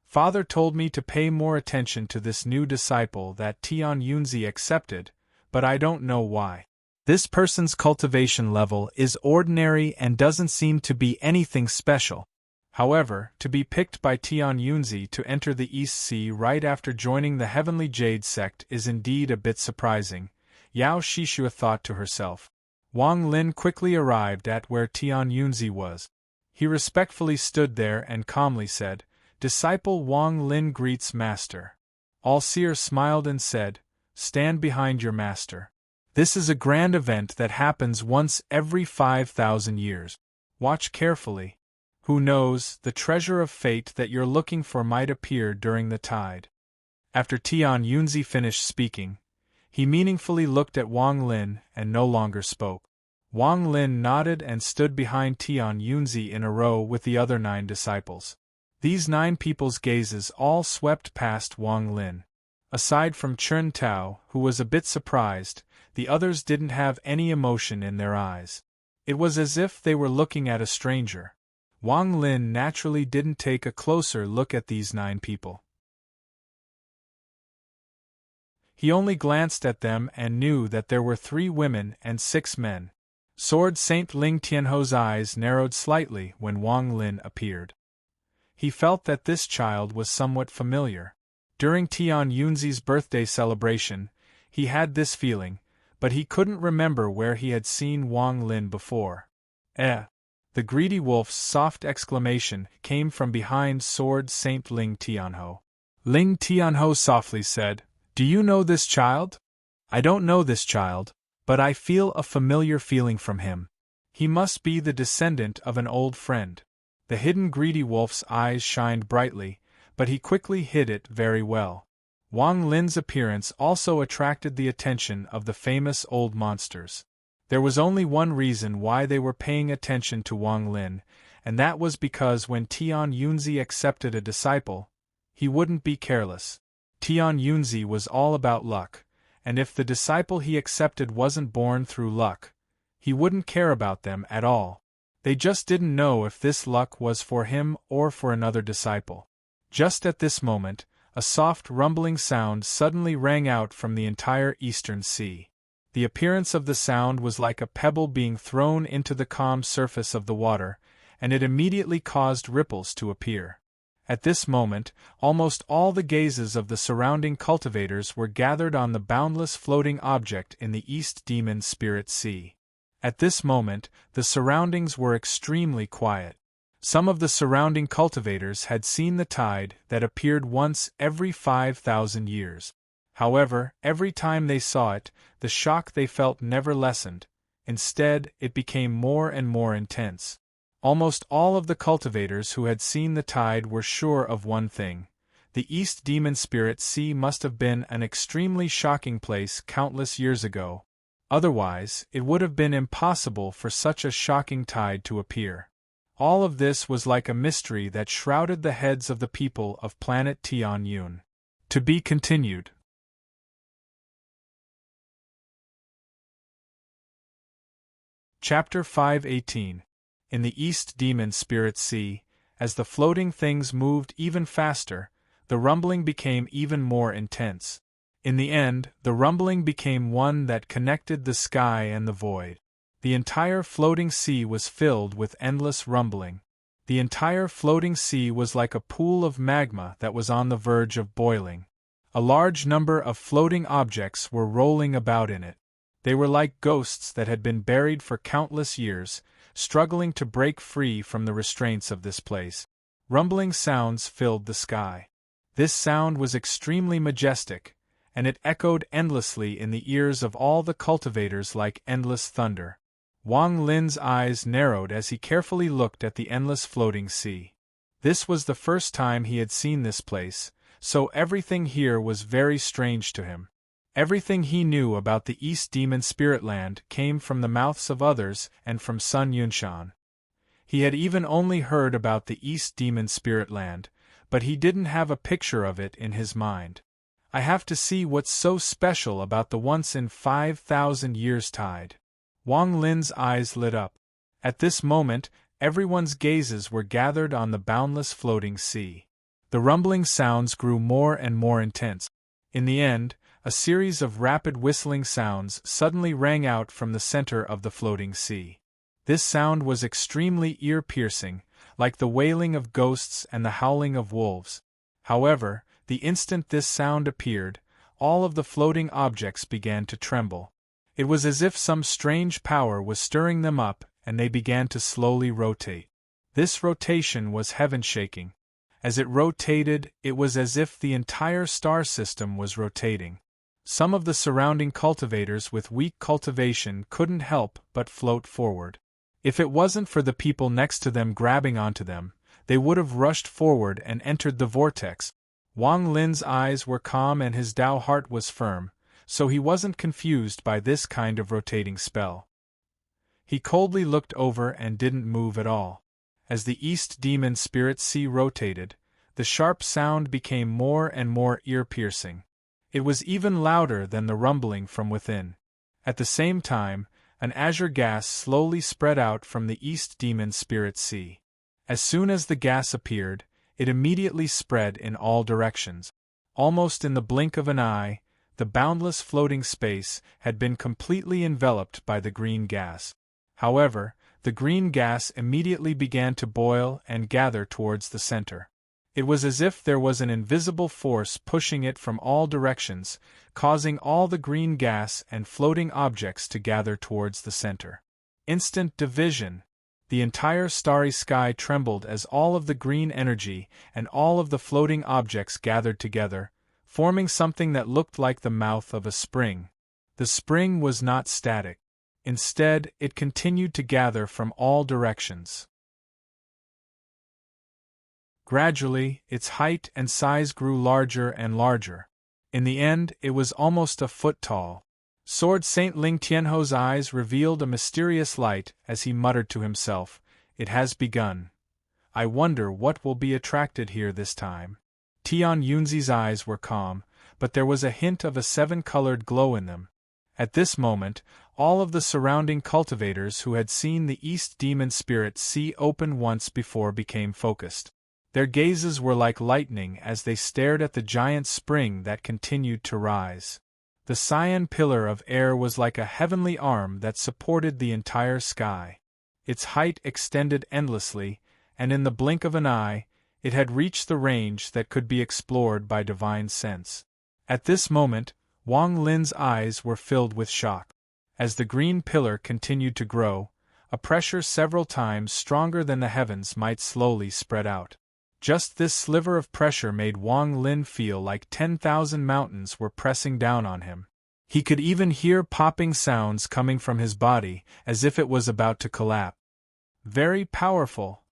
"Father told me to pay more attention to this new disciple that Tian Yunzi accepted, but I don't know why. This person's cultivation level is ordinary and doesn't seem to be anything special. However, to be picked by Tian Yunzi to enter the East Sea right after joining the Heavenly Jade sect is indeed a bit surprising," Yao Shishue thought to herself. Wang Lin quickly arrived at where Tian Yunzi was. He respectfully stood there and calmly said, "Disciple Wang Lin greets Master." All Seer smiled and said, "Stand behind your master. This is a grand event that happens once every 5,000 years. Watch carefully. Who knows, the treasure of fate that you're looking for might appear during the tide." After Tian Yunzi finished speaking, he meaningfully looked at Wang Lin and no longer spoke. Wang Lin nodded and stood behind Tian Yunzi in a row with the other 9 disciples. These 9 people's gazes all swept past Wang Lin. Aside from Chern Tao, who was a bit surprised, the others didn't have any emotion in their eyes. It was as if they were looking at a stranger. Wang Lin naturally didn't take a closer look at these 9 people. He only glanced at them and knew that there were 3 women and 6 men. Sword Saint Ling Tianho's eyes narrowed slightly when Wang Lin appeared. He felt that this child was somewhat familiar. During Tian Yunzi's birthday celebration, he had this feeling, but he couldn't remember where he had seen Wang Lin before. "Eh!" The greedy wolf's soft exclamation came from behind Sword Saint Ling Tianho. Ling Tianho softly said, "Do you know this child?" "I don't know this child, but I feel a familiar feeling from him. He must be the descendant of an old friend." The hidden greedy wolf's eyes shined brightly, but he quickly hid it very well. Wang Lin's appearance also attracted the attention of the famous old monsters. There was only one reason why they were paying attention to Wang Lin, and that was because when Tian Yunzi accepted a disciple, he wouldn't be careless. Tian Yunzi was all about luck, and if the disciple he accepted wasn't born through luck, he wouldn't care about them at all. They just didn't know if this luck was for him or for another disciple. Just at this moment, a soft rumbling sound suddenly rang out from the entire eastern sea. The appearance of the sound was like a pebble being thrown into the calm surface of the water, and it immediately caused ripples to appear. At this moment, almost all the gazes of the surrounding cultivators were gathered on the boundless floating object in the East Demon Spirit Sea. At this moment, the surroundings were extremely quiet. Some of the surrounding cultivators had seen the tide that appeared once every 5,000 years. However, every time they saw it, the shock they felt never lessened. Instead, it became more and more intense. Almost all of the cultivators who had seen the tide were sure of one thing: the East Demon Spirit Sea must have been an extremely shocking place countless years ago. Otherwise, it would have been impossible for such a shocking tide to appear. All of this was like a mystery that shrouded the heads of the people of planet Tianyun. To be continued. Chapter 518. In the East Demon Spirit Sea, as the floating things moved even faster, the rumbling became even more intense. In the end, the rumbling became one that connected the sky and the void. The entire floating sea was filled with endless rumbling. The entire floating sea was like a pool of magma that was on the verge of boiling. A large number of floating objects were rolling about in it. They were like ghosts that had been buried for countless years, struggling to break free from the restraints of this place. Rumbling sounds filled the sky. This sound was extremely majestic, and it echoed endlessly in the ears of all the cultivators like endless thunder. Wang Lin's eyes narrowed as he carefully looked at the endless floating sea. This was the first time he had seen this place, so everything here was very strange to him. Everything he knew about the East Demon Spirit Land came from the mouths of others and from Sun Yunshan. He had even only heard about the East Demon Spirit Land, but he didn't have a picture of it in his mind. I have to see what's so special about the once-in-5,000 years tide. Wang Lin's eyes lit up. At this moment, everyone's gazes were gathered on the boundless floating sea. The rumbling sounds grew more and more intense. In the end, a series of rapid whistling sounds suddenly rang out from the center of the floating sea. This sound was extremely ear-piercing, like the wailing of ghosts and the howling of wolves. However, the instant this sound appeared, all of the floating objects began to tremble. It was as if some strange power was stirring them up, and they began to slowly rotate. This rotation was heaven-shaking. As it rotated, it was as if the entire star system was rotating. Some of the surrounding cultivators with weak cultivation couldn't help but float forward. If it wasn't for the people next to them grabbing onto them, they would have rushed forward and entered the vortex. Wang Lin's eyes were calm and his Tao heart was firm, so he wasn't confused by this kind of rotating spell. He coldly looked over and didn't move at all. As the East Demon Spirit Sea rotated, the sharp sound became more and more ear-piercing. It was even louder than the rumbling from within. At the same time, an azure gas slowly spread out from the East Demon Spirit Sea. As soon as the gas appeared, it immediately spread in all directions. Almost in the blink of an eye, the boundless floating space had been completely enveloped by the green gas. However, the green gas immediately began to boil and gather towards the center. It was as if there was an invisible force pushing it from all directions, causing all the green gas and floating objects to gather towards the center. Instant division. The entire starry sky trembled as all of the green energy and all of the floating objects gathered together, forming something that looked like the mouth of a spring. The spring was not static. Instead, it continued to gather from all directions. Gradually, its height and size grew larger and larger. In the end, it was almost a foot tall. Sword Saint Ling Tianho's eyes revealed a mysterious light as he muttered to himself, "It has begun. I wonder what will be attracted here this time." Tian Yunzi's eyes were calm, but there was a hint of a seven-colored glow in them. At this moment, all of the surrounding cultivators who had seen the East Demon Spirit Sea open once before became focused. Their gazes were like lightning as they stared at the giant spring that continued to rise. The cyan pillar of air was like a heavenly arm that supported the entire sky. Its height extended endlessly, and in the blink of an eye, it had reached the range that could be explored by divine sense. At this moment, Wang Lin's eyes were filled with shock. As the green pillar continued to grow, a pressure several times stronger than the heavens might slowly spread out. Just this sliver of pressure made Wang Lin feel like 10,000 mountains were pressing down on him. He could even hear popping sounds coming from his body, as if it was about to collapse. Very powerful.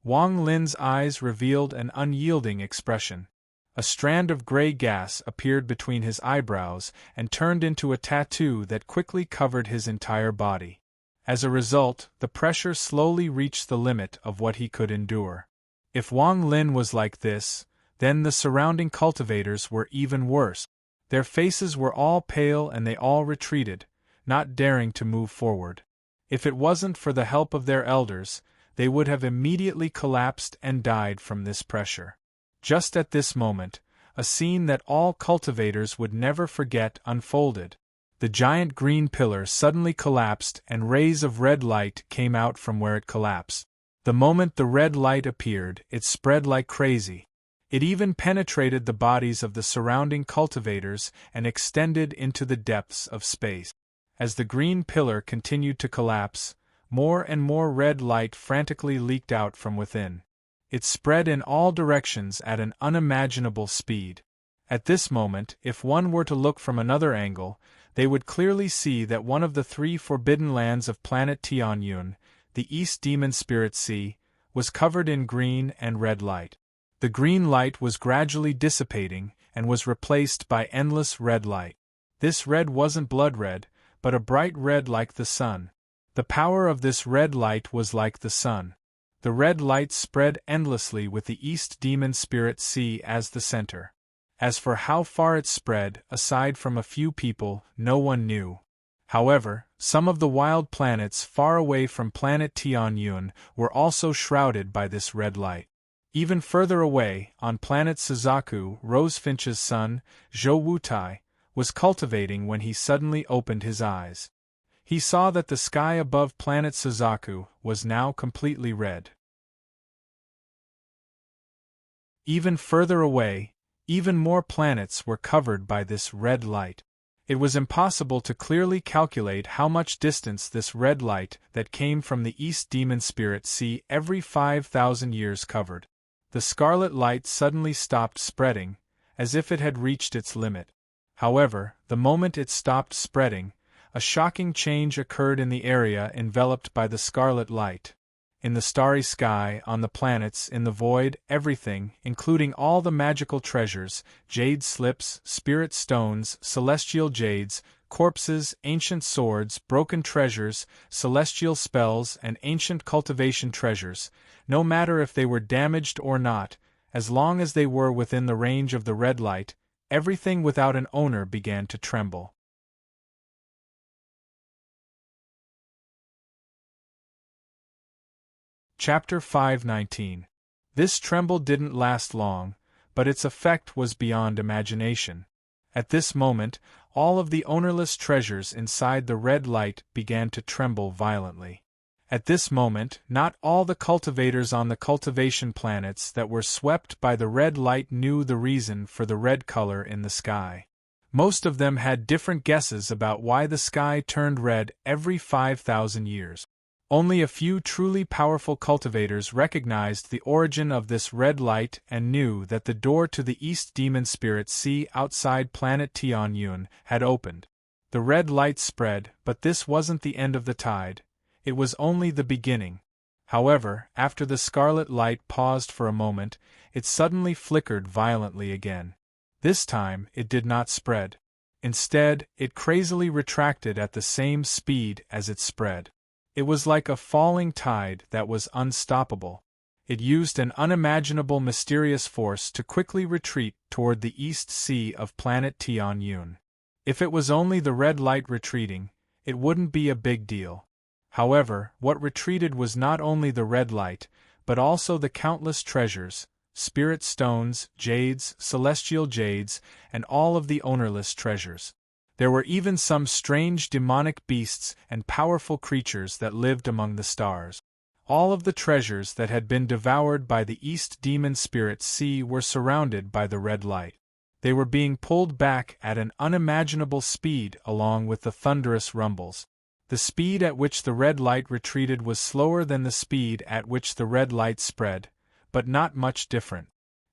Wang Lin's eyes revealed an unyielding expression. A strand of gray gas appeared between his eyebrows and turned into a tattoo that quickly covered his entire body. As a result, the pressure slowly reached the limit of what he could endure. If Wang Lin was like this, then the surrounding cultivators were even worse. Their faces were all pale and they all retreated, not daring to move forward. If it wasn't for the help of their elders, they would have immediately collapsed and died from this pressure. Just at this moment, a scene that all cultivators would never forget unfolded. The giant green pillar suddenly collapsed and rays of red light came out from where it collapsed. The moment the red light appeared, it spread like crazy. It even penetrated the bodies of the surrounding cultivators and extended into the depths of space. As the green pillar continued to collapse, more and more red light frantically leaked out from within. It spread in all directions at an unimaginable speed. At this moment, if one were to look from another angle, they would clearly see that one of the 3 forbidden lands of planet Tianyun, the East Demon Spirit Sea, was covered in green and red light. The green light was gradually dissipating and was replaced by endless red light. This red wasn't blood red, but a bright red like the sun. The power of this red light was like the sun. The red light spread endlessly with the East Demon Spirit Sea as the center. As for how far it spread, aside from a few people, no one knew. However, some of the wild planets far away from planet Tianyun were also shrouded by this red light. Even further away, on planet Suzaku, Rosefinch's son, Zhou Wutai, was cultivating when he suddenly opened his eyes. He saw that the sky above planet Suzaku was now completely red. Even further away, even more planets were covered by this red light. It was impossible to clearly calculate how much distance this red light that came from the East Demon Spirit Sea every 5,000 years covered. The scarlet light suddenly stopped spreading, as if it had reached its limit. However, the moment it stopped spreading, a shocking change occurred in the area enveloped by the scarlet light. In the starry sky, on the planets, in the void, everything, including all the magical treasures, jade slips, spirit stones, celestial jades, corpses, ancient swords, broken treasures, celestial spells, and ancient cultivation treasures, no matter if they were damaged or not, as long as they were within the range of the red light, everything without an owner began to tremble. Chapter 519. This tremble didn't last long, but its effect was beyond imagination. At this moment, all of the ownerless treasures inside the red light began to tremble violently. At this moment, not all the cultivators on the cultivation planets that were swept by the red light knew the reason for the red color in the sky. Most of them had different guesses about why the sky turned red every 5,000 years. Only a few truly powerful cultivators recognized the origin of this red light and knew that the door to the East Demon Spirit Sea outside planet Tianyun had opened. The red light spread, but this wasn't the end of the tide. It was only the beginning. However, after the scarlet light paused for a moment, it suddenly flickered violently again. This time, it did not spread. Instead, it crazily retracted at the same speed as it spread. It was like a falling tide that was unstoppable. It used an unimaginable mysterious force to quickly retreat toward the East Sea of planet Tianyun. If it was only the red light retreating, it wouldn't be a big deal. However, what retreated was not only the red light, but also the countless treasures, spirit stones, jades, celestial jades, and all of the ownerless treasures. There were even some strange demonic beasts and powerful creatures that lived among the stars. All of the treasures that had been devoured by the East Demon Spirit Sea were surrounded by the red light. They were being pulled back at an unimaginable speed along with the thunderous rumbles. The speed at which the red light retreated was slower than the speed at which the red light spread, but not much different.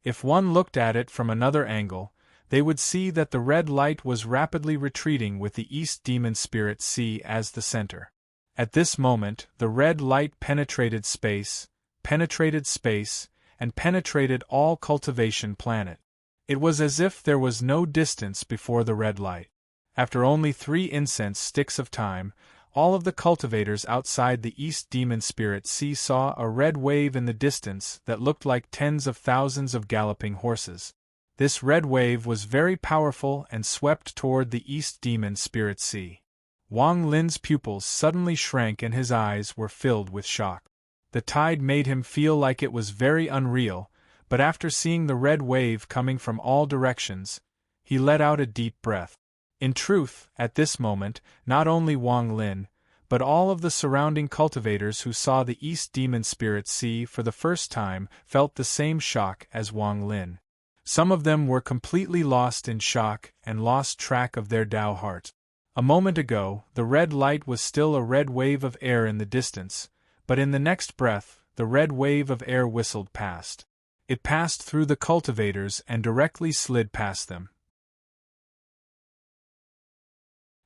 If one looked at it from another angle, they would see that the red light was rapidly retreating with the East Demon Spirit Sea as the center. At this moment, the red light penetrated space, and penetrated all cultivation planet. It was as if there was no distance before the red light. After only 3 incense sticks of time, all of the cultivators outside the East Demon Spirit Sea saw a red wave in the distance that looked like tens of thousands of galloping horses. This red wave was very powerful and swept toward the East Demon Spirit Sea. Wang Lin's pupils suddenly shrank and his eyes were filled with shock. The tide made him feel like it was very unreal, but after seeing the red wave coming from all directions, he let out a deep breath. In truth, at this moment, not only Wang Lin, but all of the surrounding cultivators who saw the East Demon Spirit Sea for the first time felt the same shock as Wang Lin. Some of them were completely lost in shock and lost track of their Tao heart. A moment ago, the red light was still a red wave of air in the distance, but in the next breath, the red wave of air whistled past. It passed through the cultivators and directly slid past them.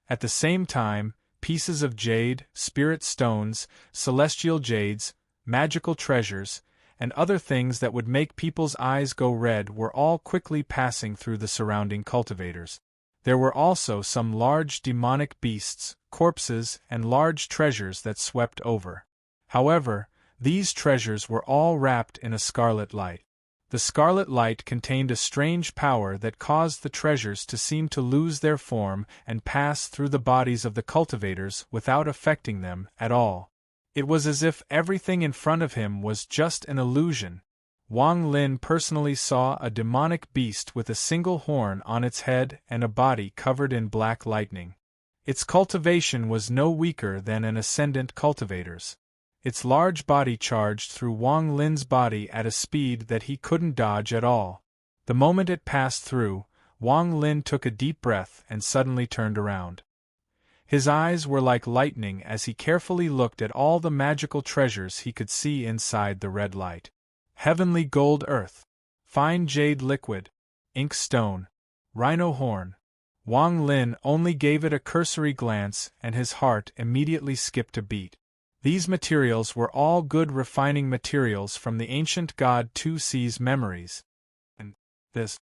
At the same time, pieces of jade, spirit stones, celestial jades, magical treasures, and other things that would make people's eyes go red were all quickly passing through the surrounding cultivators. There were also some large demonic beasts, corpses, and large treasures that swept over. However, these treasures were all wrapped in a scarlet light. The scarlet light contained a strange power that caused the treasures to seem to lose their form and pass through the bodies of the cultivators without affecting them at all. It was as if everything in front of him was just an illusion. Wang Lin personally saw a demonic beast with a single horn on its head and a body covered in black lightning. Its cultivation was no weaker than an ascendant cultivator's. Its large body charged through Wang Lin's body at a speed that he couldn't dodge at all. The moment it passed through, Wang Lin took a deep breath and suddenly turned around. His eyes were like lightning as he carefully looked at all the magical treasures he could see inside the red light. Heavenly gold earth, fine jade liquid, ink stone, rhino horn. Wang Lin only gave it a cursory glance and his heart immediately skipped a beat. These materials were all good refining materials from the ancient god Tu Si's memories. And this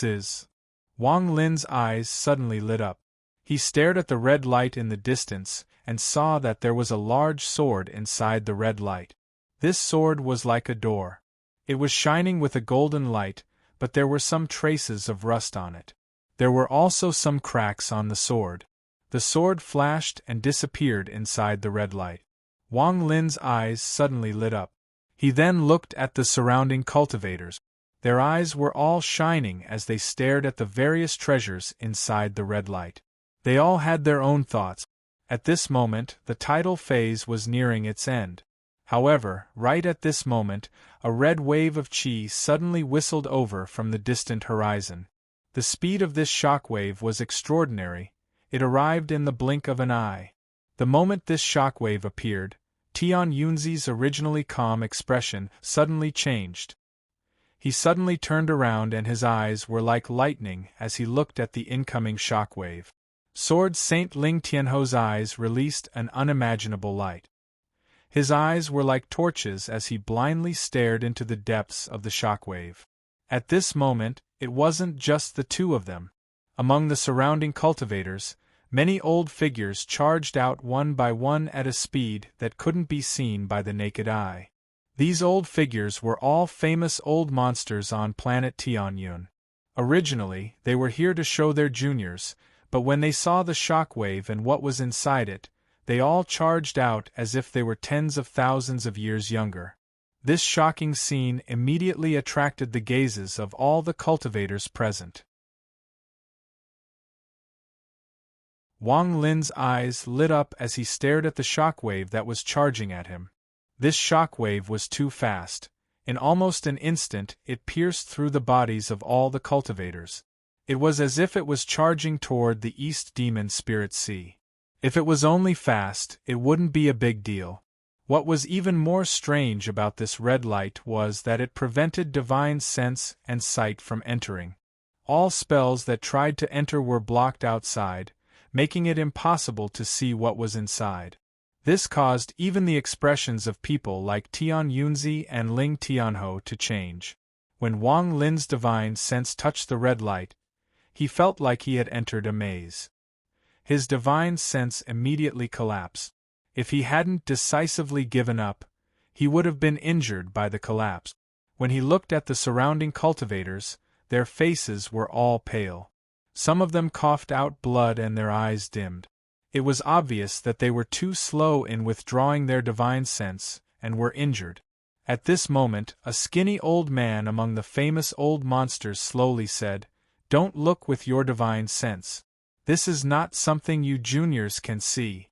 is... Wang Lin's eyes suddenly lit up. He stared at the red light in the distance and saw that there was a large sword inside the red light. This sword was like a door. It was shining with a golden light, but there were some traces of rust on it. There were also some cracks on the sword. The sword flashed and disappeared inside the red light. Wang Lin's eyes suddenly lit up. He then looked at the surrounding cultivators. Their eyes were all shining as they stared at the various treasures inside the red light. They all had their own thoughts. At this moment, the tidal phase was nearing its end. However, right at this moment, a red wave of qi suddenly whistled over from the distant horizon. The speed of this shock wave was extraordinary. It arrived in the blink of an eye. The moment this shock wave appeared, Tian Yunzi's originally calm expression suddenly changed. He suddenly turned around and his eyes were like lightning as he looked at the incoming shock wave. Sword Saint Ling Tianho's eyes released an unimaginable light. His eyes were like torches as he blindly stared into the depths of the shock wave. At this moment, it wasn't just the two of them. Among the surrounding cultivators, many old figures charged out one by one at a speed that couldn't be seen by the naked eye. These old figures were all famous old monsters on planet Tianyun. Originally, they were here to show their juniors, but when they saw the shock wave and what was inside it, they all charged out as if they were tens of thousands of years younger. This shocking scene immediately attracted the gazes of all the cultivators present. Wang Lin's eyes lit up as he stared at the shockwave that was charging at him. This shockwave was too fast. In almost an instant, it pierced through the bodies of all the cultivators. It was as if it was charging toward the East Demon Spirit Sea. If it was only fast, it wouldn't be a big deal. What was even more strange about this red light was that it prevented divine sense and sight from entering. All spells that tried to enter were blocked outside, making it impossible to see what was inside. This caused even the expressions of people like Tian Yunzi and Ling Tianho to change. When Wang Lin's divine sense touched the red light, he felt like he had entered a maze. His divine sense immediately collapsed. If he hadn't decisively given up, he would have been injured by the collapse. When he looked at the surrounding cultivators, their faces were all pale. Some of them coughed out blood and their eyes dimmed. It was obvious that they were too slow in withdrawing their divine sense, and were injured. At this moment, a skinny old man among the famous old monsters slowly said, "Don't look with your divine sense. This is not something you juniors can see."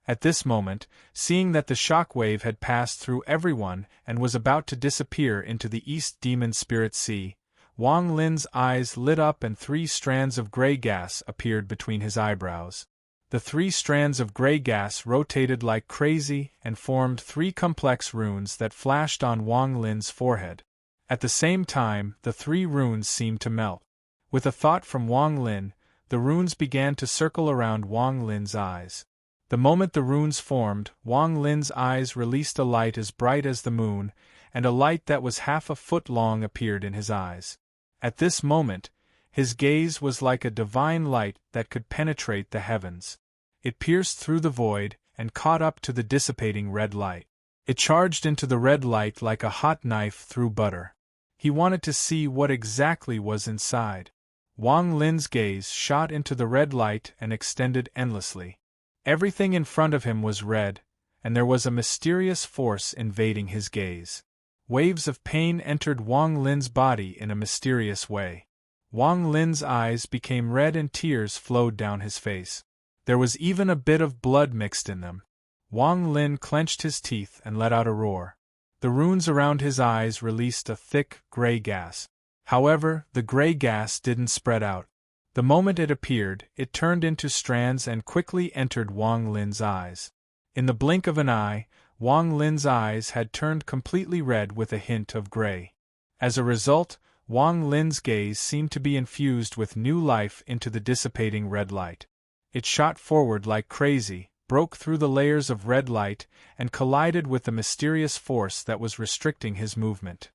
At this moment, seeing that the shockwave had passed through everyone and was about to disappear into the East Demon Spirit Sea, Wang Lin's eyes lit up and 3 strands of gray gas appeared between his eyebrows. The 3 strands of gray gas rotated like crazy and formed 3 complex runes that flashed on Wang Lin's forehead. At the same time, the 3 runes seemed to melt. With a thought from Wang Lin, the runes began to circle around Wang Lin's eyes. The moment the runes formed, Wang Lin's eyes released a light as bright as the moon, and a light that was half a foot long appeared in his eyes. At this moment, his gaze was like a divine light that could penetrate the heavens. It pierced through the void and caught up to the dissipating red light. It charged into the red light like a hot knife through butter. He wanted to see what exactly was inside. Wang Lin's gaze shot into the red light and extended endlessly. Everything in front of him was red, and there was a mysterious force invading his gaze. Waves of pain entered Wang Lin's body in a mysterious way. Wang Lin's eyes became red and tears flowed down his face. There was even a bit of blood mixed in them. Wang Lin clenched his teeth and let out a roar. The runes around his eyes released a thick, gray gas. However, the gray gas didn't spread out. The moment it appeared, it turned into strands and quickly entered Wang Lin's eyes. In the blink of an eye, Wang Lin's eyes had turned completely red with a hint of gray. As a result, Wang Lin's gaze seemed to be infused with new life into the dissipating red light. It shot forward like crazy, broke through the layers of red light, and collided with the mysterious force that was restricting his movement.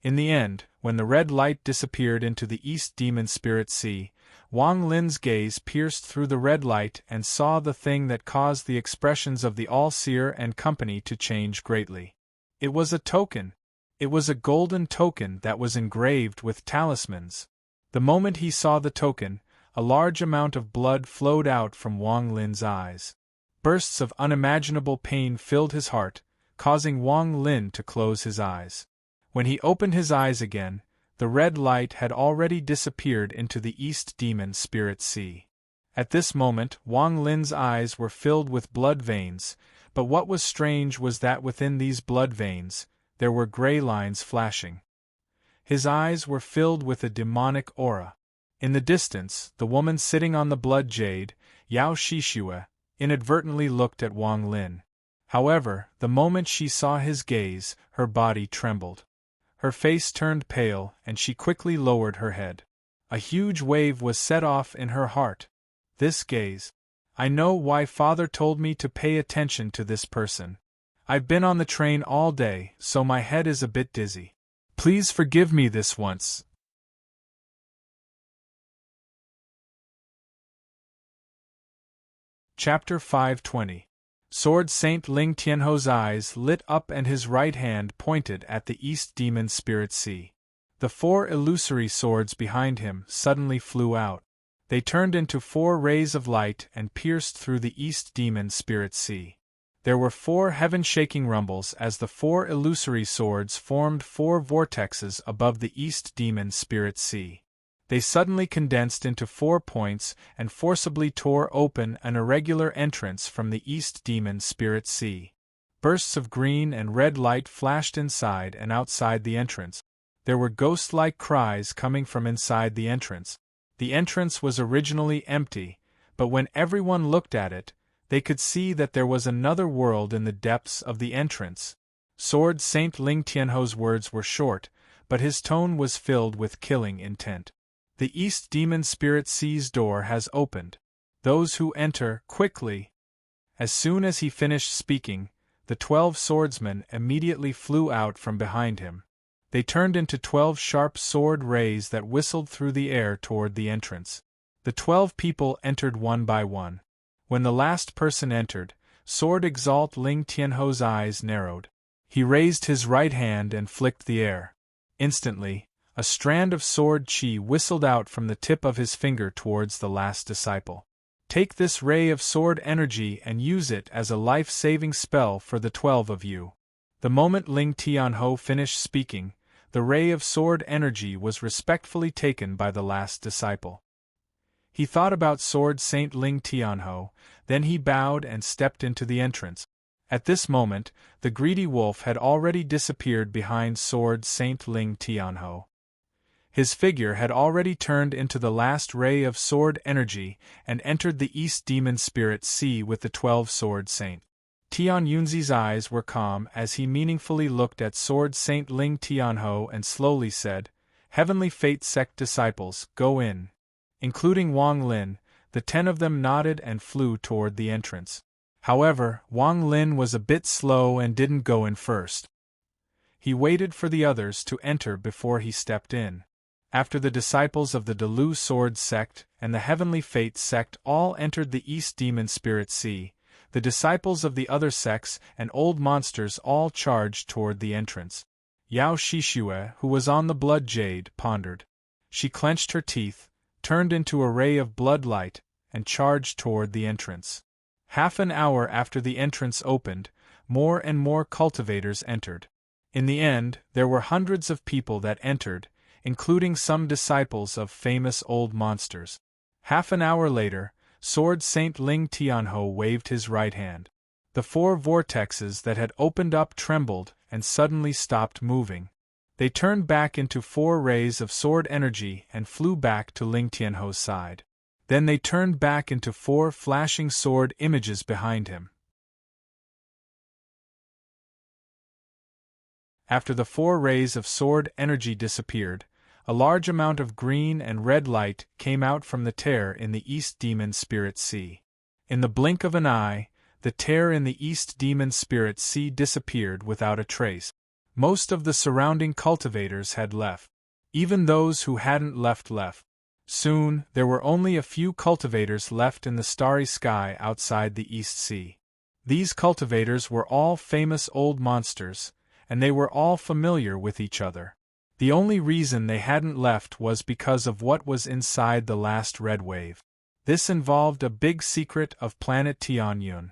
In the end, when the red light disappeared into the East Demon Spirit Sea, Wang Lin's gaze pierced through the red light and saw the thing that caused the expressions of the All-Seer and company to change greatly. It was a token. It was a golden token that was engraved with talismans. The moment he saw the token, a large amount of blood flowed out from Wang Lin's eyes. Bursts of unimaginable pain filled his heart, causing Wang Lin to close his eyes. When he opened his eyes again, the red light had already disappeared into the East Demon Spirit Sea. At this moment, Wang Lin's eyes were filled with blood veins, but what was strange was that within these blood veins, there were gray lines flashing. His eyes were filled with a demonic aura. In the distance, the woman sitting on the blood jade, Yao Shishue, inadvertently looked at Wang Lin. However, the moment she saw his gaze, her body trembled. Her face turned pale, and she quickly lowered her head. A huge wave was set off in her heart. This gaze. I know why Father told me to pay attention to this person. I've been on the train all day, so my head is a bit dizzy. Please forgive me this once. Chapter 520. Sword Saint Ling Tianho's eyes lit up and his right hand pointed at the East Demon Spirit Sea. The 4 illusory swords behind him suddenly flew out. They turned into 4 rays of light and pierced through the East Demon Spirit Sea. There were 4 heaven-shaking rumbles as the 4 illusory swords formed 4 vortexes above the East Demon Spirit Sea. They suddenly condensed into 4 points and forcibly tore open an irregular entrance from the East Demon Spirit Sea. Bursts of green and red light flashed inside and outside the entrance. There were ghost-like cries coming from inside the entrance. The entrance was originally empty, but when everyone looked at it, they could see that there was another world in the depths of the entrance. Sword Saint Ling Tianho's words were short, but his tone was filled with killing intent. The East Demon Spirit Sea's door has opened. Those who enter, quickly. As soon as he finished speaking, the 12 swordsmen immediately flew out from behind him. They turned into 12 sharp sword rays that whistled through the air toward the entrance. The 12 people entered one by one. When the last person entered, Sword Exalt Ling Tianho's eyes narrowed. He raised his right hand and flicked the air. Instantly, a strand of sword chi whistled out from the tip of his finger towards the last disciple. Take this ray of sword energy and use it as a life-saving spell for the 12 of you. The moment Ling Tianho finished speaking, the ray of sword energy was respectfully taken by the last disciple. He thought about Sword Saint Ling Tianho, then he bowed and stepped into the entrance. At this moment, the greedy wolf had already disappeared behind Sword Saint Ling Tianho. His figure had already turned into the last ray of sword energy and entered the East Demon Spirit Sea with the 12 Sword Saint. Tian Yunzi's eyes were calm as he meaningfully looked at Sword Saint Ling Tianho and slowly said, "Heavenly Fate Sect disciples, go in." Including Wang Lin, the 10 of them nodded and flew toward the entrance. However, Wang Lin was a bit slow and didn't go in first. He waited for the others to enter before he stepped in. After the disciples of the Delu Sword Sect and the Heavenly Fate Sect all entered the East Demon Spirit Sea, the disciples of the other sects and old monsters all charged toward the entrance. Yao Shishue, who was on the blood jade, pondered. She clenched her teeth, turned into a ray of blood light, and charged toward the entrance. Half an hour after the entrance opened, more and more cultivators entered. In the end, there were hundreds of people that entered, including some disciples of famous old monsters. Half an hour later, Sword Saint Ling Tianho waved his right hand. The 4 vortexes that had opened up trembled and suddenly stopped moving. They turned back into 4 rays of sword energy and flew back to Ling Tianho's side. Then they turned back into 4 flashing sword images behind him. After the 4 rays of sword energy disappeared, a large amount of green and red light came out from the tear in the East Demon Spirit Sea. In the blink of an eye, the tear in the East Demon Spirit Sea disappeared without a trace. Most of the surrounding cultivators had left. Even those who hadn't left. Soon, there were only a few cultivators left in the starry sky outside the East Sea. These cultivators were all famous old monsters, and they were all familiar with each other. The only reason they hadn't left was because of what was inside the last red wave. This involved a big secret of planet Tianyun.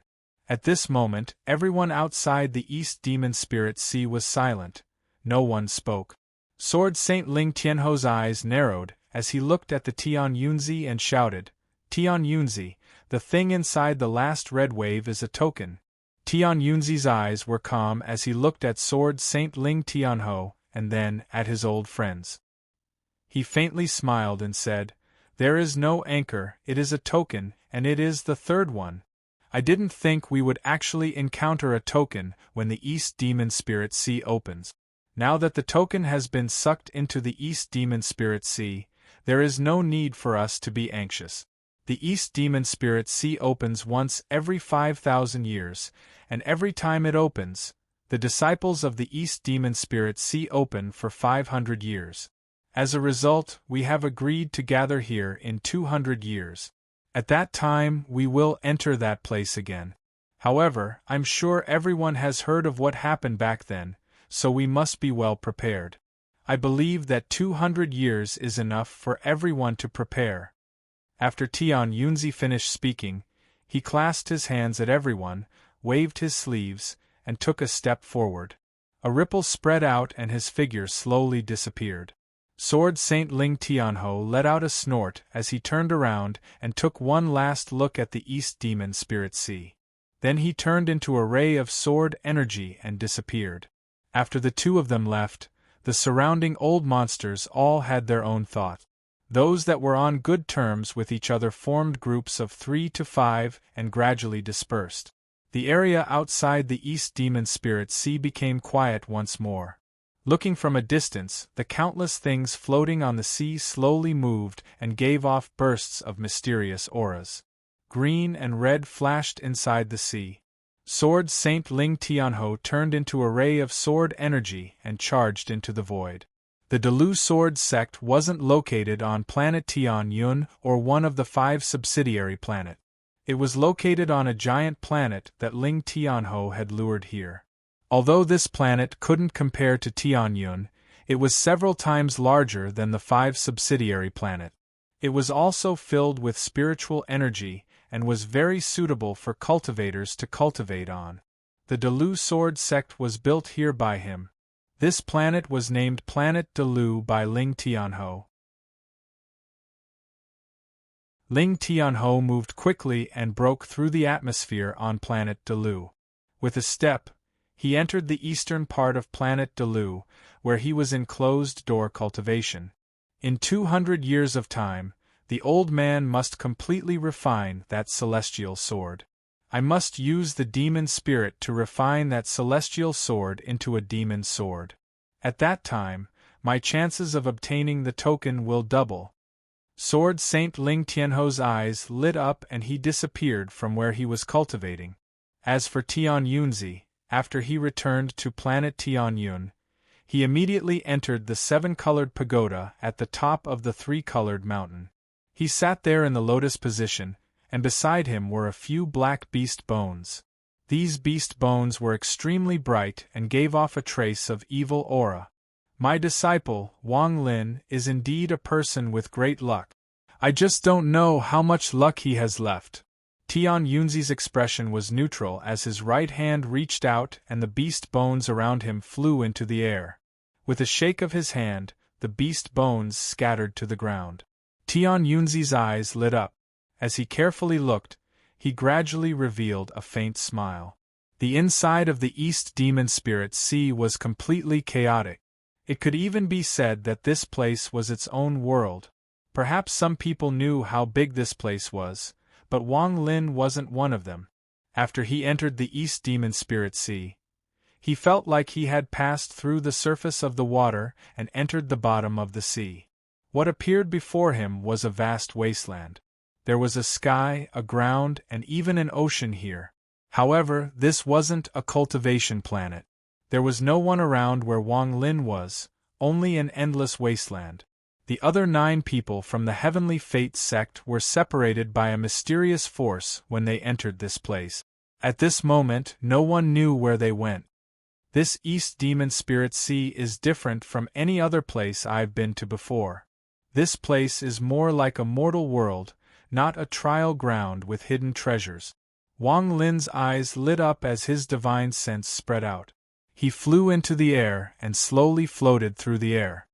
At this moment, everyone outside the East Demon Spirit Sea was silent. No one spoke. Sword Saint Ling Tianho's eyes narrowed as he looked at the Tian Yunzi and shouted, "Tian Yunzi, the thing inside the last red wave is a token." Tian Yunzi's eyes were calm as he looked at Sword Saint Ling Tianho and then at his old friends. He faintly smiled and said, "There is no anchor, it is a token, and it is the 3rd one. I didn't think we would actually encounter a token when the East Demon Spirit Sea opens. Now that the token has been sucked into the East Demon Spirit Sea, there is no need for us to be anxious. The East Demon Spirit Sea opens once every 5,000 years, and every time it opens, the disciples of the East Demon Spirit Sea open for 500 years. As a result, we have agreed to gather here in 200 years. At that time, we will enter that place again. However, I'm sure everyone has heard of what happened back then, so we must be well prepared. I believe that 200 years is enough for everyone to prepare." After Tian Yunzi finished speaking, he clasped his hands at everyone, waved his sleeves, and took a step forward. A ripple spread out and his figure slowly disappeared. Sword Saint Ling Tianho let out a snort as he turned around and took one last look at the East Demon Spirit Sea. Then he turned into a ray of sword energy and disappeared. After the two of them left, the surrounding old monsters all had their own thought. Those that were on good terms with each other formed groups of 3 to 5 and gradually dispersed. The area outside the East Demon Spirit Sea became quiet once more. Looking from a distance, the countless things floating on the sea slowly moved and gave off bursts of mysterious auras. Green and red flashed inside the sea. Sword Saint Ling Tianho turned into a ray of sword energy and charged into the void. The Delu Sword Sect wasn't located on planet Tian Yun or one of the 5 subsidiary planets. It was located on a giant planet that Ling Tianho had lured here. Although this planet couldn't compare to Tianyun, it was several times larger than the 5 subsidiary planets. It was also filled with spiritual energy and was very suitable for cultivators to cultivate on. The Delu Sword Sect was built here by him. This planet was named Planet Delu by Ling Tianho. Ling Tianho moved quickly and broke through the atmosphere on Planet Delu. With a step, he entered the eastern part of Planet Delu, where he was in closed-door cultivation. In 200 years of time, the old man must completely refine that celestial sword. I must use the demon spirit to refine that celestial sword into a demon sword. At that time, my chances of obtaining the token will double. Sword Saint Ling Tianho's eyes lit up and he disappeared from where he was cultivating. As for Tian Yunzi, after he returned to planet Tianyun, he immediately entered the 7-colored pagoda at the top of the 3-colored mountain. He sat there in the lotus position, and beside him were a few black beast bones. These beast bones were extremely bright and gave off a trace of evil aura. My disciple, Wang Lin, is indeed a person with great luck. I just don't know how much luck he has left. Tian Yunzi's expression was neutral as his right hand reached out and the beast bones around him flew into the air. With a shake of his hand, the beast bones scattered to the ground. Tian Yunzi's eyes lit up. As he carefully looked, he gradually revealed a faint smile. The inside of the East Demon Spirit Sea was completely chaotic. It could even be said that this place was its own world. Perhaps some people knew how big this place was, but Wang Lin wasn't one of them. After he entered the East Demon Spirit Sea, he felt like he had passed through the surface of the water and entered the bottom of the sea. What appeared before him was a vast wasteland. There was a sky, a ground, and even an ocean here. However, this wasn't a cultivation planet. There was no one around where Wang Lin was, only an endless wasteland. The other 9 people from the Heavenly Fate sect were separated by a mysterious force when they entered this place. At this moment, no one knew where they went. This East Demon Spirit Sea is different from any other place I've been to before. This place is more like a mortal world, not a trial ground with hidden treasures. Wang Lin's eyes lit up as his divine sense spread out. He flew into the air and slowly floated through the air.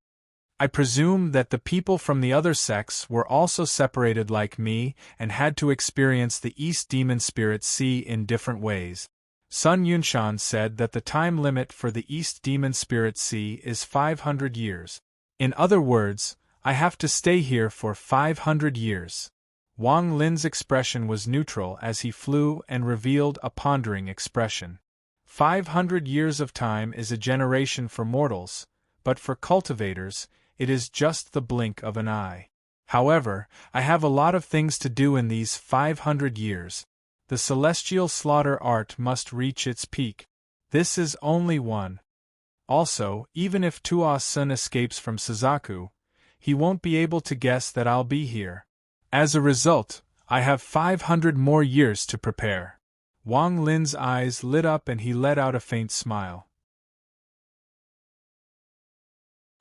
I presume that the people from the other sects were also separated like me and had to experience the East Demon Spirit Sea in different ways. Sun Yunshan said that the time limit for the East Demon Spirit Sea is 500 years. In other words, I have to stay here for 500 years. Wang Lin's expression was neutral as he flew and revealed a pondering expression. 500 years of time is a generation for mortals, but for cultivators, it is just the blink of an eye. However, I have a lot of things to do in these 500 years. The celestial slaughter art must reach its peak. This is only one. Also, even if Tuo-sun escapes from Suzaku, he won't be able to guess that I'll be here. As a result, I have 500 more years to prepare. Wang Lin's eyes lit up and he let out a faint smile.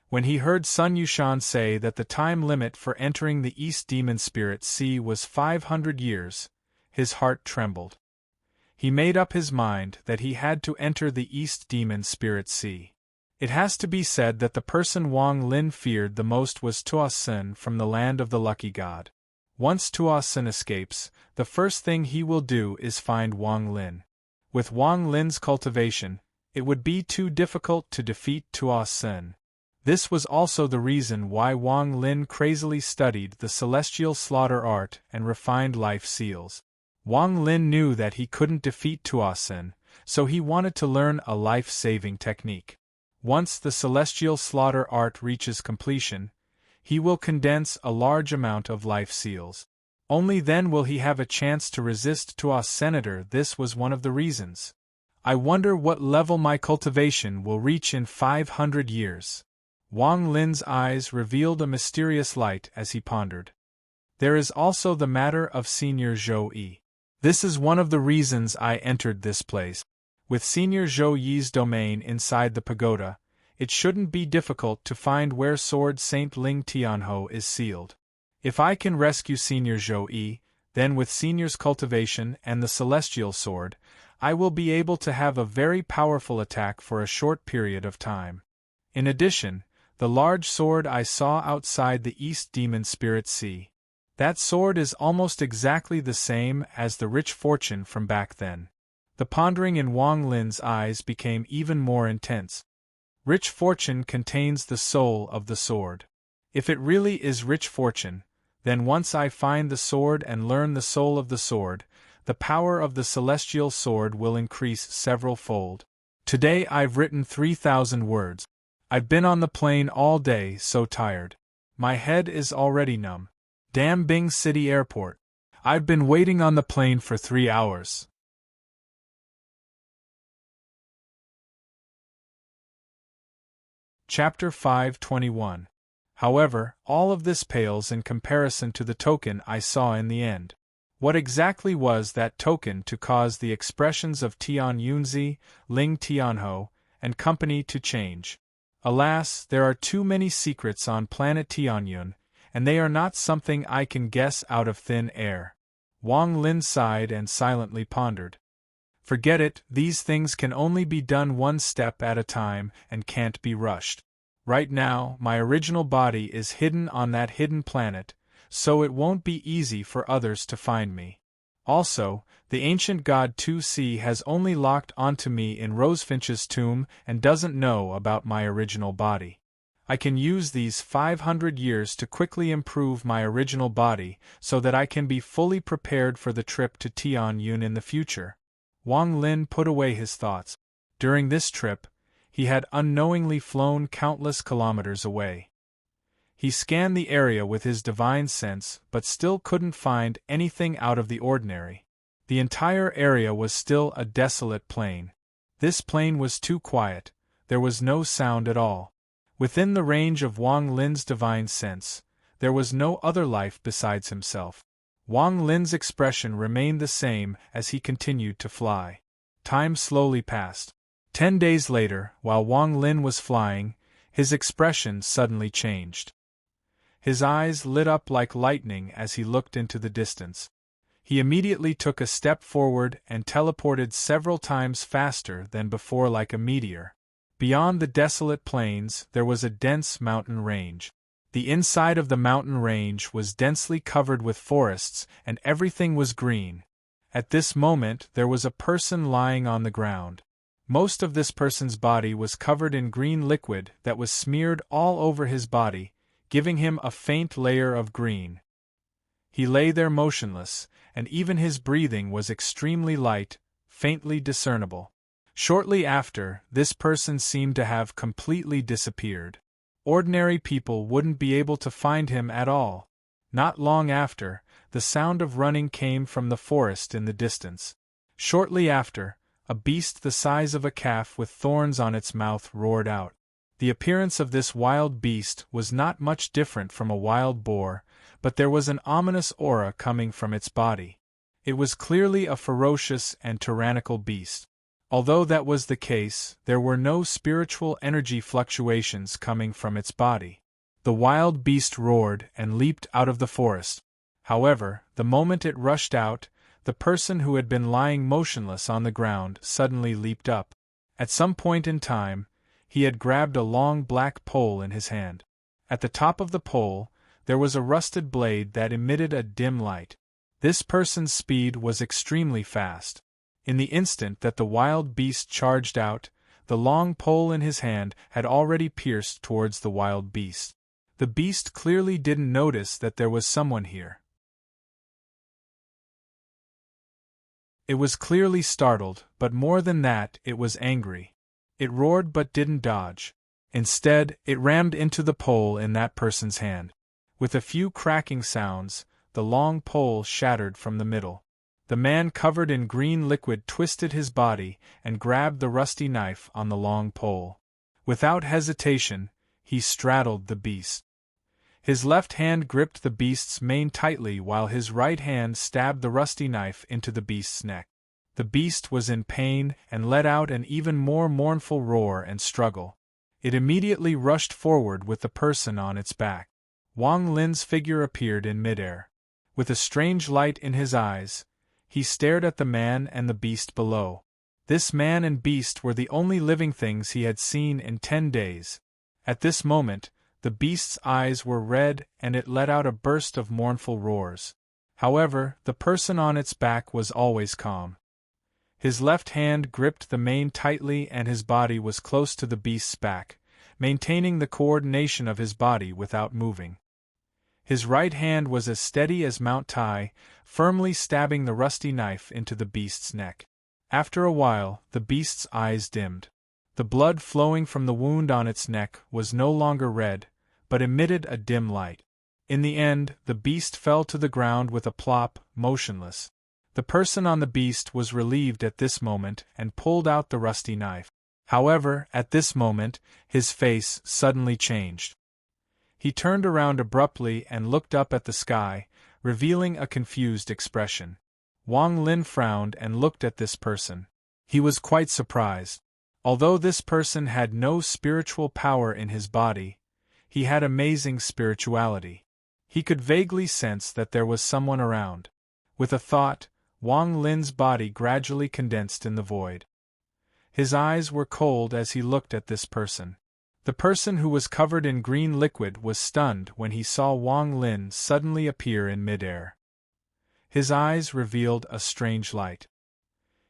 When he heard Sun Yushan say that the time limit for entering the East Demon Spirit Sea was 500 years, his heart trembled. He made up his mind that he had to enter the East Demon Spirit Sea. It has to be said that the person Wang Lin feared the most was Tuo Sin from the land of the lucky god. Once Tuo Sin escapes, the first thing he will do is find Wang Lin. With Wang Lin's cultivation, it would be too difficult to defeat Tuo Sin. This was also the reason why Wang Lin crazily studied the celestial slaughter art and refined life seals. Wang Lin knew that he couldn't defeat Tuo Sin, so he wanted to learn a life-saving technique. Once the celestial slaughter art reaches completion, he will condense a large amount of life seals. Only then will he have a chance to resist Tuo Senator. This was one of the reasons. I wonder what level my cultivation will reach in 500 years. Wang Lin's eyes revealed a mysterious light as he pondered. There is also the matter of Senior Zhou Yi. This is one of the reasons I entered this place. With Senior Zhou Yi's domain inside the pagoda, it shouldn't be difficult to find where Sword Saint Ling Tianhou is sealed. If I can rescue Senior Zhou Yi, then with Senior's cultivation and the celestial sword, I will be able to have a very powerful attack for a short period of time. In addition, the large sword I saw outside the East Demon Spirit Sea. That sword is almost exactly the same as the rich fortune from back then. The pondering in Wang Lin's eyes became even more intense. Rich fortune contains the soul of the sword. If it really is rich fortune, then once I find the sword and learn the soul of the sword, the power of the celestial sword will increase several-fold. Today I've written 3,000 words. I've been on the plane all day, so tired. My head is already numb. Damn Bing City Airport. I've been waiting on the plane for 3 hours. Chapter 521. However, all of this pales in comparison to the token I saw in the end. What exactly was that token to cause the expressions of Tian Yunzi, Ling Tianhou, and company to change? Alas, there are too many secrets on planet Tianyun, and they are not something I can guess out of thin air. Wang Lin sighed and silently pondered. Forget it, these things can only be done one step at a time and can't be rushed. Right now, my original body is hidden on that hidden planet, so it won't be easy for others to find me. Also, the ancient god 2C has only locked onto me in Rosefinch's tomb and doesn't know about my original body. I can use these 500 years to quickly improve my original body so that I can be fully prepared for the trip to Tianyun in the future. Wang Lin put away his thoughts. During this trip, he had unknowingly flown countless kilometers away. He scanned the area with his divine sense but still couldn't find anything out of the ordinary. The entire area was still a desolate plain. This plain was too quiet, there was no sound at all. Within the range of Wang Lin's divine sense, there was no other life besides himself. Wang Lin's expression remained the same as he continued to fly. Time slowly passed. 10 days later, while Wang Lin was flying, his expression suddenly changed. His eyes lit up like lightning as he looked into the distance. He immediately took a step forward and teleported several times faster than before like a meteor. Beyond the desolate plains, there was a dense mountain range. The inside of the mountain range was densely covered with forests, and everything was green. At this moment, there was a person lying on the ground. Most of this person's body was covered in green liquid that was smeared all over his body, giving him a faint layer of green. He lay there motionless, and even his breathing was extremely light, faintly discernible. Shortly after, this person seemed to have completely disappeared. Ordinary people wouldn't be able to find him at all. Not long after, the sound of running came from the forest in the distance. Shortly after, a beast the size of a calf with thorns on its mouth roared out. The appearance of this wild beast was not much different from a wild boar, but there was an ominous aura coming from its body. It was clearly a ferocious and tyrannical beast. Although that was the case, there were no spiritual energy fluctuations coming from its body. The wild beast roared and leaped out of the forest. However, the moment it rushed out, the person who had been lying motionless on the ground suddenly leaped up. At some point in time, he had grabbed a long black pole in his hand. At the top of the pole, there was a rusted blade that emitted a dim light. This person's speed was extremely fast. In the instant that the wild beast charged out, the long pole in his hand had already pierced towards the wild beast. The beast clearly didn't notice that there was someone here. It was clearly startled, but more than that, it was angry. It roared but didn't dodge. Instead, it rammed into the pole in that person's hand. With a few cracking sounds, the long pole shattered from the middle. The man covered in green liquid twisted his body and grabbed the rusty knife on the long pole. Without hesitation, he straddled the beast. His left hand gripped the beast's mane tightly while his right hand stabbed the rusty knife into the beast's neck. The beast was in pain and let out an even more mournful roar and struggle. It immediately rushed forward with the person on its back. Wang Lin's figure appeared in midair. With a strange light in his eyes, he stared at the man and the beast below. This man and beast were the only living things he had seen in 10 days. At this moment, the beast's eyes were red and it let out a burst of mournful roars. However, the person on its back was always calm. His left hand gripped the mane tightly and his body was close to the beast's back, maintaining the coordination of his body without moving. His right hand was as steady as Mount Tai, firmly stabbing the rusty knife into the beast's neck. After a while, the beast's eyes dimmed. The blood flowing from the wound on its neck was no longer red, but emitted a dim light. In the end, the beast fell to the ground with a plop, motionless. The person on the beast was relieved at this moment and pulled out the rusty knife. However, at this moment, his face suddenly changed. He turned around abruptly and looked up at the sky, revealing a confused expression. Wang Lin frowned and looked at this person. He was quite surprised. Although this person had no spiritual power in his body, he had amazing spirituality. He could vaguely sense that there was someone around. With a thought, Wang Lin's body gradually condensed in the void. His eyes were cold as he looked at this person. The person who was covered in green liquid was stunned when he saw Wang Lin suddenly appear in midair. His eyes revealed a strange light.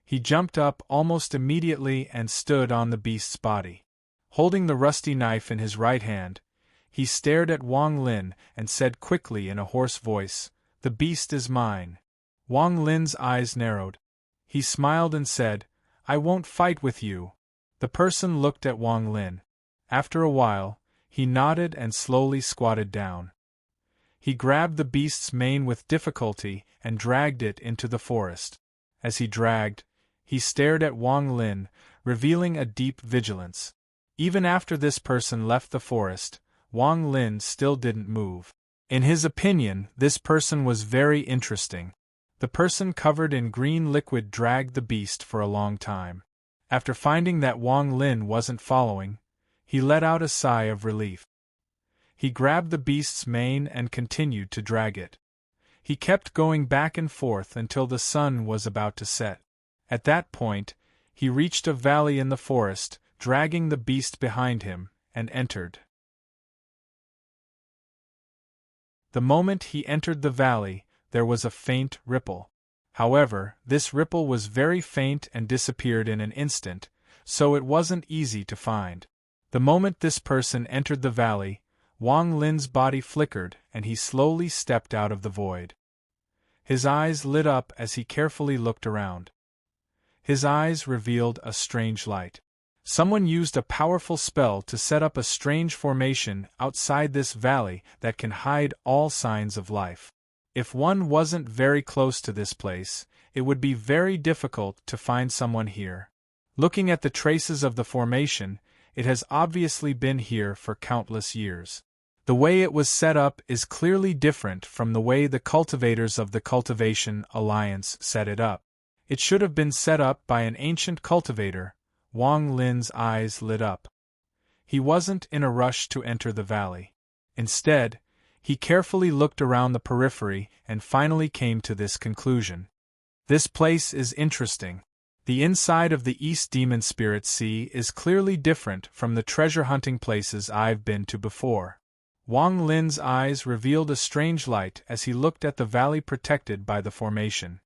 He jumped up almost immediately and stood on the beast's body. Holding the rusty knife in his right hand, he stared at Wang Lin and said quickly in a hoarse voice, "The beast is mine." Wang Lin's eyes narrowed. He smiled and said, "I won't fight with you." The person looked at Wang Lin. After a while, he nodded and slowly squatted down. He grabbed the beast's mane with difficulty and dragged it into the forest. As he dragged, he stared at Wang Lin, revealing a deep vigilance. Even after this person left the forest, Wang Lin still didn't move. In his opinion, this person was very interesting. The person covered in green liquid dragged the beast for a long time. After finding that Wang Lin wasn't following, he let out a sigh of relief. He grabbed the beast's mane and continued to drag it. He kept going back and forth until the sun was about to set. At that point, he reached a valley in the forest, dragging the beast behind him, and entered. The moment he entered the valley, there was a faint ripple. However, this ripple was very faint and disappeared in an instant, so it wasn't easy to find. The moment this person entered the valley, Wang Lin's body flickered and he slowly stepped out of the void. His eyes lit up as he carefully looked around. His eyes revealed a strange light. Someone used a powerful spell to set up a strange formation outside this valley that can hide all signs of life. If one wasn't very close to this place, it would be very difficult to find someone here. Looking at the traces of the formation, it has obviously been here for countless years. The way it was set up is clearly different from the way the cultivators of the Cultivation Alliance set it up. It should have been set up by an ancient cultivator. Wang Lin's eyes lit up. He wasn't in a rush to enter the valley. Instead, he carefully looked around the periphery and finally came to this conclusion. This place is interesting. The inside of the East Demon Spirit Sea is clearly different from the treasure hunting places I've been to before. Wang Lin's eyes revealed a strange light as he looked at the valley protected by the formation.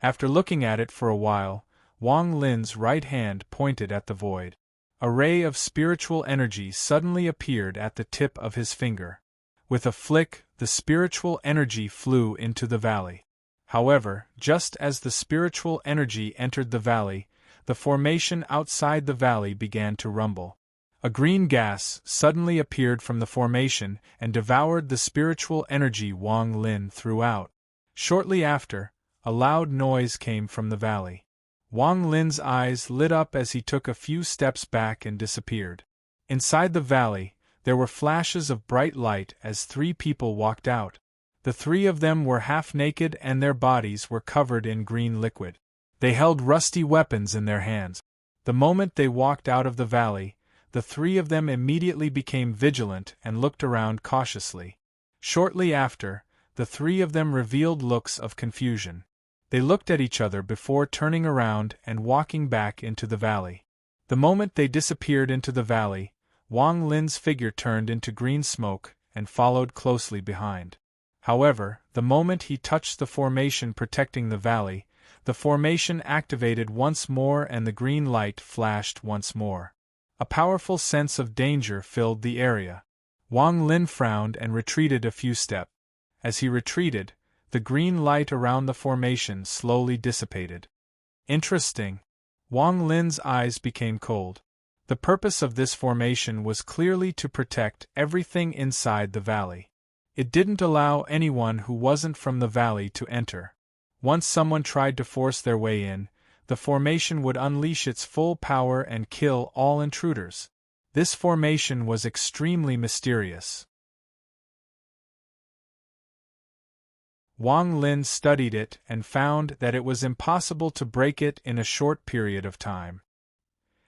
After looking at it for a while, Wang Lin's right hand pointed at the void. A ray of spiritual energy suddenly appeared at the tip of his finger. With a flick, the spiritual energy flew into the valley. However, just as the spiritual energy entered the valley, the formation outside the valley began to rumble. A green gas suddenly appeared from the formation and devoured the spiritual energy Wang Lin threw out. Shortly after, a loud noise came from the valley. Wang Lin's eyes lit up as he took a few steps back and disappeared. Inside the valley, there were flashes of bright light as 3 people walked out. The 3 of them were half naked and their bodies were covered in green liquid. They held rusty weapons in their hands. The moment they walked out of the valley, the 3 of them immediately became vigilant and looked around cautiously. Shortly after, the 3 of them revealed looks of confusion. They looked at each other before turning around and walking back into the valley. The moment they disappeared into the valley, Wang Lin's figure turned into green smoke and followed closely behind. However, the moment he touched the formation protecting the valley, the formation activated once more and the green light flashed once more. A powerful sense of danger filled the area. Wang Lin frowned and retreated a few steps. As he retreated, the green light around the formation slowly dissipated. Interesting. Wang Lin's eyes became cold. The purpose of this formation was clearly to protect everything inside the valley. It didn't allow anyone who wasn't from the valley to enter. Once someone tried to force their way in, the formation would unleash its full power and kill all intruders. This formation was extremely mysterious. Wang Lin studied it and found that it was impossible to break it in a short period of time.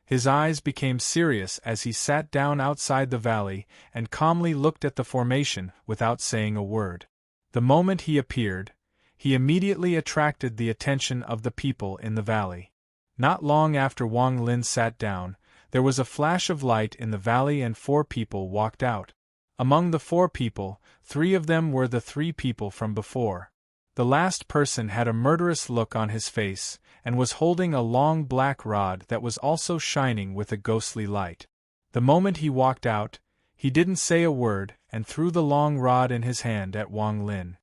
His eyes became serious as he sat down outside the valley and calmly looked at the formation without saying a word. The moment he appeared, he immediately attracted the attention of the people in the valley. Not long after Wang Lin sat down, there was a flash of light in the valley and 4 people walked out. Among the 4 people, 3 of them were the 3 people from before. The last person had a murderous look on his face, and was holding a long black rod that was also shining with a ghostly light. The moment he walked out, he didn't say a word and threw the long rod in his hand at Wang Lin.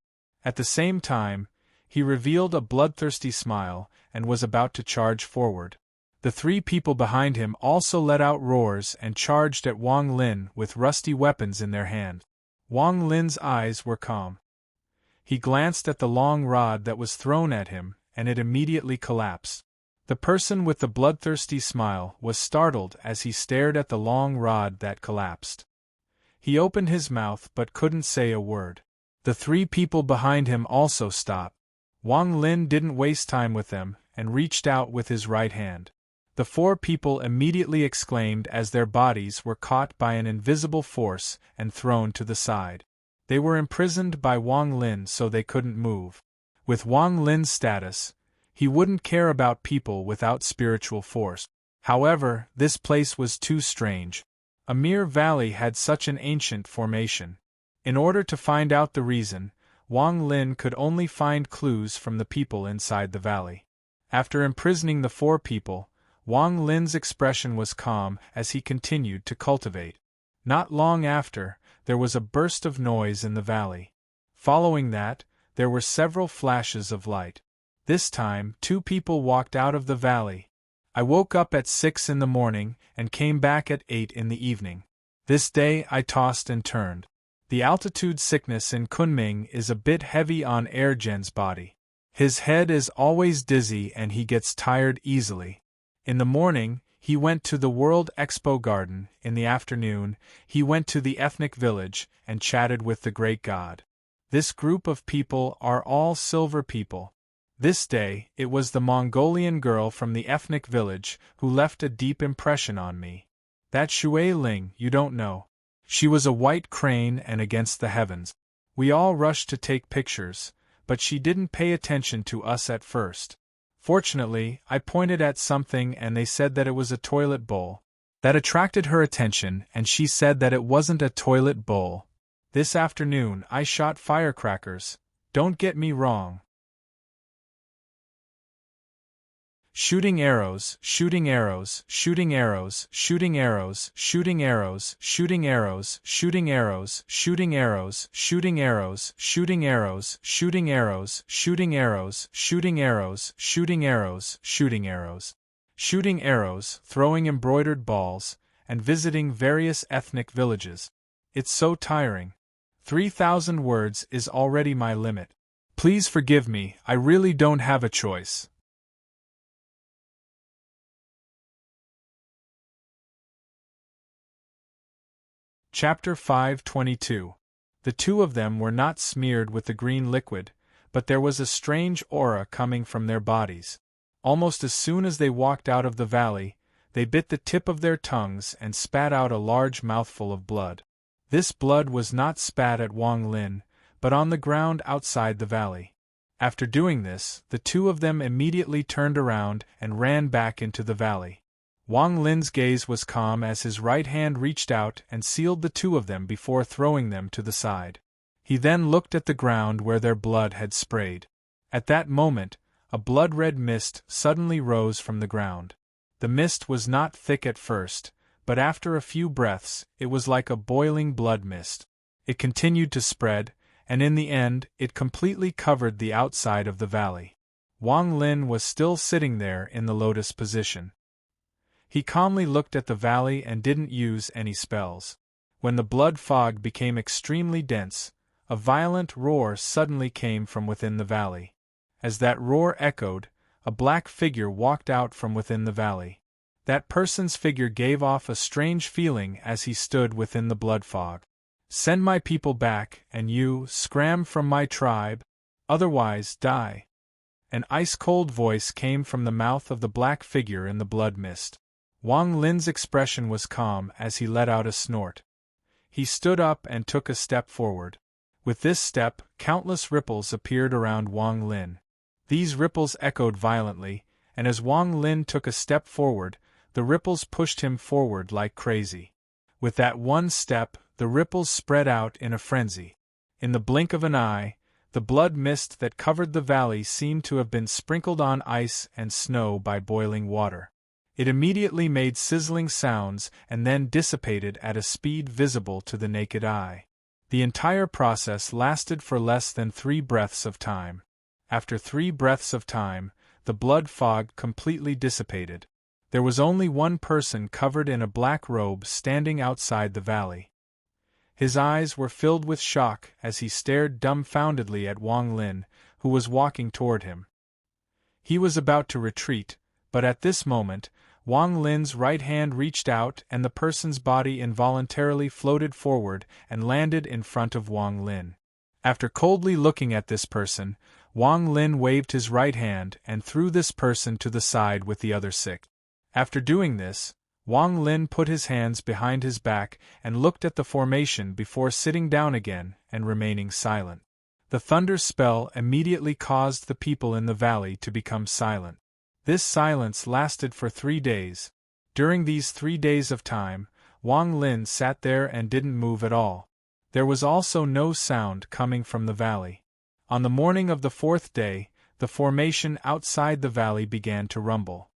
At the same time, he revealed a bloodthirsty smile and was about to charge forward. The 3 people behind him also let out roars and charged at Wang Lin with rusty weapons in their hands. Wang Lin's eyes were calm. He glanced at the long rod that was thrown at him, and it immediately collapsed. The person with the bloodthirsty smile was startled as he stared at the long rod that collapsed. He opened his mouth but couldn't say a word. The 3 people behind him also stopped. Wang Lin didn't waste time with them and reached out with his right hand. The 4 people immediately exclaimed as their bodies were caught by an invisible force and thrown to the side. They were imprisoned by Wang Lin so they couldn't move. With Wang Lin's status, he wouldn't care about people without spiritual force. However, this place was too strange. A mere valley had such an ancient formation. In order to find out the reason, Wang Lin could only find clues from the people inside the valley. After imprisoning the 4 people, Wang Lin's expression was calm as he continued to cultivate. Not long after, there was a burst of noise in the valley. Following that, there were several flashes of light. This time, 2 people walked out of the valley. I woke up at 6 in the morning and came back at 8 in the evening. This day I tossed and turned. The altitude sickness in Kunming is a bit heavy on Ergen's body. His head is always dizzy and he gets tired easily. In the morning, he went to the World Expo Garden. In the afternoon, he went to the ethnic village and chatted with the great god. This group of people are all silver people. This day, it was the Mongolian girl from the ethnic village who left a deep impression on me. That Shui Ling, you don't know. She was a white crane and against the heavens. We all rushed to take pictures, but she didn't pay attention to us at first. Fortunately, I pointed at something and they said that it was a toilet bowl. That attracted her attention and she said that it wasn't a toilet bowl. This afternoon I shot firecrackers, don't get me wrong. Shooting arrows, shooting arrows, shooting arrows, shooting arrows, shooting arrows, shooting arrows, shooting arrows, shooting arrows, shooting arrows, shooting arrows, shooting arrows, shooting arrows, shooting arrows, shooting arrows, shooting arrows, shooting arrows, throwing embroidered balls, and visiting various ethnic villages. It's so tiring. 3,000 words is already my limit. Please forgive me, I really don't have a choice. Chapter 522. The two of them were not smeared with the green liquid, but there was a strange aura coming from their bodies. Almost as soon as they walked out of the valley, they bit the tip of their tongues and spat out a large mouthful of blood. This blood was not spat at Wang Lin, but on the ground outside the valley. After doing this, the two of them immediately turned around and ran back into the valley. Wang Lin's gaze was calm as his right hand reached out and sealed the two of them before throwing them to the side. He then looked at the ground where their blood had sprayed. At that moment, a blood-red mist suddenly rose from the ground. The mist was not thick at first, but after a few breaths, it was like a boiling blood mist. It continued to spread, and in the end, it completely covered the outside of the valley. Wang Lin was still sitting there in the lotus position. He calmly looked at the valley and didn't use any spells. When the blood fog became extremely dense, a violent roar suddenly came from within the valley. As that roar echoed, a black figure walked out from within the valley. That person's figure gave off a strange feeling as he stood within the blood fog. Send my people back, and you, scram from my tribe, otherwise die. An ice-cold voice came from the mouth of the black figure in the blood mist. Wang Lin's expression was calm as he let out a snort. He stood up and took a step forward. With this step, countless ripples appeared around Wang Lin. These ripples echoed violently, and as Wang Lin took a step forward, the ripples pushed him forward like crazy. With that one step, the ripples spread out in a frenzy. In the blink of an eye, the blood mist that covered the valley seemed to have been sprinkled on ice and snow by boiling water. It immediately made sizzling sounds and then dissipated at a speed visible to the naked eye. The entire process lasted for less than 3 breaths of time. After 3 breaths of time, the blood fog completely dissipated. There was only one person covered in a black robe standing outside the valley. His eyes were filled with shock as he stared dumbfoundedly at Wang Lin, who was walking toward him. He was about to retreat, but at this moment, Wang Lin's right hand reached out and the person's body involuntarily floated forward and landed in front of Wang Lin. After coldly looking at this person, Wang Lin waved his right hand and threw this person to the side with the other 6. After doing this, Wang Lin put his hands behind his back and looked at the formation before sitting down again and remaining silent. The thunder spell immediately caused the people in the valley to become silent. This silence lasted for 3 days. During these 3 days of time, Wang Lin sat there and didn't move at all. There was also no sound coming from the valley. On the morning of the 4th day, the formation outside the valley began to rumble.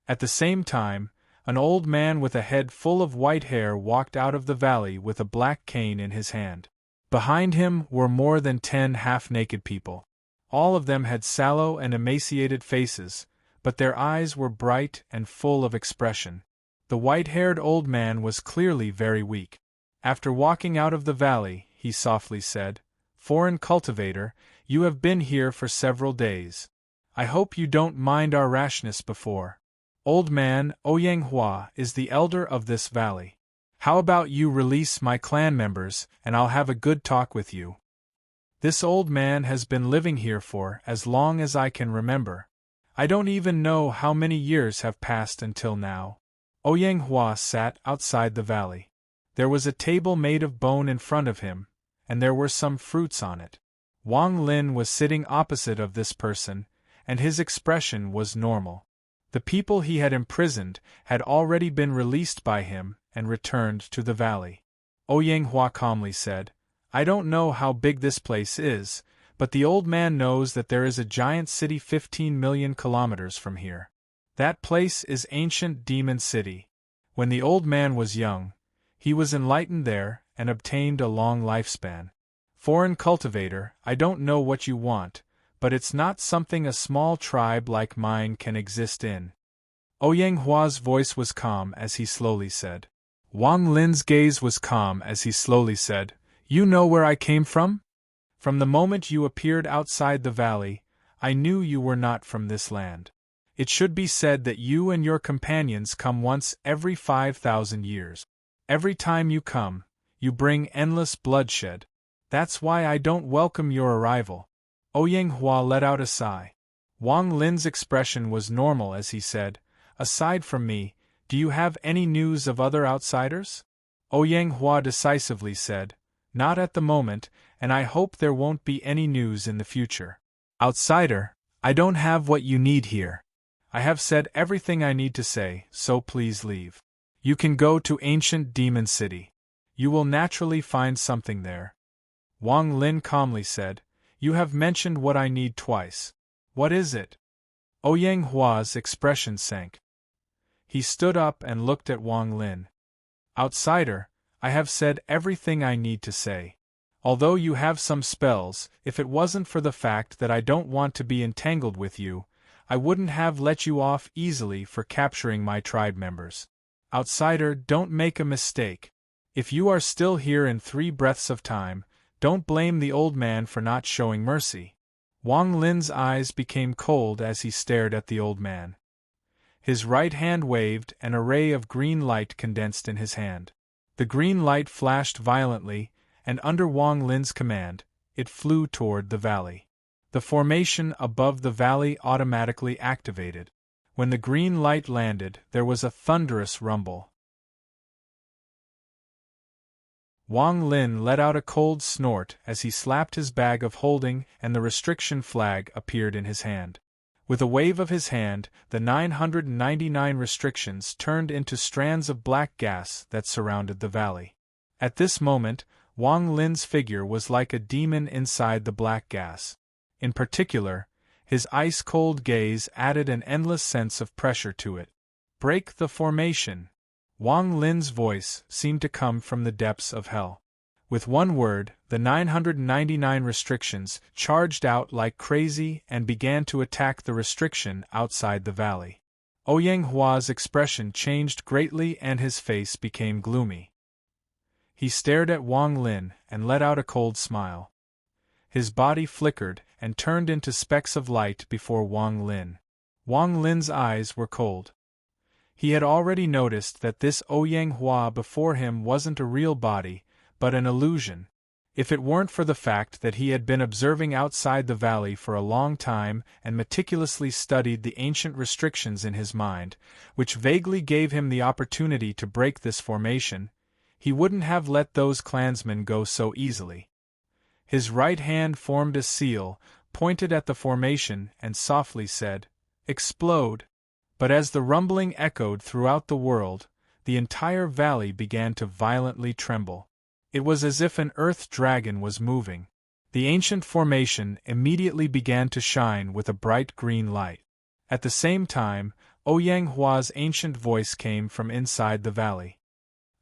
At the same time, an old man with a head full of white hair walked out of the valley with a black cane in his hand. Behind him were more than 10 half-naked people. All of them had sallow and emaciated faces, but their eyes were bright and full of expression. The white-haired old man was clearly very weak. After walking out of the valley, he softly said, "Foreign cultivator, you have been here for several days. I hope you don't mind our rashness before. Old man, Ouyang Hua is the elder of this valley. How about you release my clan members, and I'll have a good talk with you. This old man has been living here for as long as I can remember. I don't even know how many years have passed until now." Ouyang Hua sat outside the valley. There was a table made of bone in front of him, and there were some fruits on it. Wang Lin was sitting opposite of this person, and his expression was normal. The people he had imprisoned had already been released by him and returned to the valley. Oyenghua calmly said, "I don't know how big this place is, but the old man knows that there is a giant city 15 million kilometers from here. That place is ancient Demon City. When the old man was young, he was enlightened there and obtained a long lifespan. Foreign cultivator, I don't know what you want, but it's not something a small tribe like mine can exist in." Oyenghua's voice was calm as he slowly said. Wang Lin's gaze was calm as he slowly said, "You know where I came from? From the moment you appeared outside the valley, I knew you were not from this land. It should be said that you and your companions come once every 5,000 years. Every time you come, you bring endless bloodshed. That's why I don't welcome your arrival." Oyenghua let out a sigh. Wang Lin's expression was normal as he said, "Aside from me, do you have any news of other outsiders?" Oyenghua decisively said, "Not at the moment, and I hope there won't be any news in the future. Outsider, I don't have what you need here. I have said everything I need to say, so please leave. You can go to ancient Demon City. You will naturally find something there." Wang Lin calmly said, "You have mentioned what I need twice. What is it?" Oyenghua's expression sank. He stood up and looked at Wang Lin. "Outsider, I have said everything I need to say. Although you have some spells, if it wasn't for the fact that I don't want to be entangled with you, I wouldn't have let you off easily for capturing my tribe members. Outsider, don't make a mistake. If you are still here in 3 breaths of time, don't blame the old man for not showing mercy." Wang Lin's eyes became cold as he stared at the old man. His right hand waved, and a ray of green light condensed in his hand. The green light flashed violently, and under Wang Lin's command, it flew toward the valley. The formation above the valley automatically activated. When the green light landed, there was a thunderous rumble. Wang Lin let out a cold snort as he slapped his bag of holding, and the restriction flag appeared in his hand. With a wave of his hand, the 999 restrictions turned into strands of black gas that surrounded the valley. At this moment, Wang Lin's figure was like a demon inside the black gas. In particular, his ice-cold gaze added an endless sense of pressure to it. "Break the formation." Wang Lin's voice seemed to come from the depths of hell. With one word, the 999 restrictions charged out like crazy and began to attack the restriction outside the valley. Oyenghua's expression changed greatly and his face became gloomy. He stared at Wang Lin and let out a cold smile. His body flickered and turned into specks of light before Wang Lin. Wang Lin's eyes were cold. He had already noticed that this Oyenghua before him wasn't a real body, but an illusion. If it weren't for the fact that he had been observing outside the valley for a long time and meticulously studied the ancient restrictions in his mind, which vaguely gave him the opportunity to break this formation, he wouldn't have let those clansmen go so easily. His right hand formed a seal, pointed at the formation, and softly said, "Explode." But as the rumbling echoed throughout the world, the entire valley began to violently tremble. It was as if an earth dragon was moving. The ancient formation immediately began to shine with a bright green light. At the same time, Oyenghua's ancient voice came from inside the valley.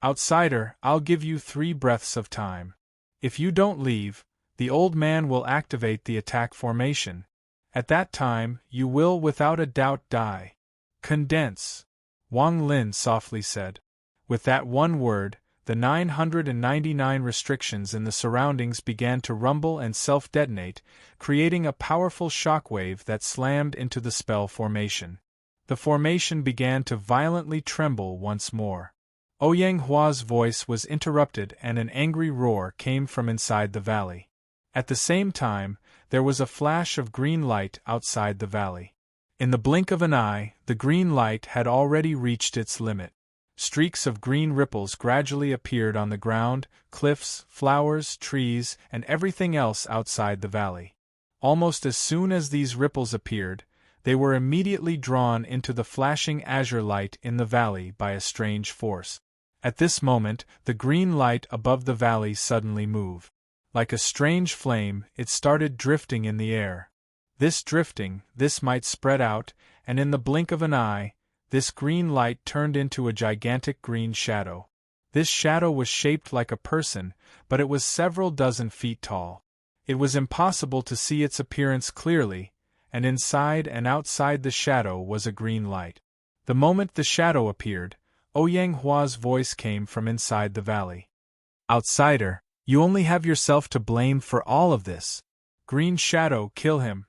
"Outsider, I'll give you 3 breaths of time. If you don't leave, the old man will activate the attack formation. At that time, you will without a doubt die. Condense," Wang Lin softly said. With that one word, the 999 restrictions in the surroundings began to rumble and self-detonate, creating a powerful shockwave that slammed into the spell formation. The formation began to violently tremble once more. Oyenghua's voice was interrupted and an angry roar came from inside the valley. At the same time, there was a flash of green light outside the valley. In the blink of an eye, the green light had already reached its limit. Streaks of green ripples gradually appeared on the ground, cliffs, flowers, trees, and everything else outside the valley. Almost as soon as these ripples appeared, they were immediately drawn into the flashing azure light in the valley by a strange force. At this moment, the green light above the valley suddenly moved. Like a strange flame, it started drifting in the air. This drifting, this might spread out, and in the blink of an eye, this green light turned into a gigantic green shadow. This shadow was shaped like a person, but it was several dozen feet tall. It was impossible to see its appearance clearly, and inside and outside the shadow was a green light. The moment the shadow appeared, Ouyang Hua's voice came from inside the valley. "Outsider, you only have yourself to blame for all of this. Green shadow, kill him.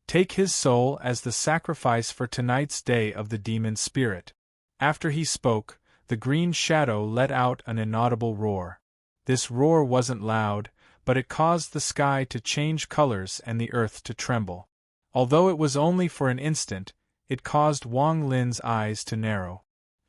Take his soul as the sacrifice for tonight's day of the demon spirit." After he spoke, the green shadow let out an inaudible roar. This roar wasn't loud, but it caused the sky to change colors and the earth to tremble. Although it was only for an instant, it caused Wang Lin's eyes to narrow.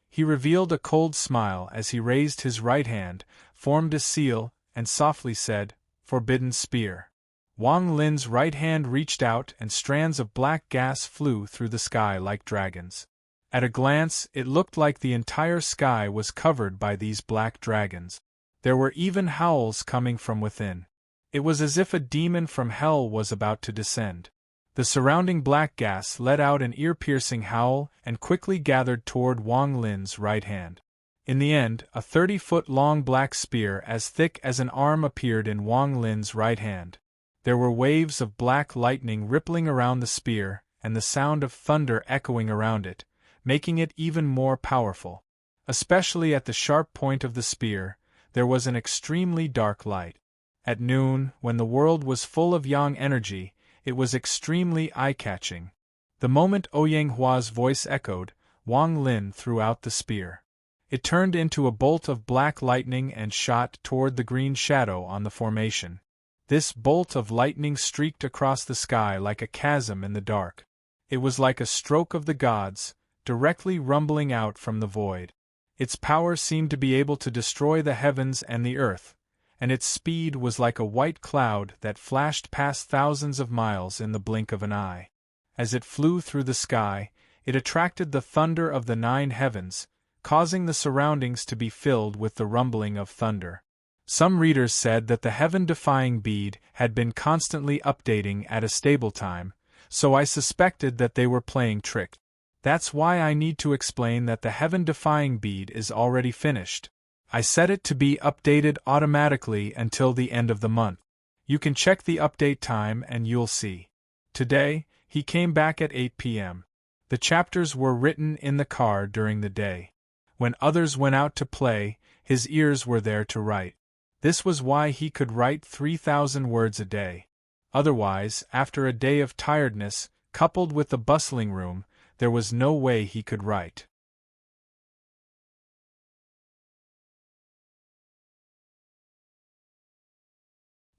He revealed a cold smile as he raised his right hand, formed a seal, and softly said, "Forbidden spear." Wang Lin's right hand reached out and strands of black gas flew through the sky like dragons. At a glance, it looked like the entire sky was covered by these black dragons. There were even howls coming from within. It was as if a demon from hell was about to descend. The surrounding black gas let out an ear-piercing howl and quickly gathered toward Wang Lin's right hand. In the end, a 30-foot-long black spear as thick as an arm appeared in Wang Lin's right hand. There were waves of black lightning rippling around the spear, and the sound of thunder echoing around it, making it even more powerful. Especially at the sharp point of the spear, there was an extremely dark light. At noon, when the world was full of yang energy, it was extremely eye-catching. The moment Ouyang Hua's voice echoed, Wang Lin threw out the spear. It turned into a bolt of black lightning and shot toward the green shadow on the formation. This bolt of lightning streaked across the sky like a chasm in the dark. It was like a stroke of the gods, directly rumbling out from the void. Its power seemed to be able to destroy the heavens and the earth, and its speed was like a white cloud that flashed past thousands of miles in the blink of an eye. As it flew through the sky, it attracted the thunder of the 9 heavens, causing the surroundings to be filled with the rumbling of thunder. Some readers said that the heaven-defying bead had been constantly updating at a stable time, so I suspected that they were playing tricks. That's why I need to explain that the heaven-defying bead is already finished. I set it to be updated automatically until the end of the month. You can check the update time and you'll see. Today, he came back at 8 p.m. The chapters were written in the car during the day. When others went out to play, his ears were there to write. This was why he could write 3,000 words a day. Otherwise, after a day of tiredness, coupled with the bustling room, there was no way he could write.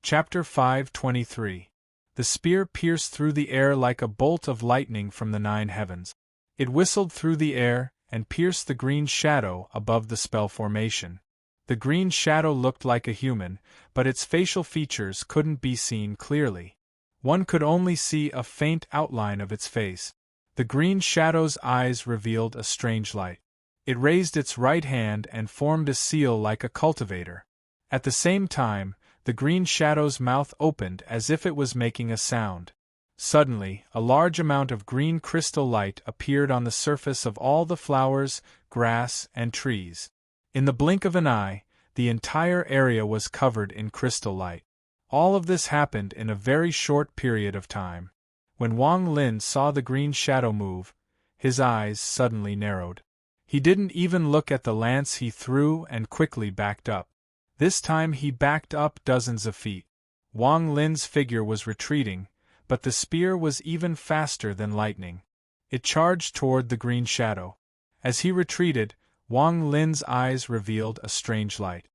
Chapter 5:23. The spear pierced through the air like a bolt of lightning from the 9 heavens. It whistled through the air and pierced the green shadow above the spell formation. The green shadow looked like a human, but its facial features couldn't be seen clearly. One could only see a faint outline of its face. The green shadow's eyes revealed a strange light. It raised its right hand and formed a seal like a cultivator. At the same time, the green shadow's mouth opened as if it was making a sound. Suddenly, a large amount of green crystal light appeared on the surface of all the flowers, grass, and trees. In the blink of an eye, the entire area was covered in crystal light. All of this happened in a very short period of time. When Wang Lin saw the green shadow move, his eyes suddenly narrowed. He didn't even look at the lance he threw and quickly backed up. This time he backed up dozens of feet. Wang Lin's figure was retreating, but the spear was even faster than lightning. It charged toward the green shadow. As he retreated, Wang Lin's eyes revealed a strange light.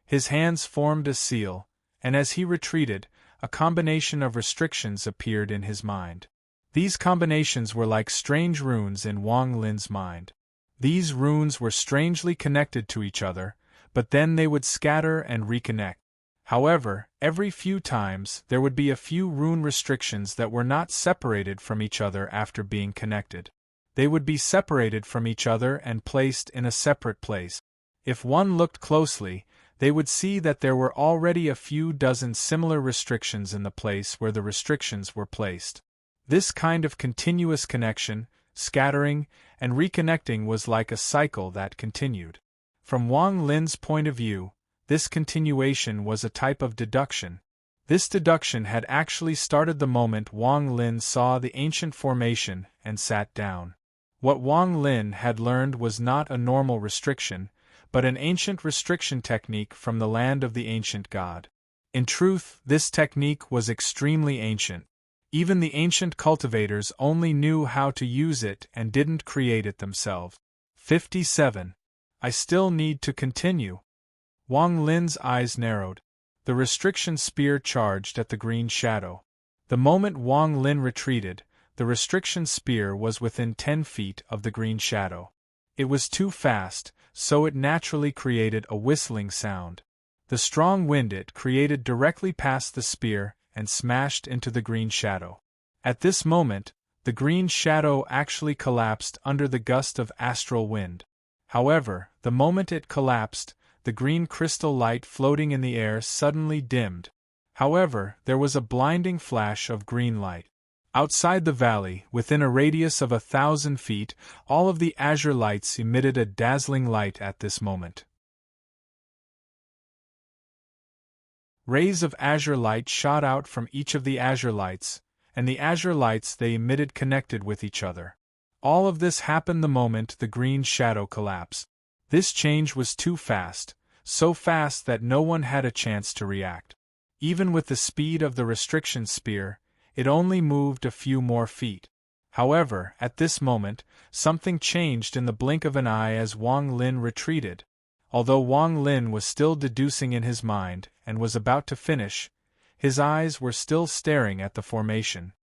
His hands formed a seal, and as he retreated, a combination of restrictions appeared in his mind. These combinations were like strange runes in Wang Lin's mind. These runes were strangely connected to each other, but then they would scatter and reconnect. However, every few times there would be a few rune restrictions that were not separated from each other after being connected. They would be separated from each other and placed in a separate place. If one looked closely, they would see that there were already a few dozen similar restrictions in the place where the restrictions were placed. This kind of continuous connection, scattering, and reconnecting was like a cycle that continued. From Wang Lin's point of view, this continuation was a type of deduction. This deduction had actually started the moment Wang Lin saw the ancient formation and sat down. What Wang Lin had learned was not a normal restriction, but an ancient restriction technique from the land of the ancient god. In truth, this technique was extremely ancient. Even the ancient cultivators only knew how to use it and didn't create it themselves. 57. I still need to continue. Wang Lin's eyes narrowed. The restriction spear charged at the green shadow. The moment Wang Lin retreated, the restriction spear was within 10 feet of the green shadow. It was too fast, so it naturally created a whistling sound. The strong wind it created directly passed the spear and smashed into the green shadow. At this moment, the green shadow actually collapsed under the gust of astral wind. However, the moment it collapsed, the green crystal light floating in the air suddenly dimmed. However, there was a blinding flash of green light. Outside the valley, within a radius of 1,000 feet, all of the azure lights emitted a dazzling light at this moment. Rays of azure light shot out from each of the azure lights, and the azure lights they emitted connected with each other. All of this happened the moment the green shadow collapsed. This change was too fast, so fast that no one had a chance to react. Even with the speed of the restriction spear, it only moved a few more feet. However, at this moment, something changed in the blink of an eye as Wang Lin retreated. Although Wang Lin was still deducing in his mind, and was about to finish, his eyes were still staring at the formation.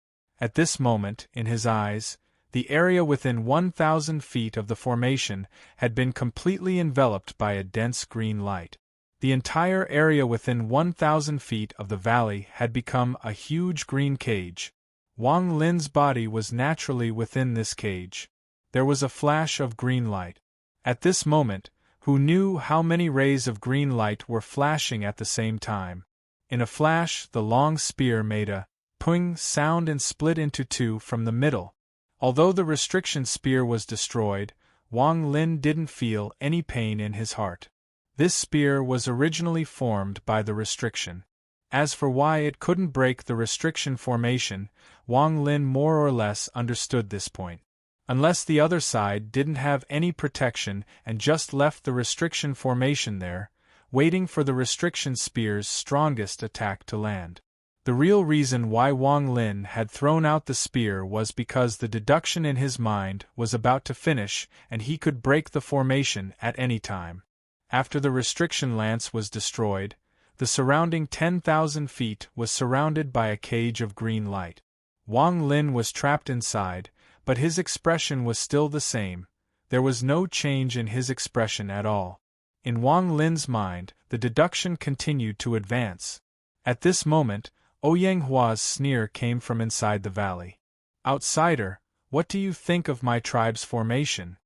At this moment, in his eyes, the area within 1,000 feet of the formation had been completely enveloped by a dense green light. The entire area within 1,000 feet of the valley had become a huge green cage. Wang Lin's body was naturally within this cage. There was a flash of green light. At this moment, who knew how many rays of green light were flashing at the same time? In a flash, the long spear made a ping sound and split into two from the middle. Although the restriction spear was destroyed, Wang Lin didn't feel any pain in his heart. This spear was originally formed by the restriction. As for why it couldn't break the restriction formation, Wang Lin more or less understood this point. Unless the other side didn't have any protection and just left the restriction formation there, waiting for the restriction spear's strongest attack to land. The real reason why Wang Lin had thrown out the spear was because the deduction in his mind was about to finish and he could break the formation at any time. After the restriction lance was destroyed, the surrounding 10,000 feet was surrounded by a cage of green light. Wang Lin was trapped inside, but his expression was still the same. There was no change in his expression at all. In Wang Lin's mind, the deduction continued to advance. At this moment, Ouyang Hua's sneer came from inside the valley. "Outsider, what do you think of my tribe's formation?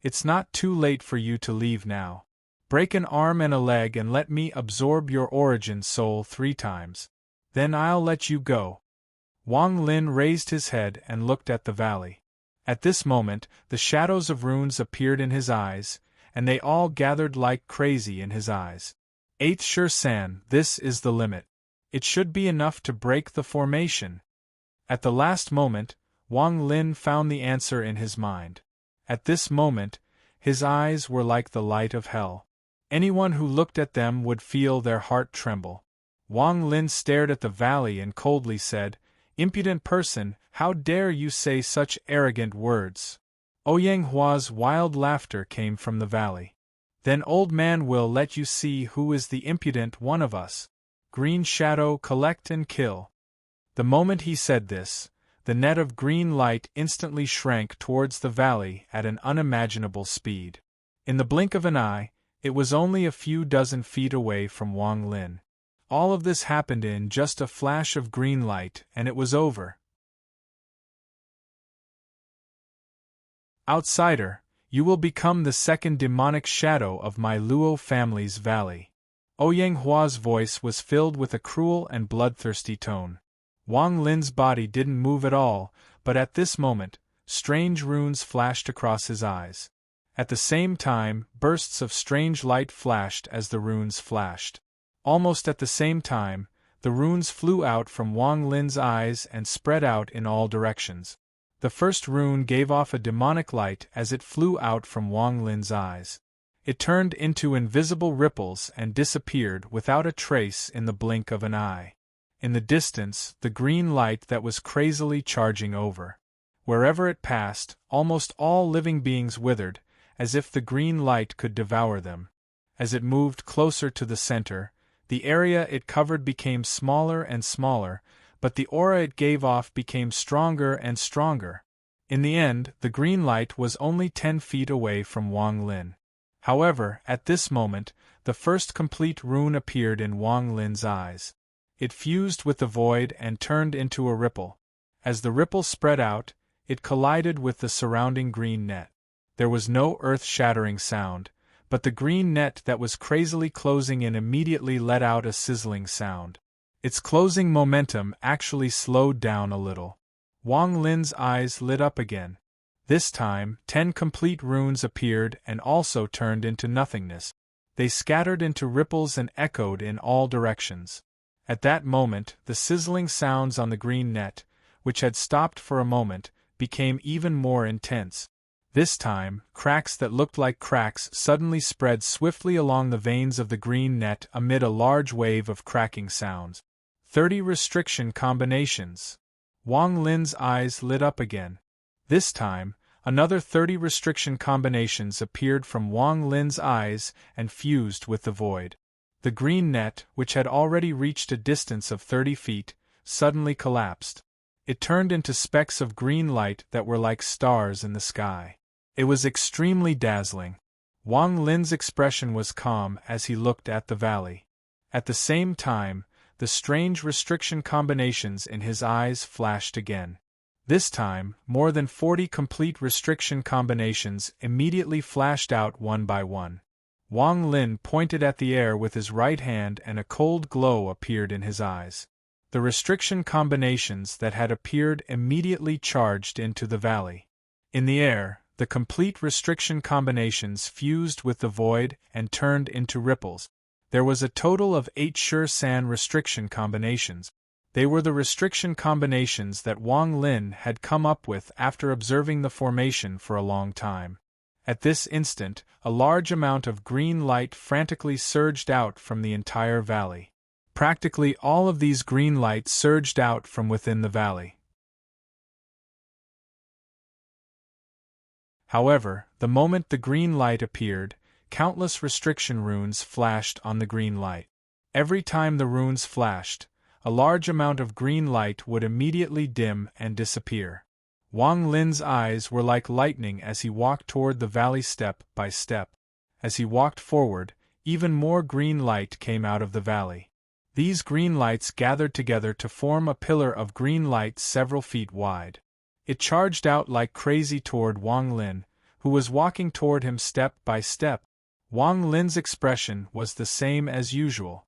It's not too late for you to leave now. Break an arm and a leg and let me absorb your origin soul 3 times. Then I'll let you go." Wang Lin raised his head and looked at the valley. At this moment, the shadows of runes appeared in his eyes, and they all gathered like crazy in his eyes. 8th Shur-san, this is the limit. It should be enough to break the formation. At the last moment, Wang Lin found the answer in his mind. At this moment, his eyes were like the light of hell. Anyone who looked at them would feel their heart tremble. Wang Lin stared at the valley and coldly said, "Impudent person, how dare you say such arrogant words?" Ouyang Hua's wild laughter came from the valley. "Then old man will let you see who is the impudent one of us. Green Shadow, collect and kill." The moment he said this, the net of green light instantly shrank towards the valley at an unimaginable speed. In the blink of an eye, it was only a few dozen feet away from Wang Lin. All of this happened in just a flash of green light, and it was over. Outsider, you will become the second demonic shadow of my Luo family's valley. Ouyang Hua's voice was filled with a cruel and bloodthirsty tone. Wang Lin's body didn't move at all, but at this moment, strange runes flashed across his eyes. At the same time, bursts of strange light flashed as the runes flashed. Almost at the same time, the runes flew out from Wang Lin's eyes and spread out in all directions. The first rune gave off a demonic light as it flew out from Wang Lin's eyes. It turned into invisible ripples and disappeared without a trace in the blink of an eye. In the distance, the green light that was crazily charging over. Wherever it passed, almost all living beings withered, as if the green light could devour them. As it moved closer to the center, the area it covered became smaller and smaller, but the aura it gave off became stronger and stronger. In the end, the green light was only 10 feet away from Wang Lin. However, at this moment, the first complete rune appeared in Wang Lin's eyes. It fused with the void and turned into a ripple. As the ripple spread out, it collided with the surrounding green net. There was no earth-shattering sound, but the green net that was crazily closing in immediately let out a sizzling sound. Its closing momentum actually slowed down a little. Wang Lin's eyes lit up again. This time, 10 complete runes appeared and also turned into nothingness. They scattered into ripples and echoed in all directions. At that moment, the sizzling sounds on the green net, which had stopped for a moment, became even more intense. This time, cracks that looked like cracks suddenly spread swiftly along the veins of the green net amid a large wave of cracking sounds. 30 restriction combinations. Wang Lin's eyes lit up again. This time, another 30 restriction combinations appeared from Wang Lin's eyes and fused with the void. The green net, which had already reached a distance of 30 feet, suddenly collapsed. It turned into specks of green light that were like stars in the sky. It was extremely dazzling. Wang Lin's expression was calm as he looked at the valley. At the same time, the strange restriction combinations in his eyes flashed again. This time, more than 40 complete restriction combinations immediately flashed out one by one. Wang Lin pointed at the air with his right hand and a cold glow appeared in his eyes. The restriction combinations that had appeared immediately charged into the valley. In the air, the complete restriction combinations fused with the void and turned into ripples. There was a total of 8 sure-san restriction combinations. They were the restriction combinations that Wang Lin had come up with after observing the formation for a long time. At this instant, a large amount of green light frantically surged out from the entire valley. Practically all of these green lights surged out from within the valley. However, the moment the green light appeared, countless restriction runes flashed on the green light. Every time the runes flashed, a large amount of green light would immediately dim and disappear. Wang Lin's eyes were like lightning as he walked toward the valley step by step. As he walked forward, even more green light came out of the valley. These green lights gathered together to form a pillar of green light several feet wide. It charged out like crazy toward Wang Lin, who was walking toward him step by step. Wang Lin's expression was the same as usual.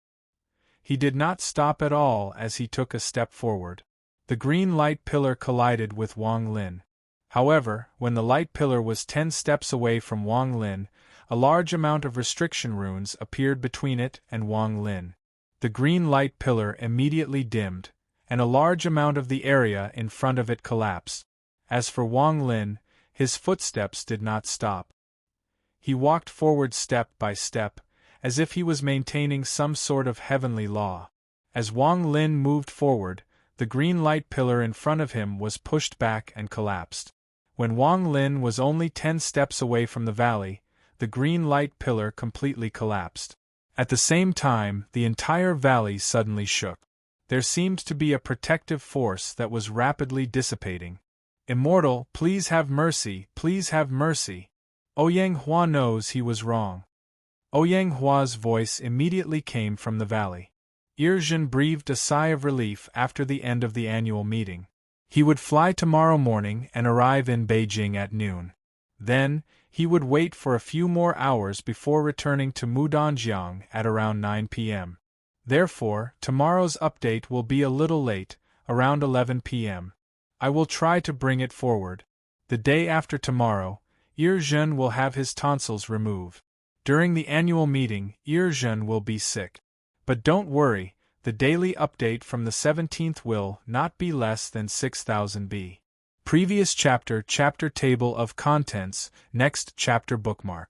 He did not stop at all as he took a step forward. The green light pillar collided with Wang Lin. However, when the light pillar was 10 steps away from Wang Lin, a large amount of restriction runes appeared between it and Wang Lin. The green light pillar immediately dimmed, and a large amount of the area in front of it collapsed. As for Wang Lin, his footsteps did not stop. He walked forward step by step, as if he was maintaining some sort of heavenly law. As Wang Lin moved forward, the green light pillar in front of him was pushed back and collapsed. When Wang Lin was only 10 steps away from the valley, the green light pillar completely collapsed. At the same time, the entire valley suddenly shook. There seemed to be a protective force that was rapidly dissipating. Immortal, please have mercy, please have mercy. Ouyang Hua knows he was wrong. Ouyang Hua's voice immediately came from the valley. Zhen breathed a sigh of relief after the end of the annual meeting. He would fly tomorrow morning and arrive in Beijing at noon. Then, he would wait for a few more hours before returning to Mudanjiang at around 9 p.m. Therefore, tomorrow's update will be a little late, around 11 p.m. I will try to bring it forward. The day after tomorrow, Zhen will have his tonsils removed. During the annual meeting, Zhen will be sick. But don't worry, the daily update from the 17th will not be less than 6,000 B. Previous chapter table of contents, next chapter bookmark.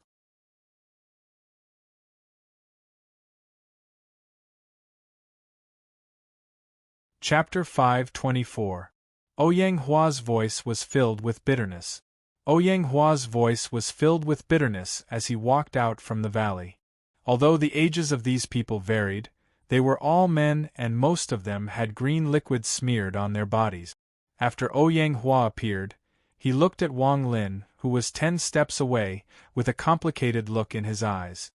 Chapter 524. Ouyang Hua's voice was filled with bitterness. Ouyang Hua's voice was filled with bitterness as he walked out from the valley. Although the ages of these people varied, they were all men and most of them had green liquid smeared on their bodies. After Ouyang Hua appeared, he looked at Wang Lin, who was 10 steps away, with a complicated look in his eyes.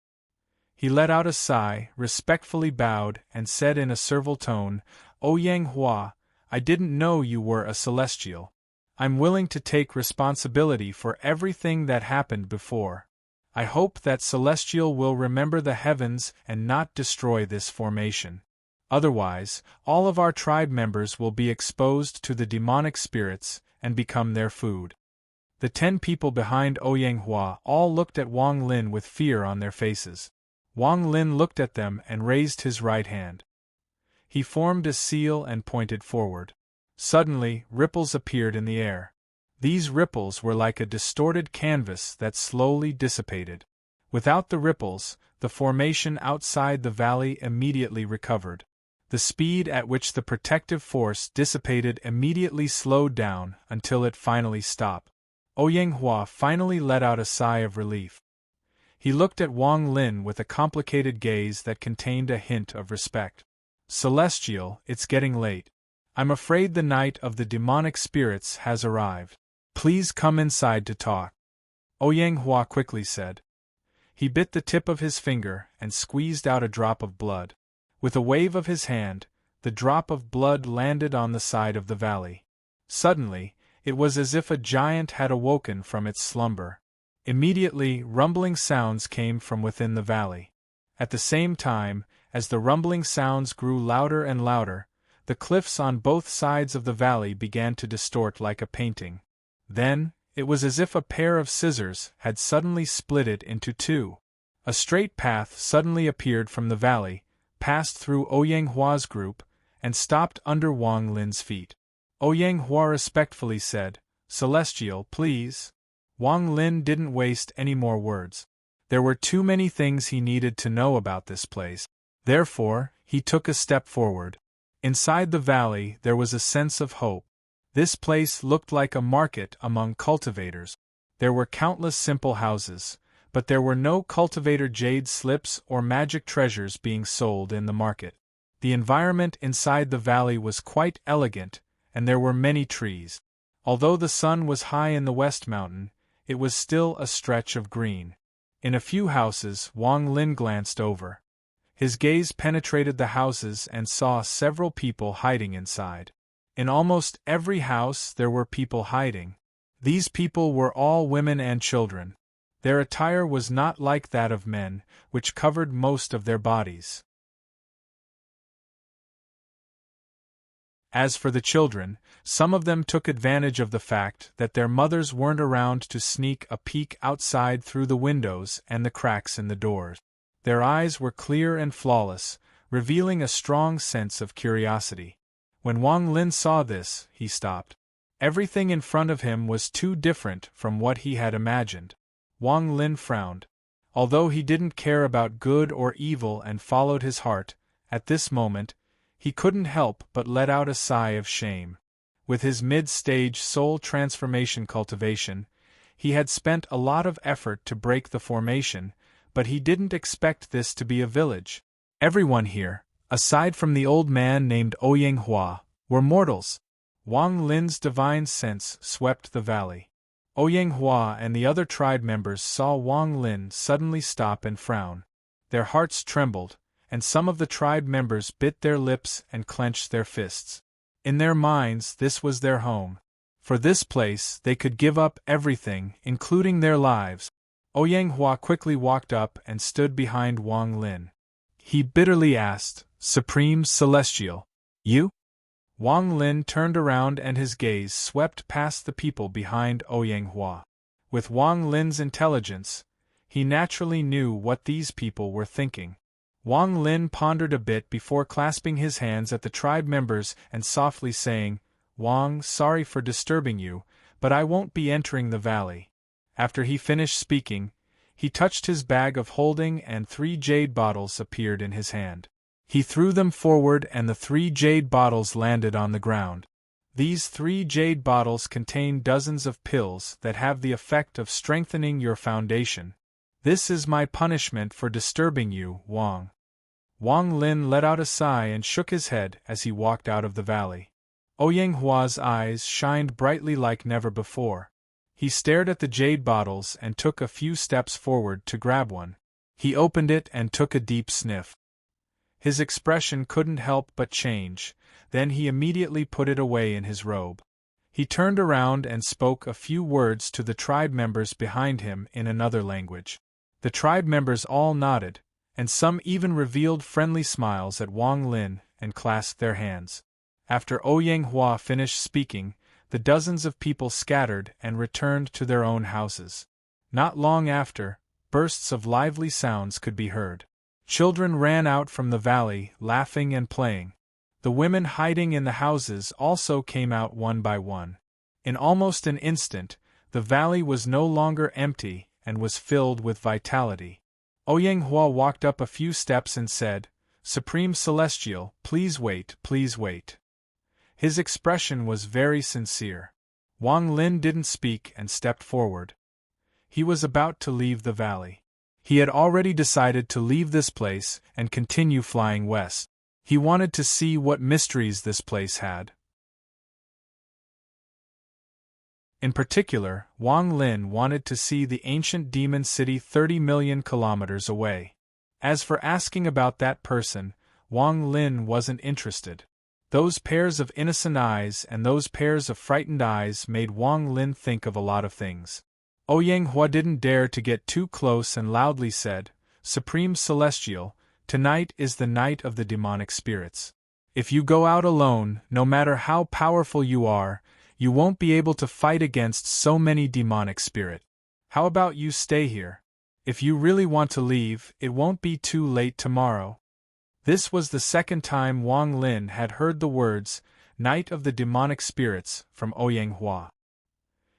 He let out a sigh, respectfully bowed, and said in a servile tone, "Ouyang Hua, I didn't know you were a celestial. I'm willing to take responsibility for everything that happened before. I hope that Celestial will remember the heavens and not destroy this formation. Otherwise, all of our tribe members will be exposed to the demonic spirits and become their food." The 10 people behind Ouyang Hua all looked at Wang Lin with fear on their faces. Wang Lin looked at them and raised his right hand. He formed a seal and pointed forward. Suddenly, ripples appeared in the air. These ripples were like a distorted canvas that slowly dissipated. Without the ripples, the formation outside the valley immediately recovered. The speed at which the protective force dissipated immediately slowed down until it finally stopped. Ouyang Hua finally let out a sigh of relief. He looked at Wang Lin with a complicated gaze that contained a hint of respect. "Celestial, it's getting late. I'm afraid the night of the demonic spirits has arrived. Please come inside to talk," Ouyang Hua quickly said. He bit the tip of his finger and squeezed out a drop of blood. With a wave of his hand, the drop of blood landed on the side of the valley. Suddenly, it was as if a giant had awoken from its slumber. Immediately, rumbling sounds came from within the valley. At the same time, as the rumbling sounds grew louder and louder, the cliffs on both sides of the valley began to distort like a painting. Then, it was as if a pair of scissors had suddenly split it into two. A straight path suddenly appeared from the valley, passed through Ouyang Hua's group, and stopped under Wang Lin's feet. Ouyang Hua respectfully said, "Celestial, please." Wang Lin didn't waste any more words. There were too many things he needed to know about this place. Therefore, he took a step forward. Inside the valley there was a sense of hope. This place looked like a market among cultivators. There were countless simple houses, but there were no cultivator jade slips or magic treasures being sold in the market. The environment inside the valley was quite elegant, and there were many trees. Although the sun was high in the West Mountain, it was still a stretch of green. In a few houses, Wang Lin glanced over. His gaze penetrated the houses and saw several people hiding inside. In almost every house there were people hiding. These people were all women and children. Their attire was not like that of men, which covered most of their bodies. As for the children, some of them took advantage of the fact that their mothers weren't around to sneak a peek outside through the windows and the cracks in the doors. Their eyes were clear and flawless, revealing a strong sense of curiosity. When Wang Lin saw this, he stopped. Everything in front of him was too different from what he had imagined. Wang Lin frowned. Although he didn't care about good or evil and followed his heart, at this moment, he couldn't help but let out a sigh of shame. With his mid-stage soul transformation cultivation, he had spent a lot of effort to break the formation, but he didn't expect this to be a village. "Everyone here, aside from the old man named Ouyang Hua, were mortals. Wang Lin's divine sense swept the valley. Ouyang Hua and the other tribe members saw Wang Lin suddenly stop and frown. Their hearts trembled, and some of the tribe members bit their lips and clenched their fists. In their minds, this was their home. For this place, they could give up everything, including their lives. Ouyang Hua quickly walked up and stood behind Wang Lin. He bitterly asked, "Supreme Celestial, you?" Wang Lin turned around and his gaze swept past the people behind Ouyang Hua. With Wang Lin's intelligence, he naturally knew what these people were thinking. Wang Lin pondered a bit before clasping his hands at the tribe members and softly saying, "Wang, sorry for disturbing you, but I won't be entering the valley." After he finished speaking, he touched his bag of holding and 3 jade bottles appeared in his hand. He threw them forward and the 3 jade bottles landed on the ground. These 3 jade bottles contain dozens of pills that have the effect of strengthening your foundation. This is my punishment for disturbing you, Wang. Wang Lin let out a sigh and shook his head as he walked out of the valley. Ouyang Hua's eyes shined brightly like never before. He stared at the jade bottles and took a few steps forward to grab one. He opened it and took a deep sniff. His expression couldn't help but change, then he immediately put it away in his robe. He turned around and spoke a few words to the tribe members behind him in another language. The tribe members all nodded, and some even revealed friendly smiles at Wang Lin and clasped their hands. After Ouyang Hua finished speaking, the dozens of people scattered and returned to their own houses. Not long after, bursts of lively sounds could be heard. Children ran out from the valley, laughing and playing. The women hiding in the houses also came out one by one. In almost an instant, the valley was no longer empty and was filled with vitality. Ouyang Hua walked up a few steps and said, "Supreme Celestial, please wait, please wait." His expression was very sincere. Wang Lin didn't speak and stepped forward. He was about to leave the valley. He had already decided to leave this place and continue flying west. He wanted to see what mysteries this place had. In particular, Wang Lin wanted to see the ancient demon city 30 million kilometers away. As for asking about that person, Wang Lin wasn't interested. Those pairs of innocent eyes and those pairs of frightened eyes made Wang Lin think of a lot of things. Ouyang Hua didn't dare to get too close and loudly said, "Supreme Celestial, tonight is the night of the demonic spirits. If you go out alone, no matter how powerful you are, you won't be able to fight against so many demonic spirits. How about you stay here? If you really want to leave, it won't be too late tomorrow." This was the second time Wang Lin had heard the words, "Night of the Demonic Spirits," from Ouyang Hua.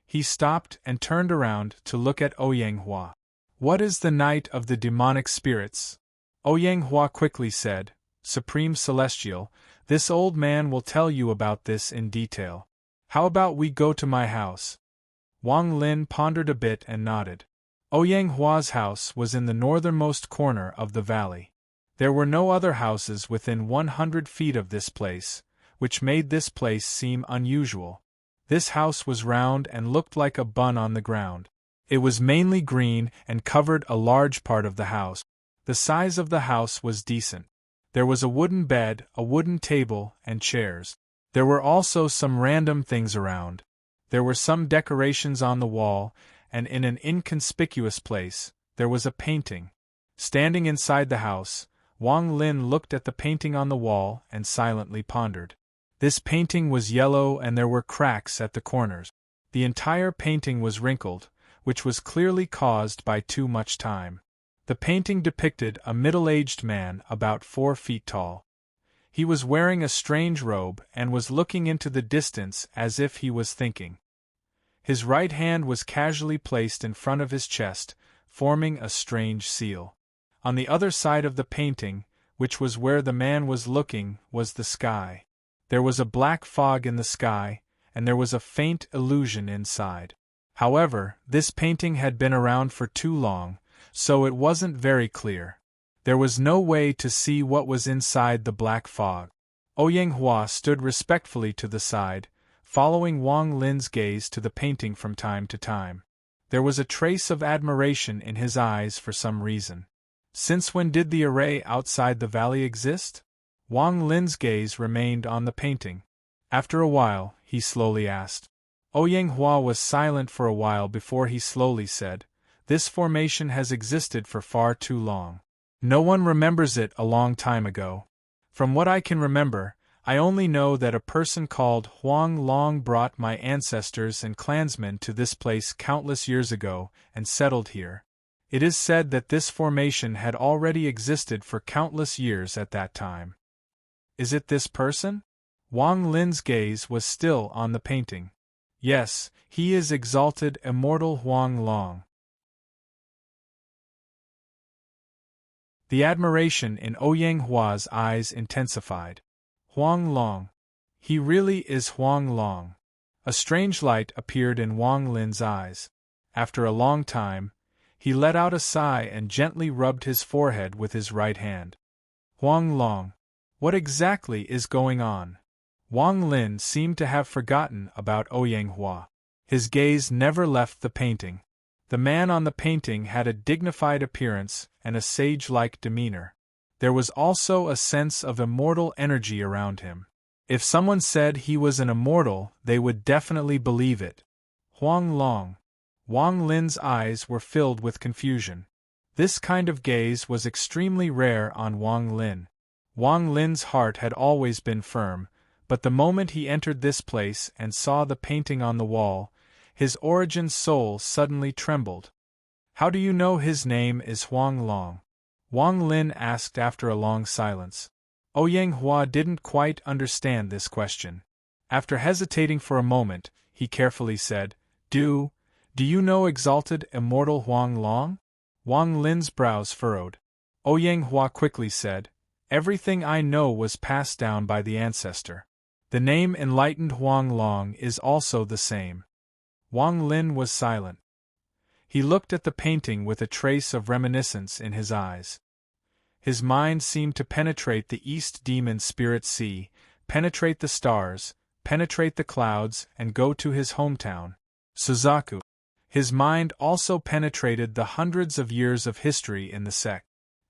He stopped and turned around to look at Ouyang Hua. "What is the Night of the Demonic Spirits?" Ouyang Hua quickly said, "Supreme Celestial, this old man will tell you about this in detail. How about we go to my house?" Wang Lin pondered a bit and nodded. Ouyang Hua's house was in the northernmost corner of the valley. There were no other houses within 100 feet of this place, which made this place seem unusual. This house was round and looked like a bun on the ground. It was mainly green and covered a large part of the house. The size of the house was decent. There was a wooden bed, a wooden table, and chairs. There were also some random things around. There were some decorations on the wall, and in an inconspicuous place, there was a painting. Standing inside the house, Wang Lin looked at the painting on the wall and silently pondered. This painting was yellow and there were cracks at the corners. The entire painting was wrinkled, which was clearly caused by too much time. The painting depicted a middle-aged man about 4 feet tall. He was wearing a strange robe and was looking into the distance as if he was thinking. His right hand was casually placed in front of his chest, forming a strange seal. On the other side of the painting, which was where the man was looking, was the sky. There was a black fog in the sky, and there was a faint illusion inside. However, this painting had been around for too long, so it wasn't very clear. There was no way to see what was inside the black fog. Oyenghua stood respectfully to the side, following Wang Lin's gaze to the painting from time to time. There was a trace of admiration in his eyes for some reason. Since when did the array outside the valley exist? Wang Lin's gaze remained on the painting. After a while, he slowly asked. Oyenghua was silent for a while before he slowly said, "This formation has existed for far too long. No one remembers it a long time ago. From what I can remember, I only know that a person called Huang Long brought my ancestors and clansmen to this place countless years ago and settled here. It is said that this formation had already existed for countless years at that time." Is it this person? Wang Lin's gaze was still on the painting. Yes, he is exalted immortal Huang Long. The admiration in Oyenghua's eyes intensified. Huang Long. He really is Huang Long. A strange light appeared in Wang Lin's eyes. After a long time, he let out a sigh and gently rubbed his forehead with his right hand. Huang Long. What exactly is going on? Wang Lin seemed to have forgotten about Oyenghua. His gaze never left the painting. The man on the painting had a dignified appearance and a sage-like demeanor. There was also a sense of immortal energy around him. If someone said he was an immortal, they would definitely believe it. Huang Long. Wang Lin's eyes were filled with confusion. This kind of gaze was extremely rare on Wang Lin. Wang Lin's heart had always been firm, but the moment he entered this place and saw the painting on the wall, his origin soul suddenly trembled. "How do you know his name is Huang Long?" Wang Lin asked after a long silence. Oyenghua didn't quite understand this question. After hesitating for a moment, he carefully said, Do you know exalted immortal Huang Long? Wang Lin's brows furrowed. Oyenghua quickly said, "Everything I know was passed down by the ancestor. The name enlightened Huang Long is also the same." Wang Lin was silent. He looked at the painting with a trace of reminiscence in his eyes. His mind seemed to penetrate the East Demon Spirit Sea, penetrate the stars, penetrate the clouds, and go to his hometown, Suzaku. His mind also penetrated the hundreds of years of history in the sect.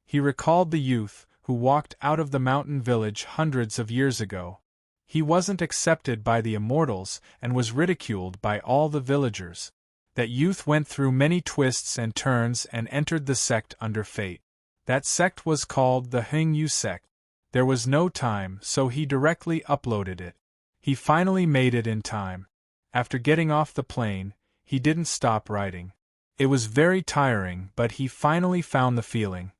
He recalled the youth who walked out of the mountain village hundreds of years ago. He wasn't accepted by the immortals and was ridiculed by all the villagers. That youth went through many twists and turns and entered the sect under fate. That sect was called the Hengyu sect. There was no time, so he directly uploaded it. He finally made it in time. After getting off the plane, he didn't stop writing. It was very tiring, but he finally found the feeling.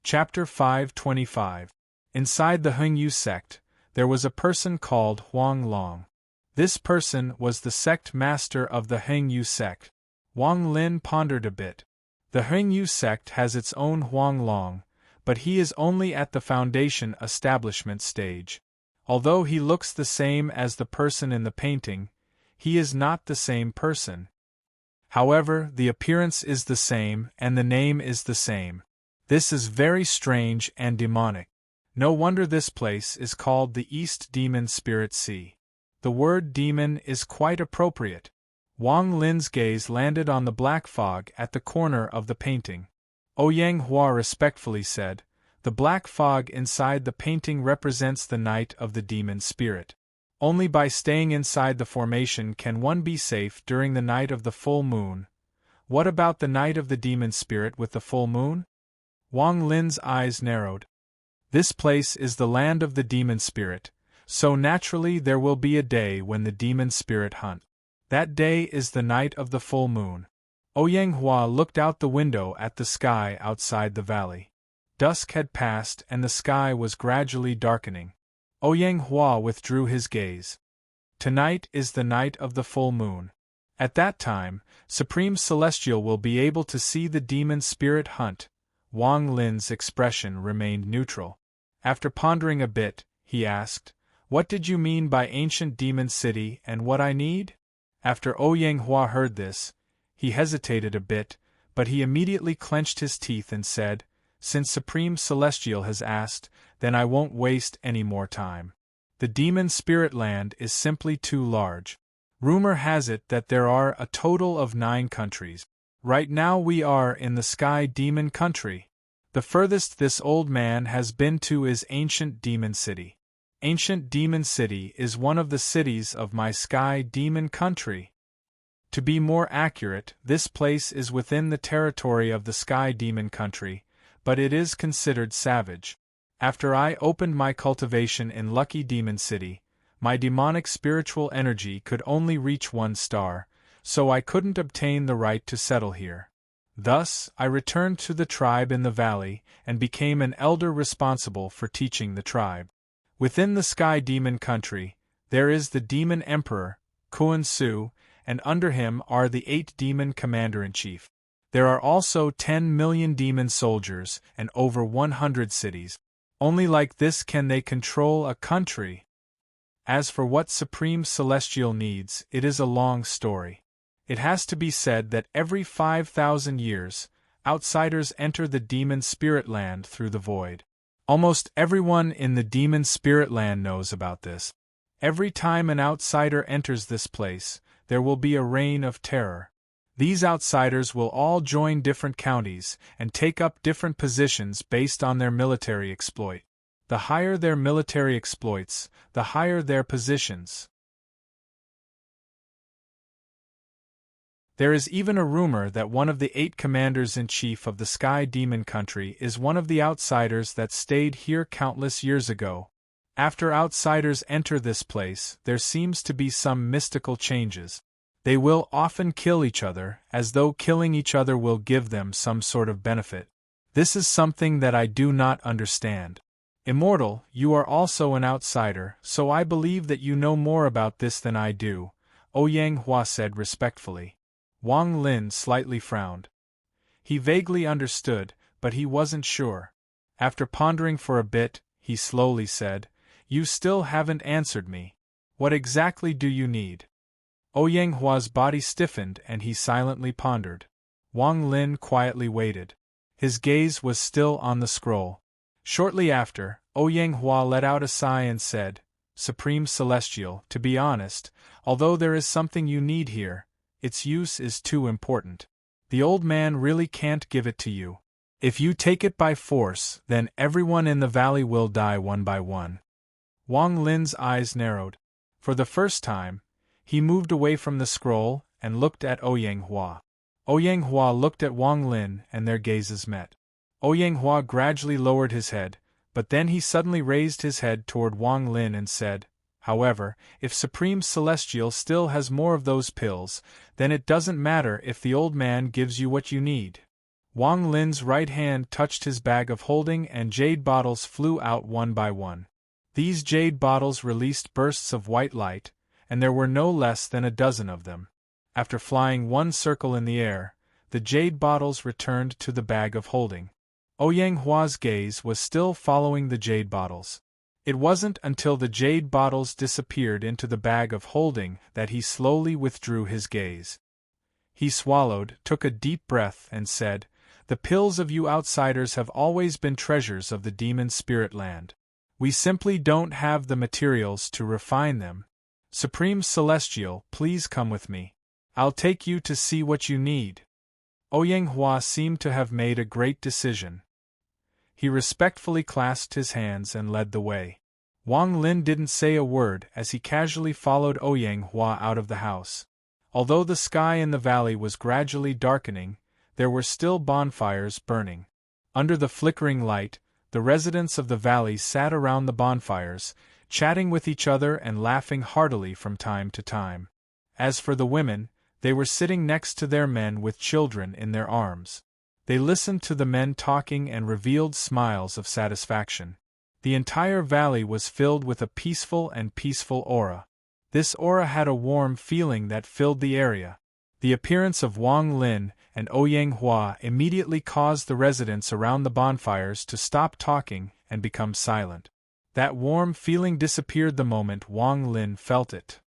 Chapter 525. Inside the Hengyu sect, there was a person called Huang Long. This person was the sect master of the Hengyu sect. Wang Lin pondered a bit. The Hengyu sect has its own Huang Long, but he is only at the foundation establishment stage. Although he looks the same as the person in the painting, he is not the same person. However, the appearance is the same and the name is the same. This is very strange and demonic. No wonder this place is called the East Demon Spirit Sea. The word demon is quite appropriate. Wang Lin's gaze landed on the black fog at the corner of the painting. Oyenghua respectfully said, "The black fog inside the painting represents the night of the demon spirit. Only by staying inside the formation can one be safe during the night of the full moon. What about the night of the demon spirit with the full moon?" Wang Lin's eyes narrowed. This place is the land of the demon spirit, so naturally there will be a day when the demon spirit hunt. That day is the night of the full moon. Oyenghua looked out the window at the sky outside the valley. Dusk had passed and the sky was gradually darkening. Oyenghua withdrew his gaze. Tonight is the night of the full moon. At that time, Supreme Celestial will be able to see the demon spirit hunt. Wang Lin's expression remained neutral. After pondering a bit, he asked, "What did you mean by ancient demon city and what I need?" After Ouyang heard this, he hesitated a bit, but he immediately clenched his teeth and said, "Since Supreme Celestial has asked, then I won't waste any more time. The demon spirit land is simply too large. Rumor has it that there are a total of 9 countries. Right now we are in the Sky Demon Country. The furthest this old man has been to is Ancient Demon City. Ancient Demon City is one of the cities of my Sky Demon Country. To be more accurate, this place is within the territory of the Sky Demon Country, but it is considered savage. After I opened my cultivation in Lucky Demon City, my demonic spiritual energy could only reach 1 star, so I couldn't obtain the right to settle here. Thus, I returned to the tribe in the valley and became an elder responsible for teaching the tribe. Within the Sky Demon Country, there is the Demon Emperor, Kuan Su, and under him are the 8 Demon Commander-in-Chief. There are also 10 million demon soldiers and over 100 cities. Only like this can they control a country. As for what Supreme Celestial needs, it is a long story. It has to be said that every 5,000 years, outsiders enter the demon spirit land through the void. Almost everyone in the demon spirit land knows about this. Every time an outsider enters this place, there will be a reign of terror. These outsiders will all join different counties and take up different positions based on their military exploit. The higher their military exploits, the higher their positions. There is even a rumor that one of the 8 commanders-in-chief of the Sky Demon Country is one of the outsiders that stayed here countless years ago. After outsiders enter this place, there seems to be some mystical changes. They will often kill each other, as though killing each other will give them some sort of benefit. This is something that I do not understand. Immortal, you are also an outsider, so I believe that you know more about this than I do, Ouyang said respectfully. Wang Lin slightly frowned. He vaguely understood, but he wasn't sure. After pondering for a bit, he slowly said, "You still haven't answered me. What exactly do you need?" Ouyang body stiffened and he silently pondered. Wang Lin quietly waited. His gaze was still on the scroll. Shortly after, Ouyang let out a sigh and said, "Supreme Celestial, to be honest, although there is something you need here, its use is too important. The old man really can't give it to you. If you take it by force, then everyone in the valley will die one by one." Wang Lin's eyes narrowed. For the first time, he moved away from the scroll and looked at Ouyang. Ouyang looked at Wang Lin and their gazes met. Ouyang gradually lowered his head, but then he suddenly raised his head toward Wang Lin and said, "However, if Supreme Celestial still has more of those pills, then it doesn't matter if the old man gives you what you need." Wang Lin's right hand touched his bag of holding and jade bottles flew out one by one. These jade bottles released bursts of white light, and there were no less than a dozen of them. After flying one circle in the air, the jade bottles returned to the bag of holding. Ouyang gaze was still following the jade bottles. It wasn't until the jade bottles disappeared into the bag of holding that he slowly withdrew his gaze. He swallowed, took a deep breath, and said, "The pills of you outsiders have always been treasures of the demon spirit land. We simply don't have the materials to refine them. Supreme Celestial, please come with me. I'll take you to see what you need." Ouyang seemed to have made a great decision. He respectfully clasped his hands and led the way. Wang Lin didn't say a word as he casually followed Ouyang out of the house. Although the sky in the valley was gradually darkening, there were still bonfires burning. Under the flickering light, the residents of the valley sat around the bonfires, chatting with each other and laughing heartily from time to time. As for the women, they were sitting next to their men with children in their arms. They listened to the men talking and revealed smiles of satisfaction. The entire valley was filled with a peaceful aura. This aura had a warm feeling that filled the area. The appearance of Wang Lin and Ouyang immediately caused the residents around the bonfires to stop talking and become silent. That warm feeling disappeared the moment Wang Lin felt it.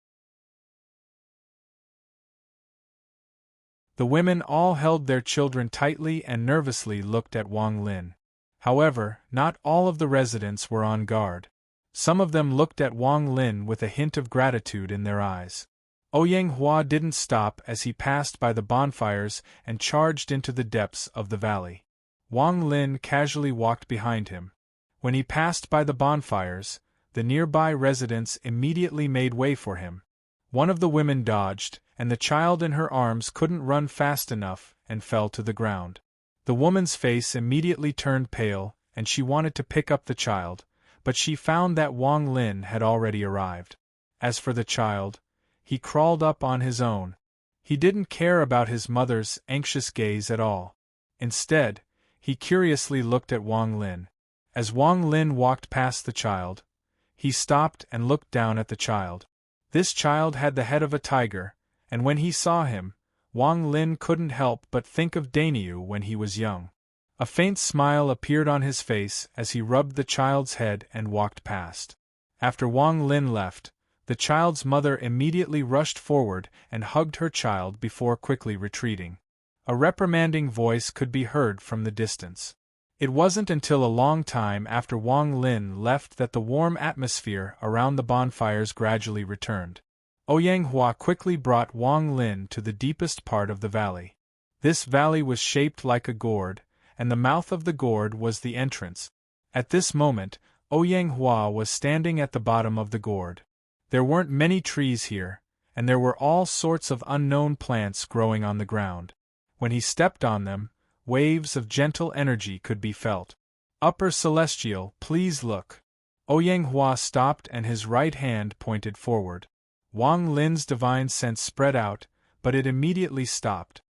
The women all held their children tightly and nervously looked at Wang Lin. However, not all of the residents were on guard. Some of them looked at Wang Lin with a hint of gratitude in their eyes. Ouyang Hua didn't stop as he passed by the bonfires and charged into the depths of the valley. Wang Lin casually walked behind him. When he passed by the bonfires, the nearby residents immediately made way for him. One of the women dodged, and the child in her arms couldn't run fast enough and fell to the ground. The woman's face immediately turned pale, and she wanted to pick up the child, but she found that Wang Lin had already arrived. As for the child, he crawled up on his own. He didn't care about his mother's anxious gaze at all. Instead, he curiously looked at Wang Lin. As Wang Lin walked past the child, he stopped and looked down at the child. This child had the head of a tiger, and when he saw him, Wang Lin couldn't help but think of Dainyu when he was young. A faint smile appeared on his face as he rubbed the child's head and walked past. After Wang Lin left, the child's mother immediately rushed forward and hugged her child before quickly retreating. A reprimanding voice could be heard from the distance. It wasn't until a long time after Wang Lin left that the warm atmosphere around the bonfires gradually returned. Ouyang Hua quickly brought Wang Lin to the deepest part of the valley. This valley was shaped like a gourd, and the mouth of the gourd was the entrance. At this moment, Ouyang Hua was standing at the bottom of the gourd. There weren't many trees here, and there were all sorts of unknown plants growing on the ground. When he stepped on them, waves of gentle energy could be felt. Upper Celestial, please look. Ouyang Hua stopped and his right hand pointed forward. Wang Lin's divine sense spread out, but it immediately stopped.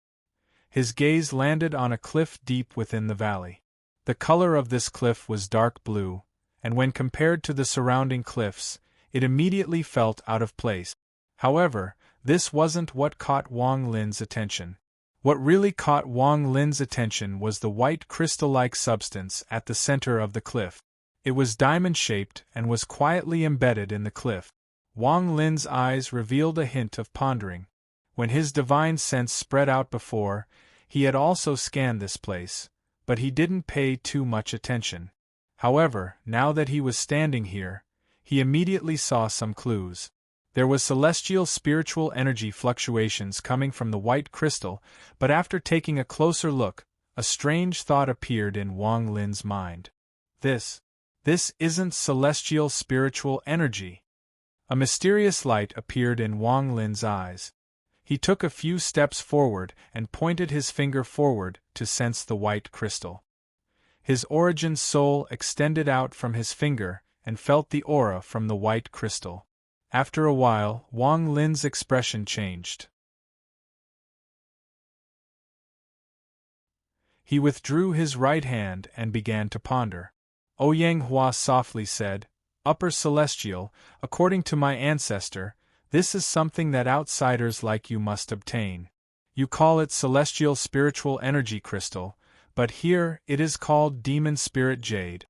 His gaze landed on a cliff deep within the valley. The color of this cliff was dark blue, and when compared to the surrounding cliffs, it immediately felt out of place. However, this wasn't what caught Wang Lin's attention. What really caught Wang Lin's attention was the white crystal-like substance at the center of the cliff. It was diamond-shaped and was quietly embedded in the cliff. Wang Lin's eyes revealed a hint of pondering. When his divine sense spread out before, he had also scanned this place, but he didn't pay too much attention. However, now that he was standing here, he immediately saw some clues. There was celestial spiritual energy fluctuations coming from the white crystal, but after taking a closer look, a strange thought appeared in Wang Lin's mind. This isn't celestial spiritual energy. A mysterious light appeared in Wang Lin's eyes. He took a few steps forward and pointed his finger forward to sense the white crystal. His origin soul extended out from his finger and felt the aura from the white crystal. After a while, Wang Lin's expression changed. He withdrew his right hand and began to ponder. Ouyang Hua softly said, "Upper Celestial, according to my ancestor, this is something that outsiders like you must obtain. You call it Celestial Spiritual Energy Crystal, but here it is called Demon Spirit Jade.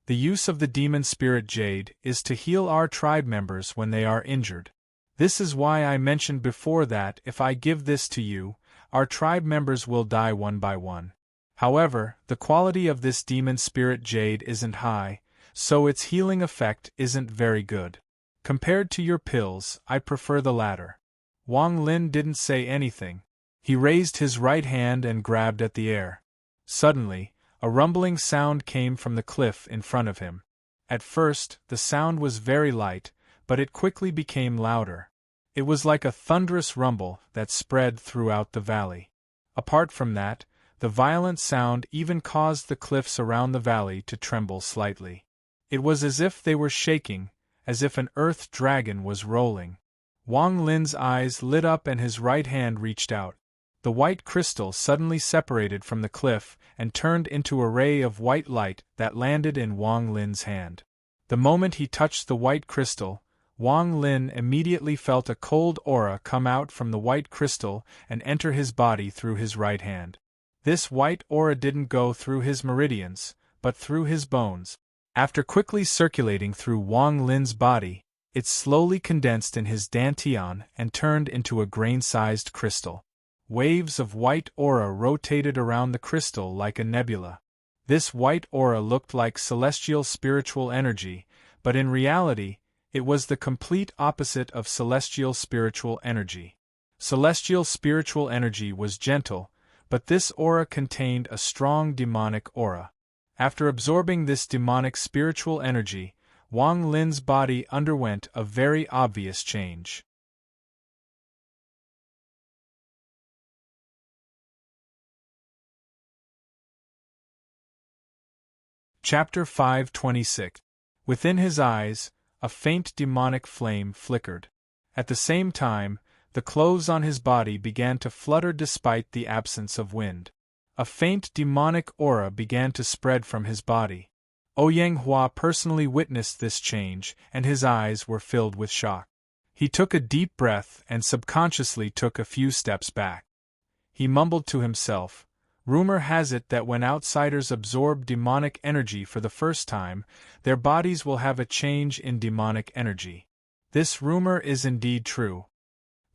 The use of the Demon Spirit Jade is to heal our tribe members when they are injured. This is why I mentioned before that if I give this to you, our tribe members will die one by one. However, the quality of this Demon Spirit Jade isn't high, so its healing effect isn't very good. Compared to your pills, I prefer the latter." Wang Lin didn't say anything. He raised his right hand and grabbed at the air. Suddenly, a rumbling sound came from the cliff in front of him. At first, the sound was very light, but it quickly became louder. It was like a thunderous rumble that spread throughout the valley. Apart from that, the violent sound even caused the cliffs around the valley to tremble slightly. It was as if they were shaking, as if an earth dragon was rolling. Wang Lin's eyes lit up and his right hand reached out. The white crystal suddenly separated from the cliff and turned into a ray of white light that landed in Wang Lin's hand. The moment he touched the white crystal, Wang Lin immediately felt a cold aura come out from the white crystal and enter his body through his right hand. This white aura didn't go through his meridians, but through his bones. After quickly circulating through Wang Lin's body, it slowly condensed in his dantian and turned into a grain-sized crystal. waves of white aura rotated around the crystal like a nebula. This white aura looked like celestial spiritual energy, but in reality, it was the complete opposite of celestial spiritual energy. Celestial spiritual energy was gentle, but this aura contained a strong demonic aura. After absorbing this demonic spiritual energy, Wang Lin's body underwent a very obvious change. Chapter 526. Within his eyes, a faint demonic flame flickered. At the same time, the clothes on his body began to flutter despite the absence of wind. A faint demonic aura began to spread from his body. Ouyang Hua personally witnessed this change, and his eyes were filled with shock. He took a deep breath and subconsciously took a few steps back. He mumbled to himself, "Rumor has it that when outsiders absorb demonic energy for the first time, their bodies will have a change in demonic energy. This rumor is indeed true."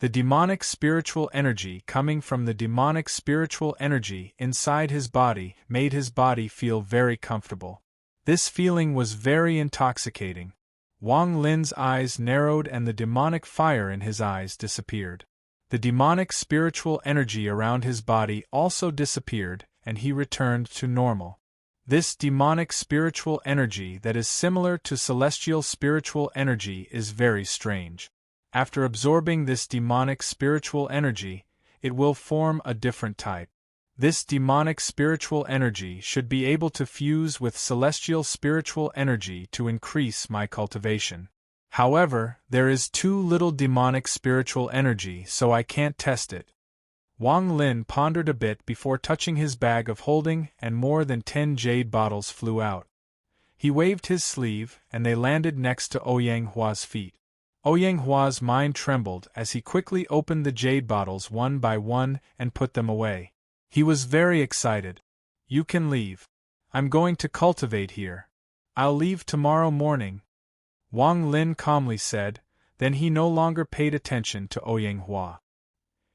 The demonic spiritual energy coming from the demonic spiritual energy inside his body made his body feel very comfortable. This feeling was very intoxicating. Wang Lin's eyes narrowed and the demonic fire in his eyes disappeared. The demonic spiritual energy around his body also disappeared, and he returned to normal. This demonic spiritual energy that is similar to celestial spiritual energy is very strange. After absorbing this demonic spiritual energy, it will form a different type. This demonic spiritual energy should be able to fuse with celestial spiritual energy to increase my cultivation. However, there is too little demonic spiritual energy, so I can't test it. Wang Lin pondered a bit before touching his bag of holding, and more than 10 jade bottles flew out. He waved his sleeve, and they landed next to Ouyang Hua's feet. Ouyang Hua's mind trembled as he quickly opened the jade bottles one by one and put them away. He was very excited. "You can leave. I'm going to cultivate here. I'll leave tomorrow morning," Wang Lin calmly said. Then he no longer paid attention to Ouyang Hua.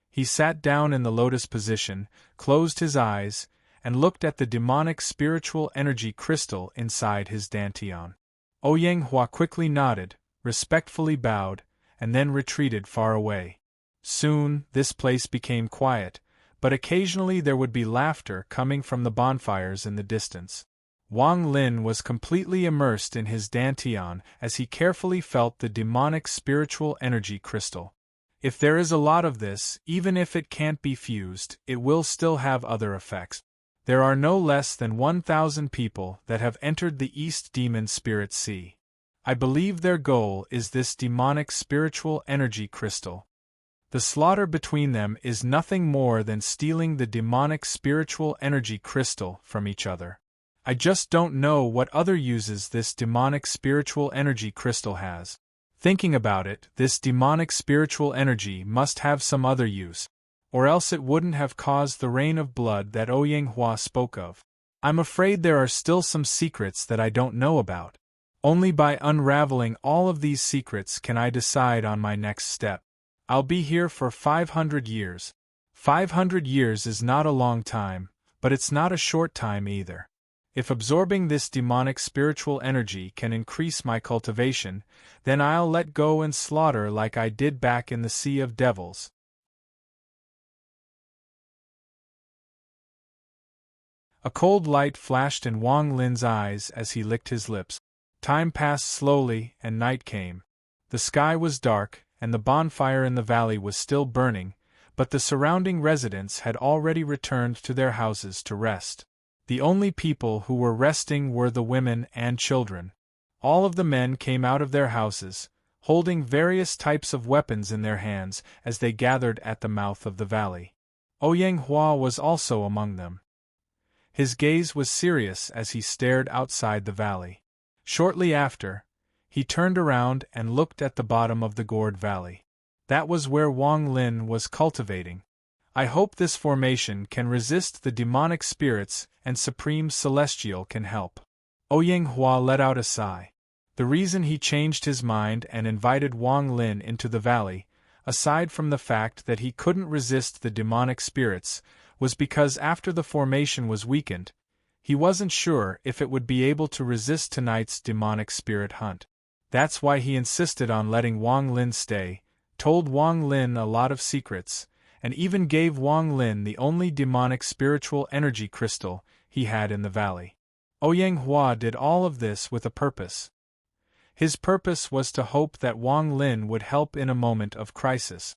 He sat down in the lotus position, closed his eyes, and looked at the demonic spiritual energy crystal inside his dantian. Ouyang Hua quickly nodded, respectfully bowed, and then retreated far away. Soon, this place became quiet, but occasionally there would be laughter coming from the bonfires in the distance. Wang Lin was completely immersed in his dantian as he carefully felt the demonic spiritual energy crystal. If there is a lot of this, even if it can't be fused, it will still have other effects. There are no less than 1,000 people that have entered the East Demon Spirit Sea. I believe their goal is this demonic spiritual energy crystal. The slaughter between them is nothing more than stealing the demonic spiritual energy crystal from each other. I just don't know what other uses this demonic spiritual energy crystal has. Thinking about it, this demonic spiritual energy must have some other use, or else it wouldn't have caused the rain of blood that Ouyang Hua spoke of. I'm afraid there are still some secrets that I don't know about. Only by unraveling all of these secrets can I decide on my next step. I'll be here for 500 years. 500 years is not a long time, but it's not a short time either. If absorbing this demonic spiritual energy can increase my cultivation, then I'll let go and slaughter like I did back in the Sea of Devils. A cold light flashed in Wang Lin's eyes as he licked his lips. Time passed slowly, and night came. The sky was dark, and the bonfire in the valley was still burning, but the surrounding residents had already returned to their houses to rest. The only people who were resting were the women and children. All of the men came out of their houses, holding various types of weapons in their hands as they gathered at the mouth of the valley. Ouyang Hua was also among them. His gaze was serious as he stared outside the valley. Shortly after, he turned around and looked at the bottom of the gourd valley. That was where Wang Lin was cultivating. I hope this formation can resist the demonic spirits and Supreme Celestial can help. Ouyang Hua let out a sigh. The reason he changed his mind and invited Wang Lin into the valley, aside from the fact that he couldn't resist the demonic spirits, was because after the formation was weakened, he wasn't sure if it would be able to resist tonight's demonic spirit hunt. That's why he insisted on letting Wang Lin stay, told Wang Lin a lot of secrets, and even gave Wang Lin the only demonic spiritual energy crystal he had in the valley. Ouyang Hua did all of this with a purpose. His purpose was to hope that Wang Lin would help in a moment of crisis.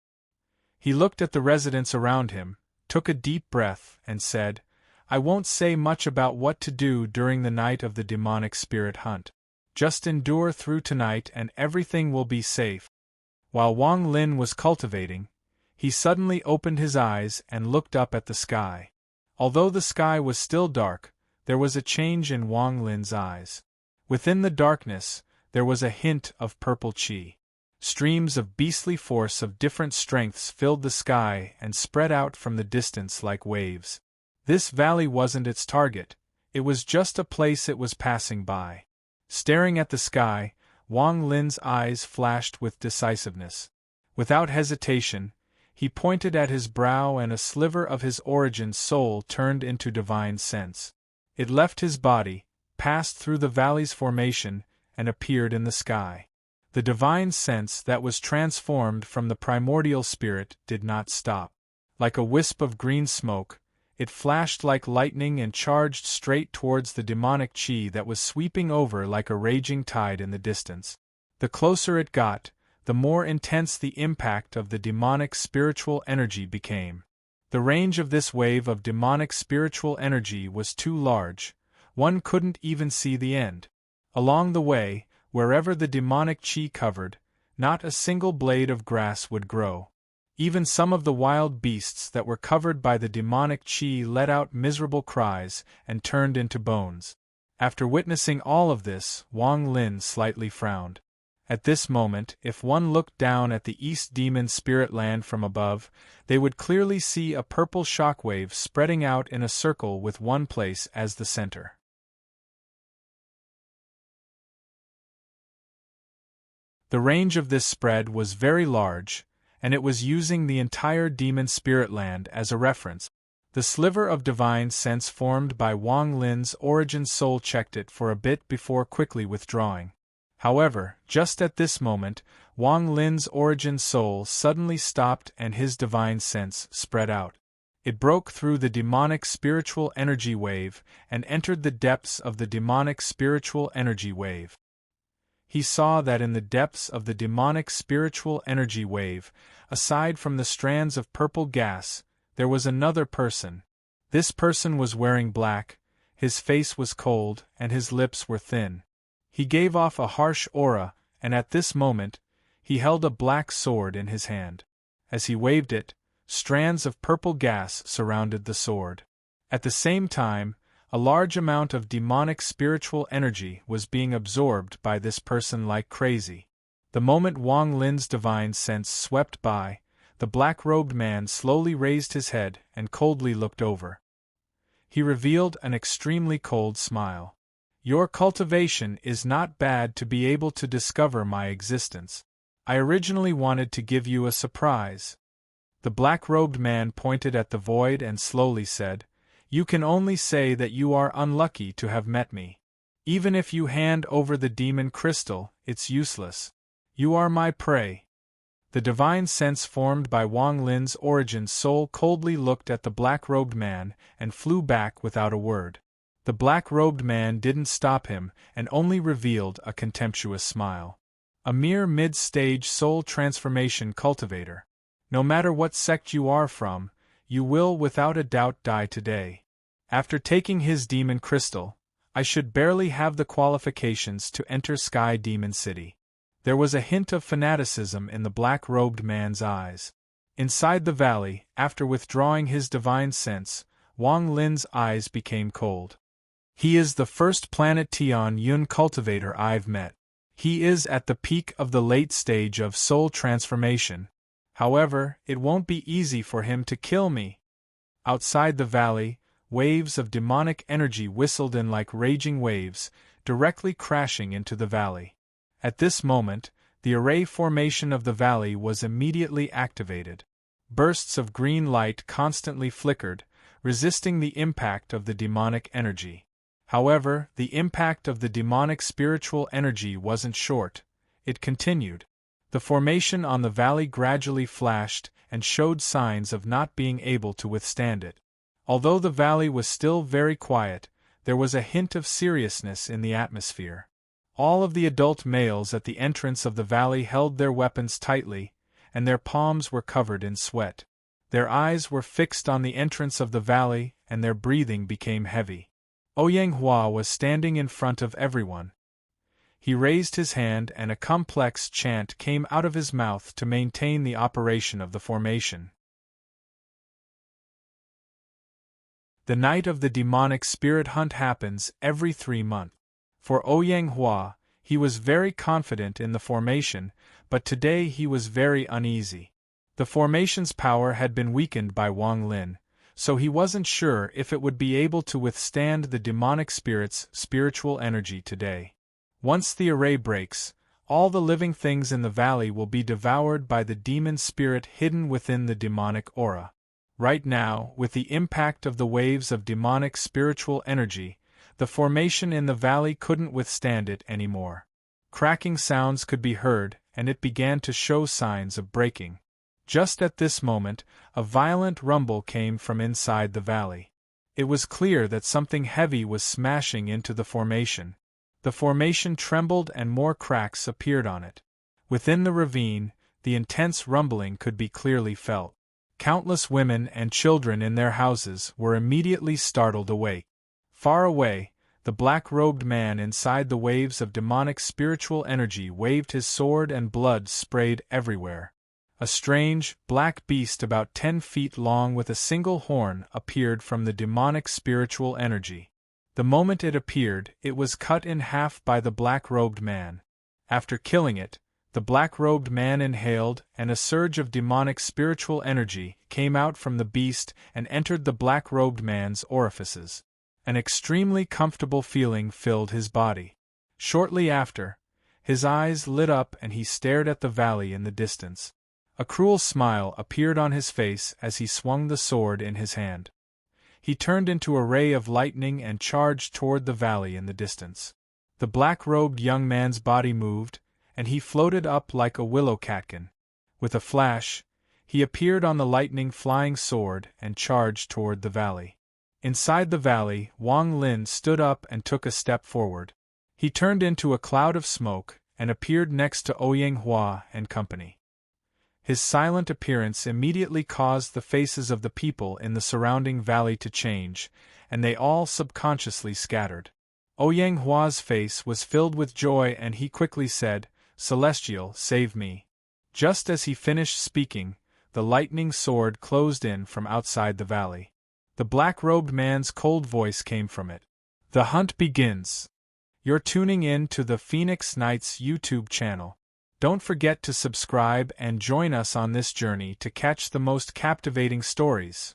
He looked at the residents around him, took a deep breath, and said, "I won't say much about what to do during the night of the demonic spirit hunt. Just endure through tonight and everything will be safe." While Wang Lin was cultivating, he suddenly opened his eyes and looked up at the sky. Although the sky was still dark, there was a change in Wang Lin's eyes. Within the darkness, there was a hint of purple chi. Streams of beastly force of different strengths filled the sky and spread out from the distance like waves. This valley wasn't its target, it was just a place it was passing by. Staring at the sky, Wang Lin's eyes flashed with decisiveness. Without hesitation, he pointed at his brow and a sliver of his origin soul turned into divine sense. It left his body, passed through the valley's formation, and appeared in the sky. The divine sense that was transformed from the primordial spirit did not stop. Like a wisp of green smoke, it flashed like lightning and charged straight towards the demonic chi that was sweeping over like a raging tide in the distance. The closer it got, the more intense the impact of the demonic spiritual energy became. The range of this wave of demonic spiritual energy was too large, one couldn't even see the end. Along the way, wherever the demonic chi covered, not a single blade of grass would grow. Even some of the wild beasts that were covered by the demonic chi let out miserable cries and turned into bones. After witnessing all of this, Wang Lin slightly frowned. At this moment, if one looked down at the East Demon Spirit Land from above, they would clearly see a purple shockwave spreading out in a circle with one place as the center. The range of this spread was very large, and it was using the entire Demon Spirit Land as a reference. The sliver of divine sense formed by Wang Lin's origin soul checked it for a bit before quickly withdrawing. However, just at this moment, Wang Lin's origin soul suddenly stopped and his divine sense spread out. It broke through the demonic spiritual energy wave and entered the depths of the demonic spiritual energy wave. He saw that in the depths of the demonic spiritual energy wave, aside from the strands of purple gas, there was another person. This person was wearing black, his face was cold, and his lips were thin. He gave off a harsh aura, and at this moment, he held a black sword in his hand. As he waved it, strands of purple gas surrounded the sword. At the same time, a large amount of demonic spiritual energy was being absorbed by this person like crazy. The moment Wang Lin's divine sense swept by, the black-robed man slowly raised his head and coldly looked over. He revealed an extremely cold smile. "Your cultivation is not bad to be able to discover my existence. I originally wanted to give you a surprise." The black-robed man pointed at the void and slowly said, "You can only say that you are unlucky to have met me. Even if you hand over the demon crystal, it's useless. You are my prey." The divine sense formed by Wang Lin's origin soul coldly looked at the black-robed man and flew back without a word. The black-robed man didn't stop him and only revealed a contemptuous smile. "A mere mid-stage soul transformation cultivator. No matter what sect you are from, you will without a doubt die today. After taking his demon crystal, I should barely have the qualifications to enter Sky Demon City." There was a hint of fanaticism in the black-robed man's eyes. Inside the valley, after withdrawing his divine sense, Wang Lin's eyes became cold. "He is the first Planet Tian Yun cultivator I've met. He is at the peak of the late stage of soul transformation. However, it won't be easy for him to kill me." Outside the valley, waves of demonic energy whistled in like raging waves, directly crashing into the valley. At this moment, The array formation of the valley was immediately activated. Bursts of green light constantly flickered, resisting the impact of the demonic energy. However, the impact of the demonic spiritual energy wasn't short. It continued. The formation on the valley gradually flashed and showed signs of not being able to withstand it. Although the valley was still very quiet, there was a hint of seriousness in the atmosphere. All of the adult males at the entrance of the valley held their weapons tightly, and their palms were covered in sweat. Their eyes were fixed on the entrance of the valley, and their breathing became heavy. Ouyang Hua was standing in front of everyone. He raised his hand and a complex chant came out of his mouth to maintain the operation of the formation. The night of the demonic spirit hunt happens every 3 months. For Ouyang Hua, he was very confident in the formation, but today he was very uneasy. The formation's power had been weakened by Wang Lin, so he wasn't sure if it would be able to withstand the demonic spirit's spiritual energy today. Once the array breaks, all the living things in the valley will be devoured by the demon spirit hidden within the demonic aura. Right now, with the impact of the waves of demonic spiritual energy, the formation in the valley couldn't withstand it anymore. Cracking sounds could be heard, and it began to show signs of breaking. Just at this moment, a violent rumble came from inside the valley. It was clear that something heavy was smashing into the formation. The formation trembled and more cracks appeared on it. Within the ravine, the intense rumbling could be clearly felt. Countless women and children in their houses were immediately startled awake. Far away, the black-robed man inside the waves of demonic spiritual energy waved his sword and blood sprayed everywhere. A strange, black beast about 10 feet long with a single horn appeared from the demonic spiritual energy. The moment it appeared, it was cut in half by the black-robed man. After killing it, the black-robed man inhaled, and a surge of demonic spiritual energy came out from the beast and entered the black-robed man's orifices. An extremely comfortable feeling filled his body. Shortly after, his eyes lit up and he stared at the valley in the distance. A cruel smile appeared on his face as he swung the sword in his hand. He turned into a ray of lightning and charged toward the valley in the distance. The black-robed young man's body moved, and he floated up like a willow catkin. With a flash, he appeared on the lightning-flying sword and charged toward the valley. Inside the valley, Wang Lin stood up and took a step forward. He turned into a cloud of smoke and appeared next to Ouyang Hua and company. His silent appearance immediately caused the faces of the people in the surrounding valley to change, and they all subconsciously scattered. Ouyang Hua's face was filled with joy and he quickly said, "Celestial, save me." Just as he finished speaking, the lightning sword closed in from outside the valley. The black-robed man's cold voice came from it. "The hunt begins." You're tuning in to the Phoenix Knights YouTube channel. Don't forget to subscribe and join us on this journey to catch the most captivating stories.